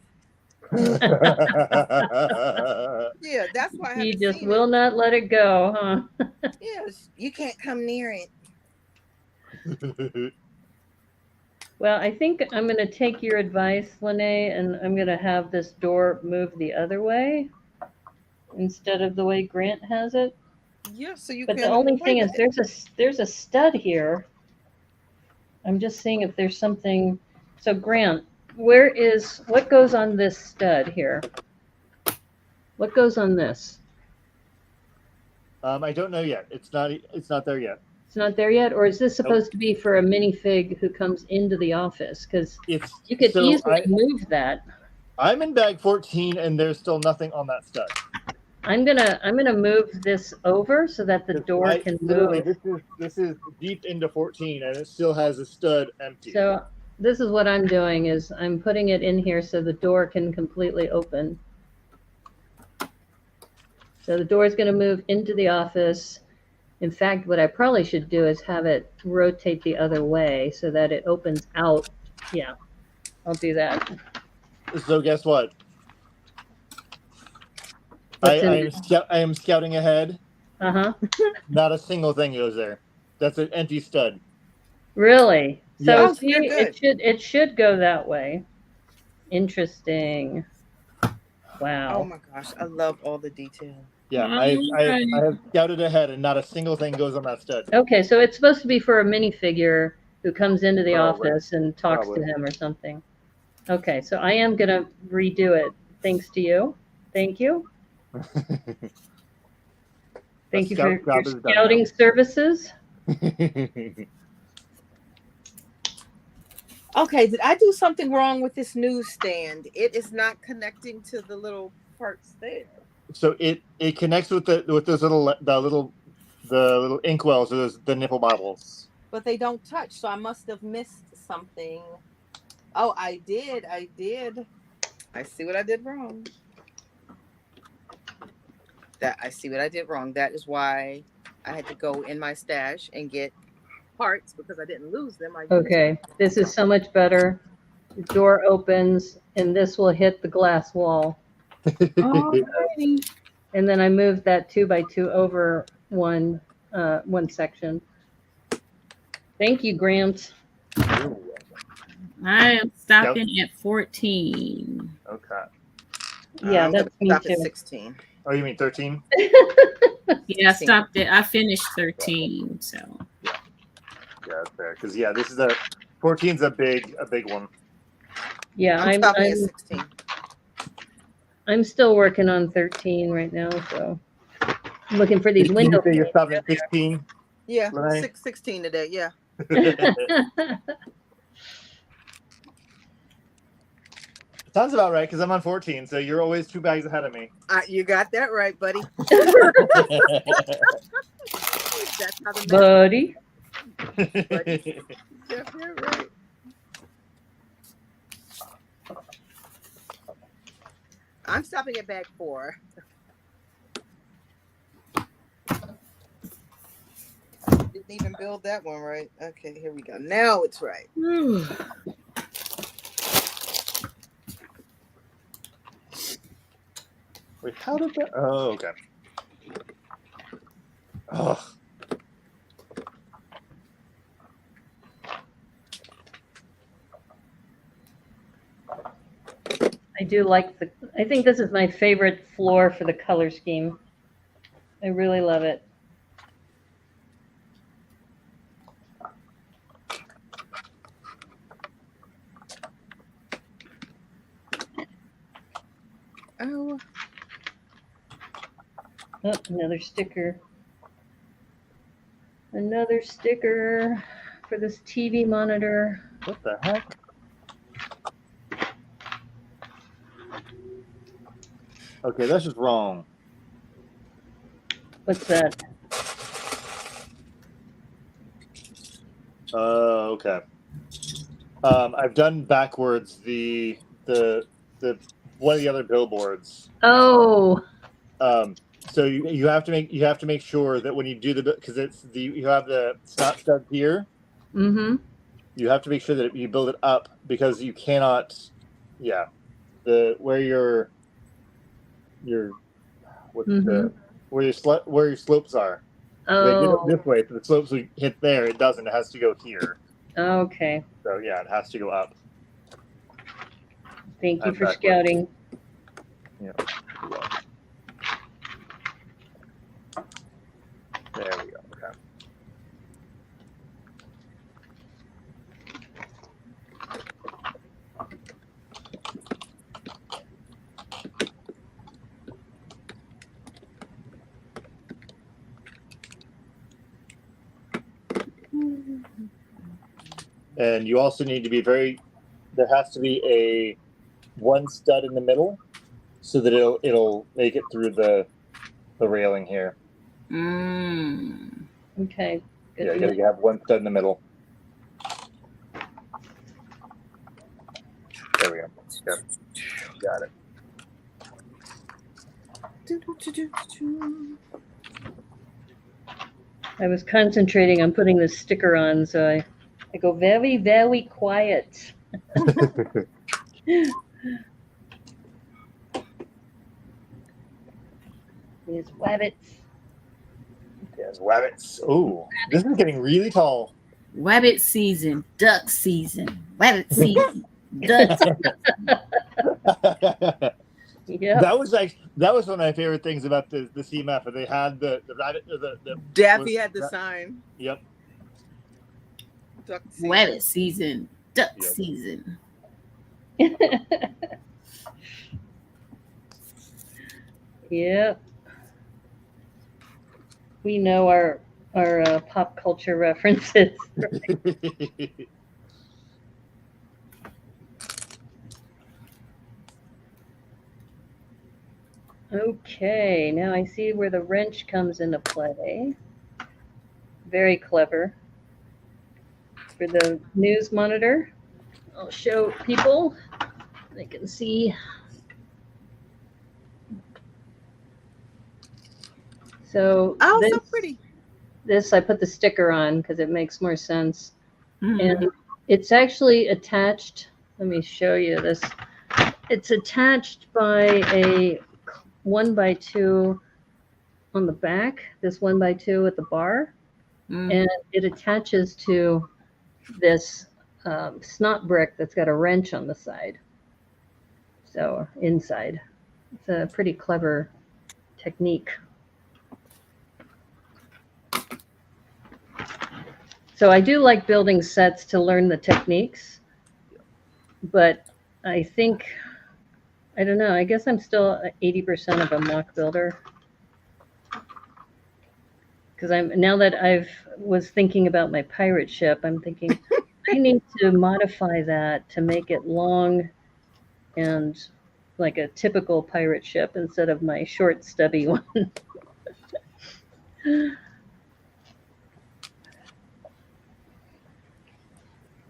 Yeah, that's why You just will not let it go, huh? Yes, you can't come near it. Well, I think I'm going to take your advice, Lene, and I'm going to have this door move the other way instead of the way Grant has it. Yeah, so you but can. the only thing is there's a stud here. I'm just seeing if there's something. So Grant, what goes on this stud here? What goes on this? I don't know yet. It's not there yet. It's not there yet, or is this supposed to be for a minifig who comes into the office? Because you could easily move that. I'm in bag 14, and there's still nothing on that stud. I'm gonna move this over so that the door can move. This is deep into 14, and it still has a stud empty. So this is what I'm doing is I'm putting it in here so the door can completely open. So the door is going to move into the office. In fact, what I probably should do is have it rotate the other way so that it opens out. Yeah, I'll do that. So guess what? I am scouting ahead. Uh-huh. Not a single thing goes there. That's an empty stud. Really? So yeah. it should go that way. Interesting. Wow. Oh my gosh, I love all the detail. Yeah, I have scouted ahead, and not a single thing goes on that stud. Okay, so it's supposed to be for a minifigure who comes into the office and talks to him or something. Okay, so I am going to redo it. Thanks to you. Thank you. Thank you for your scouting services. Okay, did I do something wrong with this newsstand? It is not connecting to the little parts there. So it connects with those little inkwells, or the nipple bottles. But they don't touch, so I must have missed something. Oh, I did. I see what I did wrong. I see what I did wrong. That is why I had to go in my stash and get parts, because I didn't lose them. Okay, this is so much better. The door opens, and this will hit the glass wall. Alrighty. And then I moved that 2x2 over one section. Thank you, Grant. I am stopping at 14. Okay. Yeah, that's me stop too. At 16. Oh, you mean 13? Yeah, I stopped it. I finished 13. So. Yeah, that's fair. Because this is 14's a big one. Yeah, I'm stopping at 16. I'm still working on 13 right now, so I'm looking for these windows. You're stopping at 16? Yeah, 16 today, yeah. Sounds about right, because I'm on 14, so you're always 2 bags ahead of me. You got that right, buddy. That's how the buddy. Yeah, you're right. I'm stopping at bag 4. Didn't even build that one right. Okay, here we go. Now it's right. Wait, how did that? Oh, okay. Oh. I do like I think this is my favorite floor for the color scheme. I really love it. Oh, another sticker. Another sticker for this TV monitor. What the heck? Okay, that's just wrong. What's that? Okay. I've done backwards the one of the other billboards. Oh. So you have to make sure that when you do because you have the snot stud here. Mm-hmm. You have to make sure that you build it up, because you cannot. Yeah, where your where your slopes are. Oh. They get it this way, so the slopes we hit there. It doesn't. It has to go here. Okay. So yeah, it has to go up. Thank you for scouting. Yeah. There we go. Okay. And you also need to be there has to be a one stud in the middle so that it'll make it through the railing here. Okay. Good. Yeah, you gotta have one stud in the middle. There we go. Yep. Got it. I was concentrating on putting this sticker on, so I go very, very quiet. There's wabbits. There's wabbits. Oh, this is getting really tall. Wabbit season, duck season, wabbit season, duck season. Yeah, that was one of my favorite things about the CMF. They had the rabbit. The Daffy had the sign. Yep. Duck season. Wabbit season, duck season. Yep. We know our pop culture references. Okay, now I see where the wrench comes into play. Very clever. For the news monitor, I'll show people. They can see. So so pretty. This I put the sticker on because it makes more sense. And it's actually attached. Let me show you this. It's attached by a 1x2 on the back, this 1x2 at the bar, and it attaches to this snot brick that's got a wrench on the side. So inside, it's a pretty clever technique. So I do like building sets to learn the techniques, but I think, I don't know, I guess I'm still 80% of a mock builder. Because now that was thinking about my pirate ship, I'm thinking I need to modify that to make it long and like a typical pirate ship instead of my short, stubby one. It's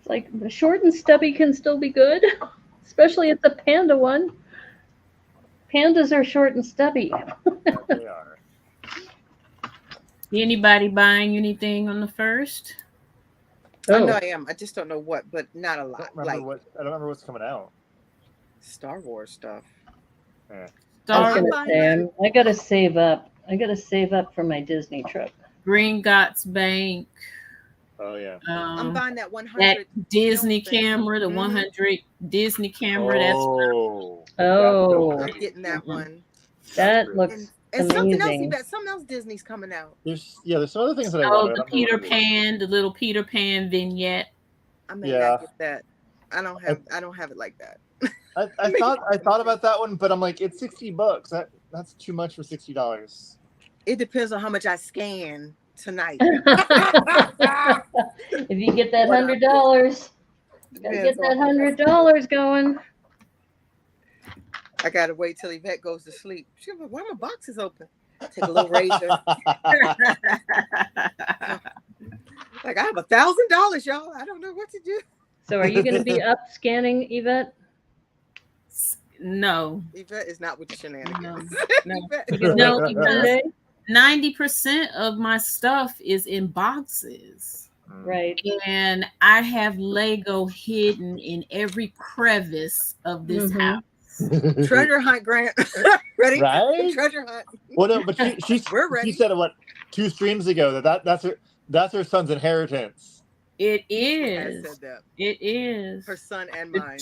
like the short and stubby can still be good, especially if the panda one. Pandas are short and stubby. They are. Anybody buying anything on the first? I know I am. I just don't know what, but not a lot. I don't remember what's coming out. Star Wars stuff. Yeah. I gotta save up. I gotta save up for my Disney trip. Green Gots Bank. Oh yeah. I'm buying that 100. That Disney camera, the 100 Disney camera. I'm getting that one. That looks and amazing. Something else Disney's coming out. There's some other things that I want. The Peter Pan, the little Peter Pan vignette. I may not get that. I don't have it like that. I thought about that one, but I'm like, it's $60. That's too much for $60. It depends on how much I scan tonight. If you get that $100, gotta get that $100 going. I gotta wait till Yvette goes to sleep. She's like, "Why my box is open?" Take a little razor. Like, I have $1,000, y'all. I don't know what to do. So, are you going to be up scanning, Yvette? No. Yvette is not with the shenanigans. No, because 90% of my stuff is in boxes. Right. And I have Lego hidden in every crevice of this house. Treasure hunt, Grant. Ready? Right? Treasure hunt. Well, no, but we're ready. She said it 2 streams ago that's her son's inheritance. It is. Said that. It is. Her son and mine.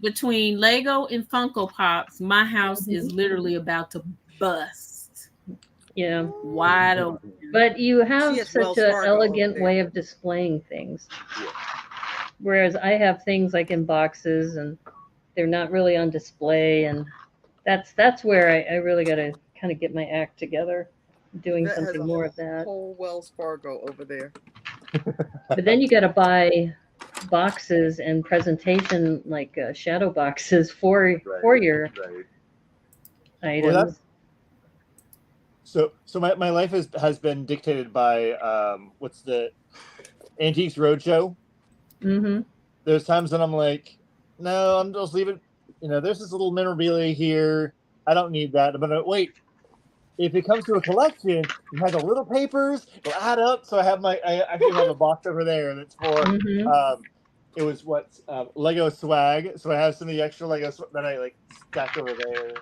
Between Lego and Funko Pops, my house is literally about to bust. Yeah. Wide open. But you have such an elegant way of displaying things. Yeah. Whereas I have things like in boxes and they're not really on display, and that's where I really got to kind of get my act together, doing that something more of that. Whole Wells Fargo over there. But then you got to buy boxes and presentation like shadow boxes for your items. Well, so my life has been dictated by what's the Antiques Roadshow. Mm-hmm. There's times when I'm like, no, I'm just leaving. There's this little memorabilia here. I don't need that. But wait, if it comes to a collection, it has the little papers. It'll add up. So I actually have a box over there that's for. It was Lego swag. So I have some of the extra Lego that I stacked over there.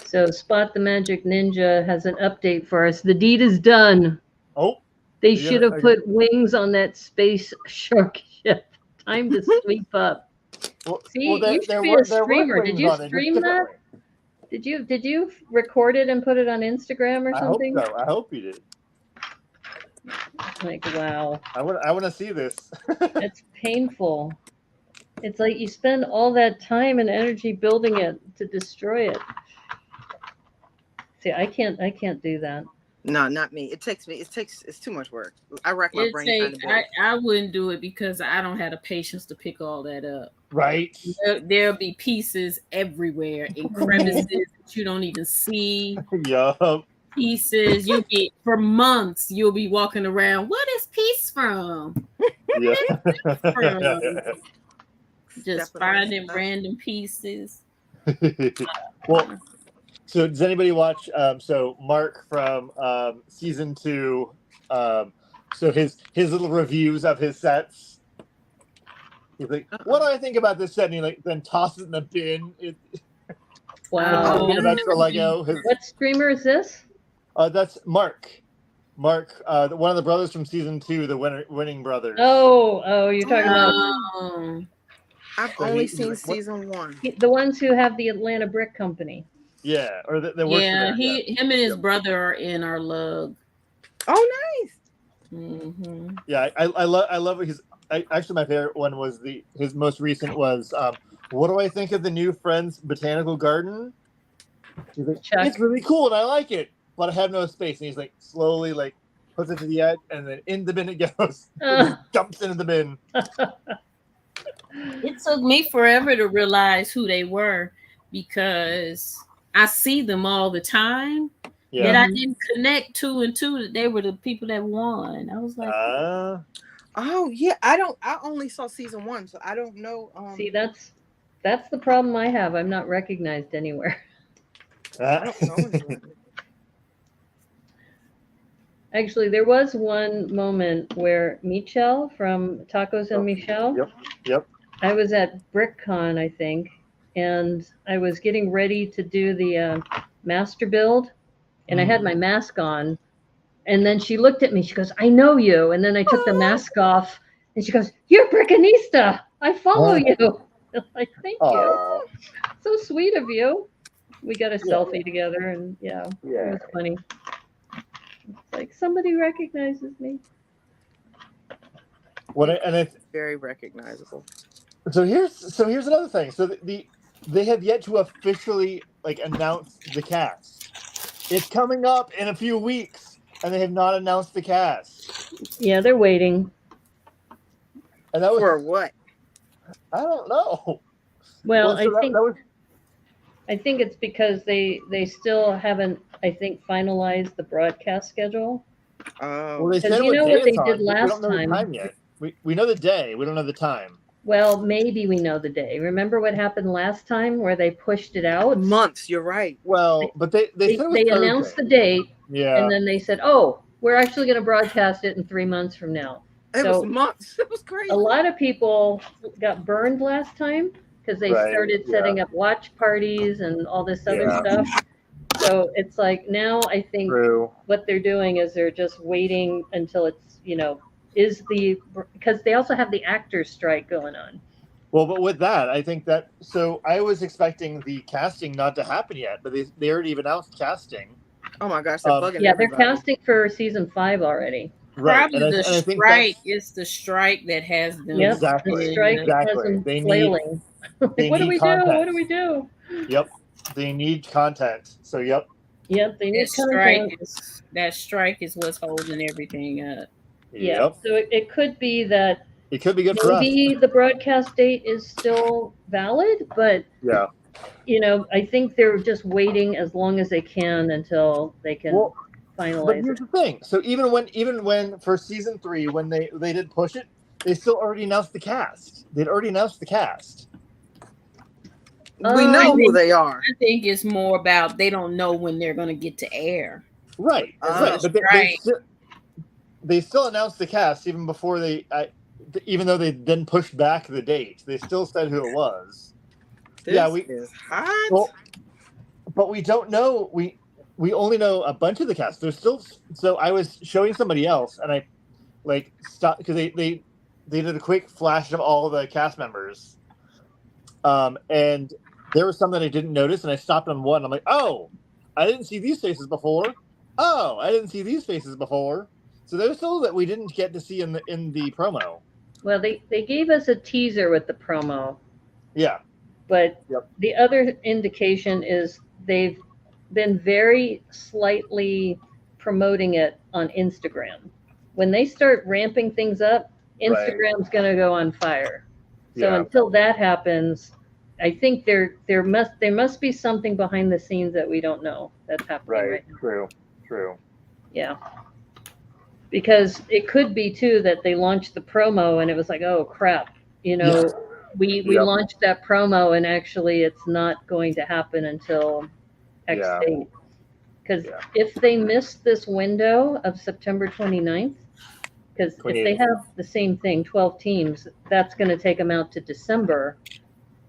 So Spot the Magic Ninja has an update for us. The deed is done. Oh. They should have put wings on that space shark ship. Time to sweep up. Well, you should be a streamer. Did you stream that? Did you record it and put it on Instagram or something? I hope so. I hope you did. Like, wow. I want to see this. It's painful. It's like you spend all that time and energy building it to destroy it. See, I can't do that. No, not me. It's too much work. I rack my brain. I wouldn't do it because I don't have the patience to pick all that up. Right. There'll be pieces everywhere in crevices that you don't even see. Yup. Pieces. For months you'll be walking around. What is piece from? Yeah. Just finding random pieces. Well, so does anybody watch? So Mark from season 2. So his little reviews of his sets. He's like, "What do I think about this set?" And he then tosses it in the bin. Wow. Bin of extra Lego. What streamer is this? That's Mark. Mark, one of the brothers from season 2, the winning brothers. Oh, you're talking about. I've only seen season 1. The ones who have the Atlanta Brick Company. Yeah, or him and his brother are in our lug. Oh, nice. Mm-hmm. Yeah, I love it. Actually, my favorite one was his most recent was what do I think of the new Friends Botanical Garden? He's like, it's really cool and I like it, but I have no space. And he's like slowly puts it to the edge and then in the bin it goes. It dumps into the bin. It took me forever to realize who they were because I see them all the time. Yeah. Yet I didn't connect 2 and 2 that they were the people that won. I was like, oh yeah, I only saw season 1, so I don't know. See, that's the problem I have. I'm not recognized anywhere. I don't know anyone. Actually, there was one moment where Michelle from Tacos and Michelle. Yep. I was at BrickCon, I think, and I was getting ready to do the master build, and I had my mask on, and then she looked at me. She goes, "I know you," and then I took the mask off, and she goes, "You're Brickanista. I follow you." I'm like, thank you. So sweet of you. We got a selfie together, and it was funny. It's like somebody recognizes me. It's very recognizable. So here's another thing. So they have yet to officially announce the cast. It's coming up in a few weeks, and they have not announced the cast. Yeah, they're waiting. And that was for what? I don't know. Well, I think it's because they still haven't, I think, finalized the broadcast schedule. Well, they said what they did last time. We don't know the time yet. We know the day. We don't know the time. Well, maybe we know the day. Remember what happened last time where they pushed it out? Months, you're right. Well, but they announced the date, yeah, and then they said, "Oh, we're actually going to broadcast it in 3 months from now." It was months. It was crazy. A lot of people got burned last time because they started setting up watch parties and all this other stuff. So it's like now I think what they're doing is they're just waiting until it's, because they also have the actors strike going on. Well, but with that, I think that, so I was expecting the casting not to happen yet, but they already even announced casting. Oh my gosh, they're bugging everybody. They're casting for season 5 already. Right. Probably the strike is the strike that has them. Yep, the strike has them flailing. What do we do? What do we do? Yep. They need content. So, yep. Yep, they need content. That strike is what's holding everything up. Yeah. Yep. So it could be that it could be good for us. Maybe the broadcast date is still valid, but yeah, I think they're just waiting as long as they can until they can finalize. But here's the thing: so even when for season 3, when they did push it, they still already announced the cast. They'd already announced the cast. We know who they are. I think it's more about they don't know when they're going to get to air. Right. Right. But they still announced the cast even before even though they then pushed back the date. They still said who it was. This is hot. Well, but we don't know. We only know a bunch of the cast. There's still. So I was showing somebody else, and I stopped because they did a quick flash of all the cast members. And there was some that I didn't notice, and I stopped on one. I'm like, oh, I didn't see these faces before. Oh, I didn't see these faces before. So there's still that we didn't get to see in the promo. Well, they gave us a teaser with the promo. Yeah. But the other indication is they've been very slightly promoting it on Instagram. When they start ramping things up, Instagram's going to go on fire. So until that happens, I think there must be something behind the scenes that we don't know that's happening right now. True. Yeah. Because it could be too that they launched the promo and it was like, oh crap, we launched that promo and actually it's not going to happen until X date. Because if they miss this window of September 29th, because if they have the same thing, 12 teams, that's going to take them out to December.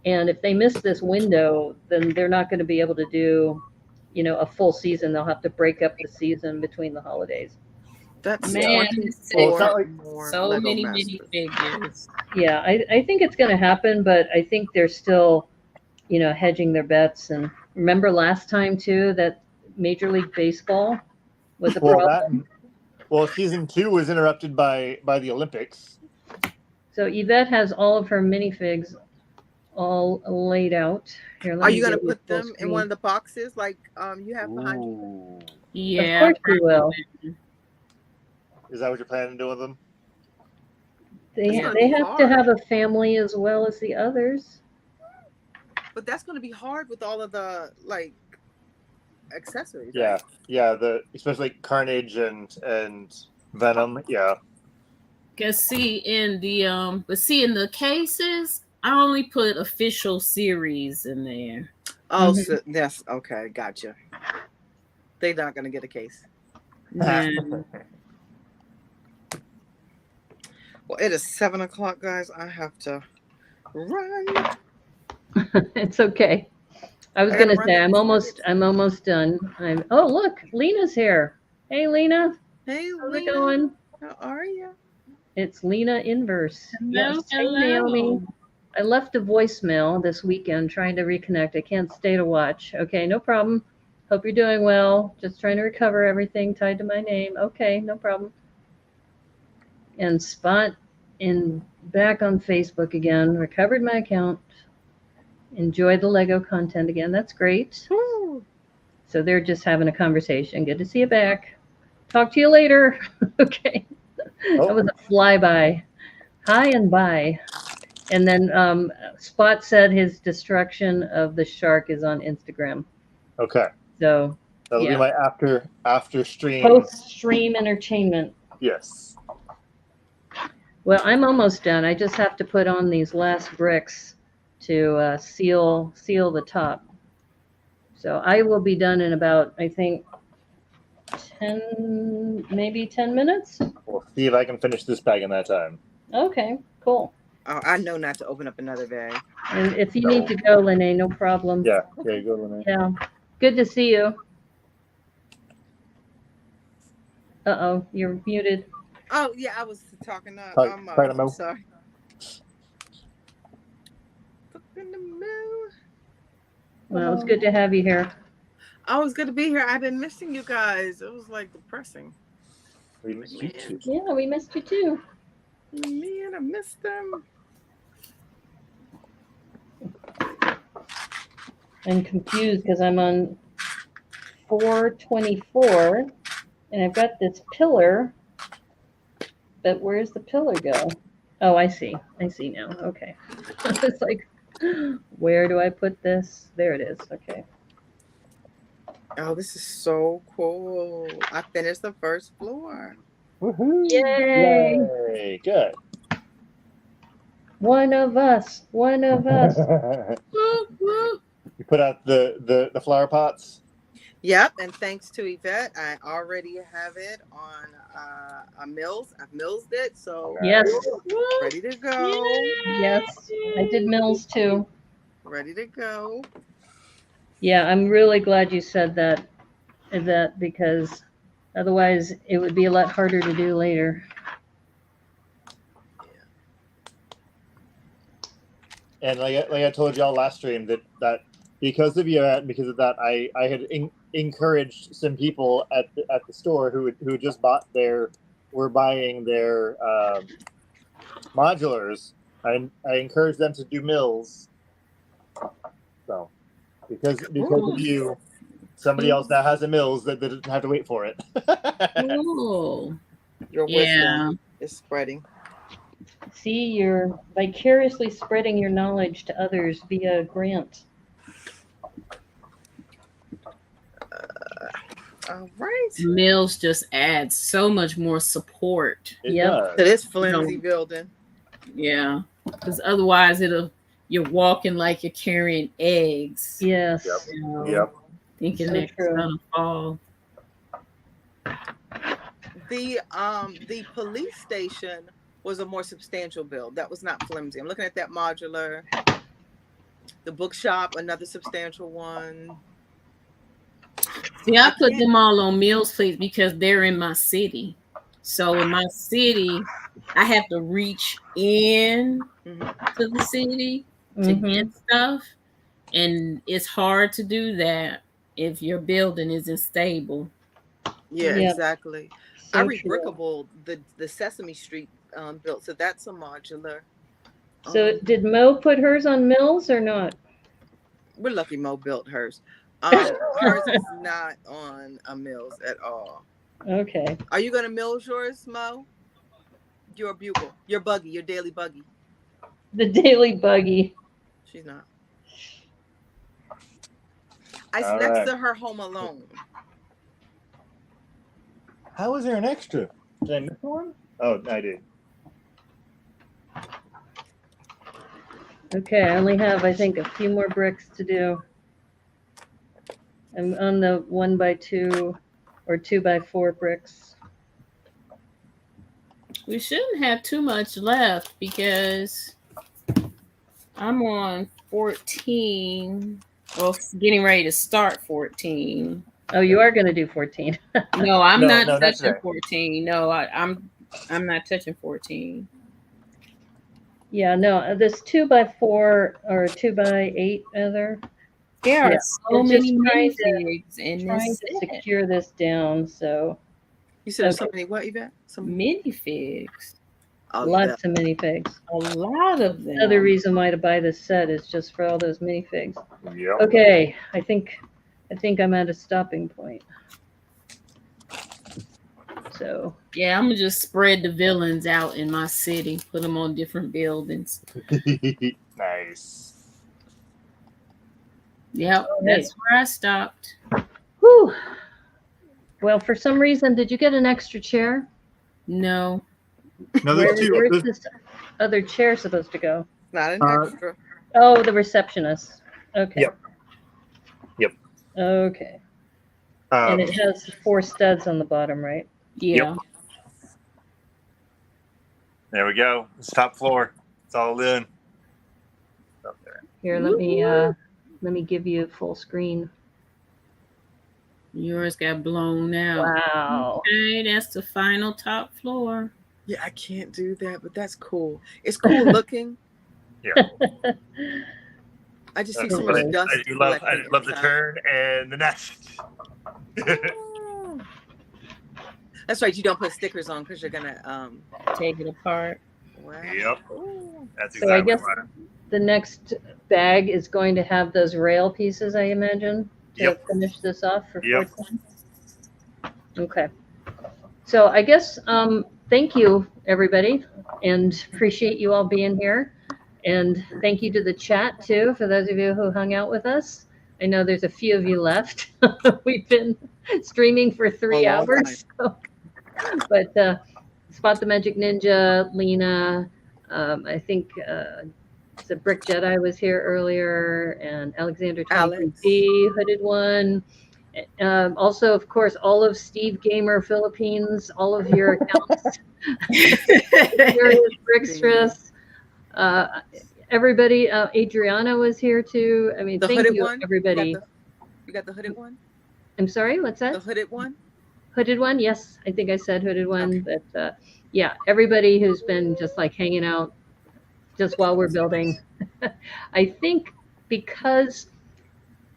And if they miss this window, then they're not going to be able to do, a full season. They'll have to break up the season between the holidays. That's so many figures. Yeah, I think it's going to happen, but I think they're still, hedging their bets. And remember last time too that Major League Baseball was a problem. Season 2 was interrupted by the Olympics. So Yvette has all of her minifigs all laid out. Here, are you going to put them in one of the boxes like you have behind you? Yeah, of course you will. Is that what you're planning on doing with them? They have to have a family as well as the others. But that's going to be hard with all of the accessories. Yeah, right? Yeah. Especially Carnage and Venom. Yeah. Cause in the cases, I only put official series in there. Oh, so that's okay. Gotcha. They're not going to get a case. Well, it is 7:00, guys. I have to run. It's okay. I was going to say I'm almost done. Oh, look, Lena's here. Hey, Lena. Hey, how's it going? How are you? It's Lena Inverse. Hello. Hey, Naomi. I left a voicemail this weekend trying to reconnect. I can't stay to watch. Okay, no problem. Hope you're doing well. Just trying to recover everything tied to my name. Okay, no problem. And Spot back on Facebook again. Recovered my account. Enjoy the Lego content again. That's great. Woo. So they're just having a conversation. Good to see you back. Talk to you later. Okay. That was a flyby. Hi and bye. And then Spot said his destruction of the shark is on Instagram. Okay. So that'll be my after stream. Post stream entertainment. Yes. Well, I'm almost done. I just have to put on these last bricks to seal the top. So I will be done in about, I think, 10 minutes. We'll see if I can finish this bag in that time. Okay, cool. Oh, I know not to open up another bag. And if you need to go, Lene, no problem. Yeah, go, Lene. Yeah. Good to see you. Uh-oh, you're muted. Oh, yeah, I was talking. I'm sorry. In the moon. Well, it's good to have you here. Oh, it's good to be here. I've been missing you guys. It was like depressing. We missed you too. Yeah, we missed you too. Man, I missed them. I'm confused because I'm on 424 and I've got this pillar, but where's the pillar go? Oh, I see. I see now. Okay. It's like, where do I put this? There it is. Okay. Oh, this is so cool. I finished the first floor. Woohoo! Yay! Yay! Good. One of us. One of us. Whoop, whoop. You put out the flower pots. Yep, and thanks to Yvette, I already have it on a Mills. I've millsed it, so Yes. ready to go. Yes. I did Mills too. Ready to go. Yeah, I'm really glad you said that because otherwise it would be a lot harder to do later. And like I told y'all last stream that because of you and because of that, I had encouraged some people at the store who just were buying their modulars. I encouraged them to do mills. So because of you, somebody else now has a mills that doesn't have to wait for it. Oh, Your wisdom is spreading. See, you're vicariously spreading your knowledge to others via grant. All right. Mills just adds so much more support. Yep. To this flimsy building. Yeah, because otherwise you're walking like you're carrying eggs. Yes. Yep. You know, Yep. thinking So it's true. gonna fall. The police station was a more substantial build. That was not flimsy. I'm looking at that modular. The bookshop, another substantial one. See, I put them all on Mills, please, because they're in my city. So in my city, I have to reach in to the city to get stuff. And it's hard to do that if your building isn't stable. Yeah, exactly. So I rebrickable the Sesame Street built, so that's a modular. So did Mo put hers on Mills or not? We're lucky Mo built hers. Hers is not on a Mills at all. Okay. Are you gonna Mills yours, Mo? Your Bugle, your buggy, your daily buggy. The daily buggy. She's not. I next to her Home Alone. How is there an extra? Did I miss one? Oh, I did. Okay, I only have, I think, a few more bricks to do. I'm on the 1x2 or 2x4 bricks. We shouldn't have too much left because I'm on 14. Well, getting ready to start 14. Oh, you are going to do 14. No, I'm not touching 14. No, I'm not touching 14. Yeah, no, this 2x4 or 2x8, Heather. There are so many minifigs in trying this to secure this down. So you said so many what, Yvette? Some minifigs. Lots of minifigs. A lot of them. Another reason why to buy this set is just for all those minifigs. Yep. Okay, I think I'm at a stopping point. So yeah, I'm gonna just spread the villains out in my city, put them on different buildings. Nice. Yep, that's where I stopped. Whew. Well, for some reason, did you get an extra chair? No. No, there's two. Where's this other chair supposed to go? Not an extra. Oh, the receptionist. Okay. Yep. Okay. And it has 4 studs on the bottom, right? Yeah. Yep. There we go. It's top floor. It's all in. Up there. Here, let me give you full screen. Yours got blown out. Wow. Okay, that's the final top floor. Yeah, I can't do that, but that's cool. It's cool looking. Yeah. I just see so much dust. I love the turn and the nest. That's right. You don't put stickers on because you're gonna take it apart. Wow. Yep. That's exactly so I guess the next bag is going to have those rail pieces, I imagine, to finish this off for 14. Okay. So I guess thank you, everybody, and appreciate you all being here. And thank you to the chat, too, for those of you who hung out with us. I know there's a few of you left. We've been streaming for 3 hours. So. But Spot the Magic Ninja, Lena, I think the Brick Jedi was here earlier, and Alexander 23B, Hooded One. Also, of course, all of Steve Gamer Philippines, all of your accounts. Brickstress. Everybody, Adriana was here too. I mean, thank you, everybody. You got the hooded one? I'm sorry, what's that? The hooded one? Hooded one, yes. I think I said hooded one. Okay. But yeah, everybody who's been just like hanging out just while we're building. I think because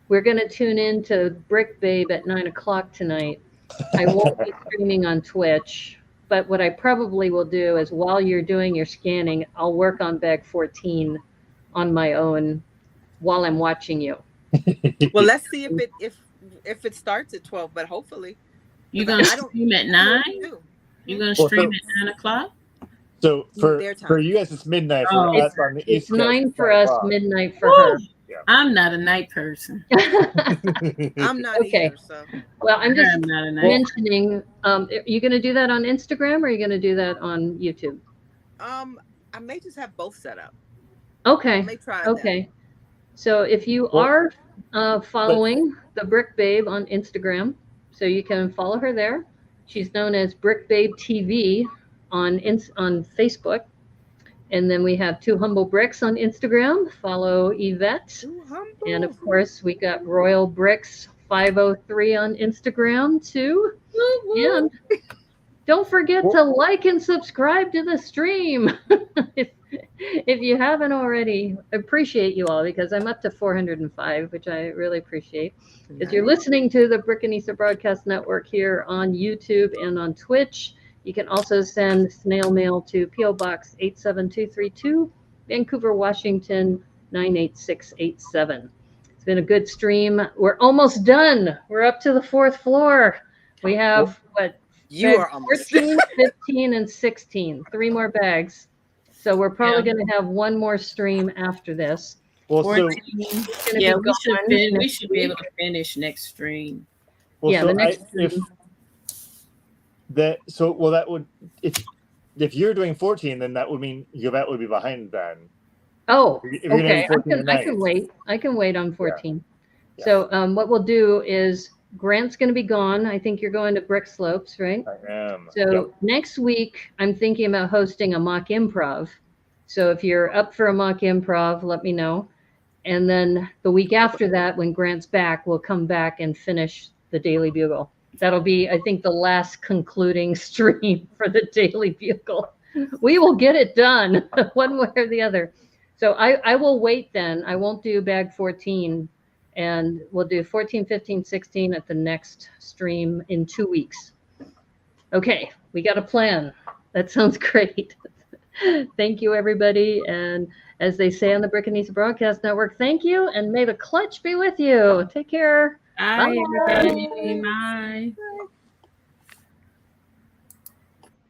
we're going to tune in to Brick Babe at 9 o'clock tonight, I won't be streaming on Twitch. But what I probably will do is while you're doing your scanning, I'll work on bag 14 on my own while I'm watching you. Well, let's see if it starts at 12, but hopefully. You're going to stream at 9? You're going to stream at 9 o'clock? So for you guys, it's midnight. For us on the East Coast, 9 for us, midnight for her. Yeah. I'm not a night person. I'm not either. So. Well, I'm just mentioning. Are you going to do that on Instagram, or are you going to do that on YouTube? I may just have both set up. Okay. I may try that. So if you are following the Brick Babe on Instagram, so you can follow her there. She's known as Brick Babe TV on Facebook. And then we have Two Humble Bricks on Instagram. Follow Yvette. And of course, we got Royal Bricks 503 on Instagram too. And don't forget to like and subscribe to the stream if you haven't already. I appreciate you all because I'm up to 405, which I really appreciate. If you're listening to the Brickanista Broadcast Network here on YouTube and on Twitch, you can also send snail mail to P.O. Box 87232, Vancouver, Washington 98687. It's been a good stream. We're almost done. We're up to the 4th floor. We have, you are 14, 15, and 16. 3 more bags. So we're probably going to have one more stream after this. Well, so, we should be able to finish next stream. Well, yeah, so the next stream. That would if you're doing 14, then that would mean Yvette would be behind then. Oh, okay. I can wait on 14. Yeah. So what we'll do is Grant's going to be gone. I think you're going to Brick Slopes, right? I am. So next week I'm thinking about hosting a mock improv. So if you're up for a mock improv, let me know. And then the week after that, when Grant's back, we'll come back and finish the Daily Bugle. That'll be, I think, the last concluding stream for the Daily Bugle. We will get it done one way or the other. So I will wait then. I won't do bag 14. And we'll do 14, 15, 16 at the next stream in 2 weeks. Okay, we got a plan. That sounds great. Thank you, everybody. And as they say on the Brickanista Broadcast Network, thank you. And may the clutch be with you. Take care. Bye, everybody. Bye.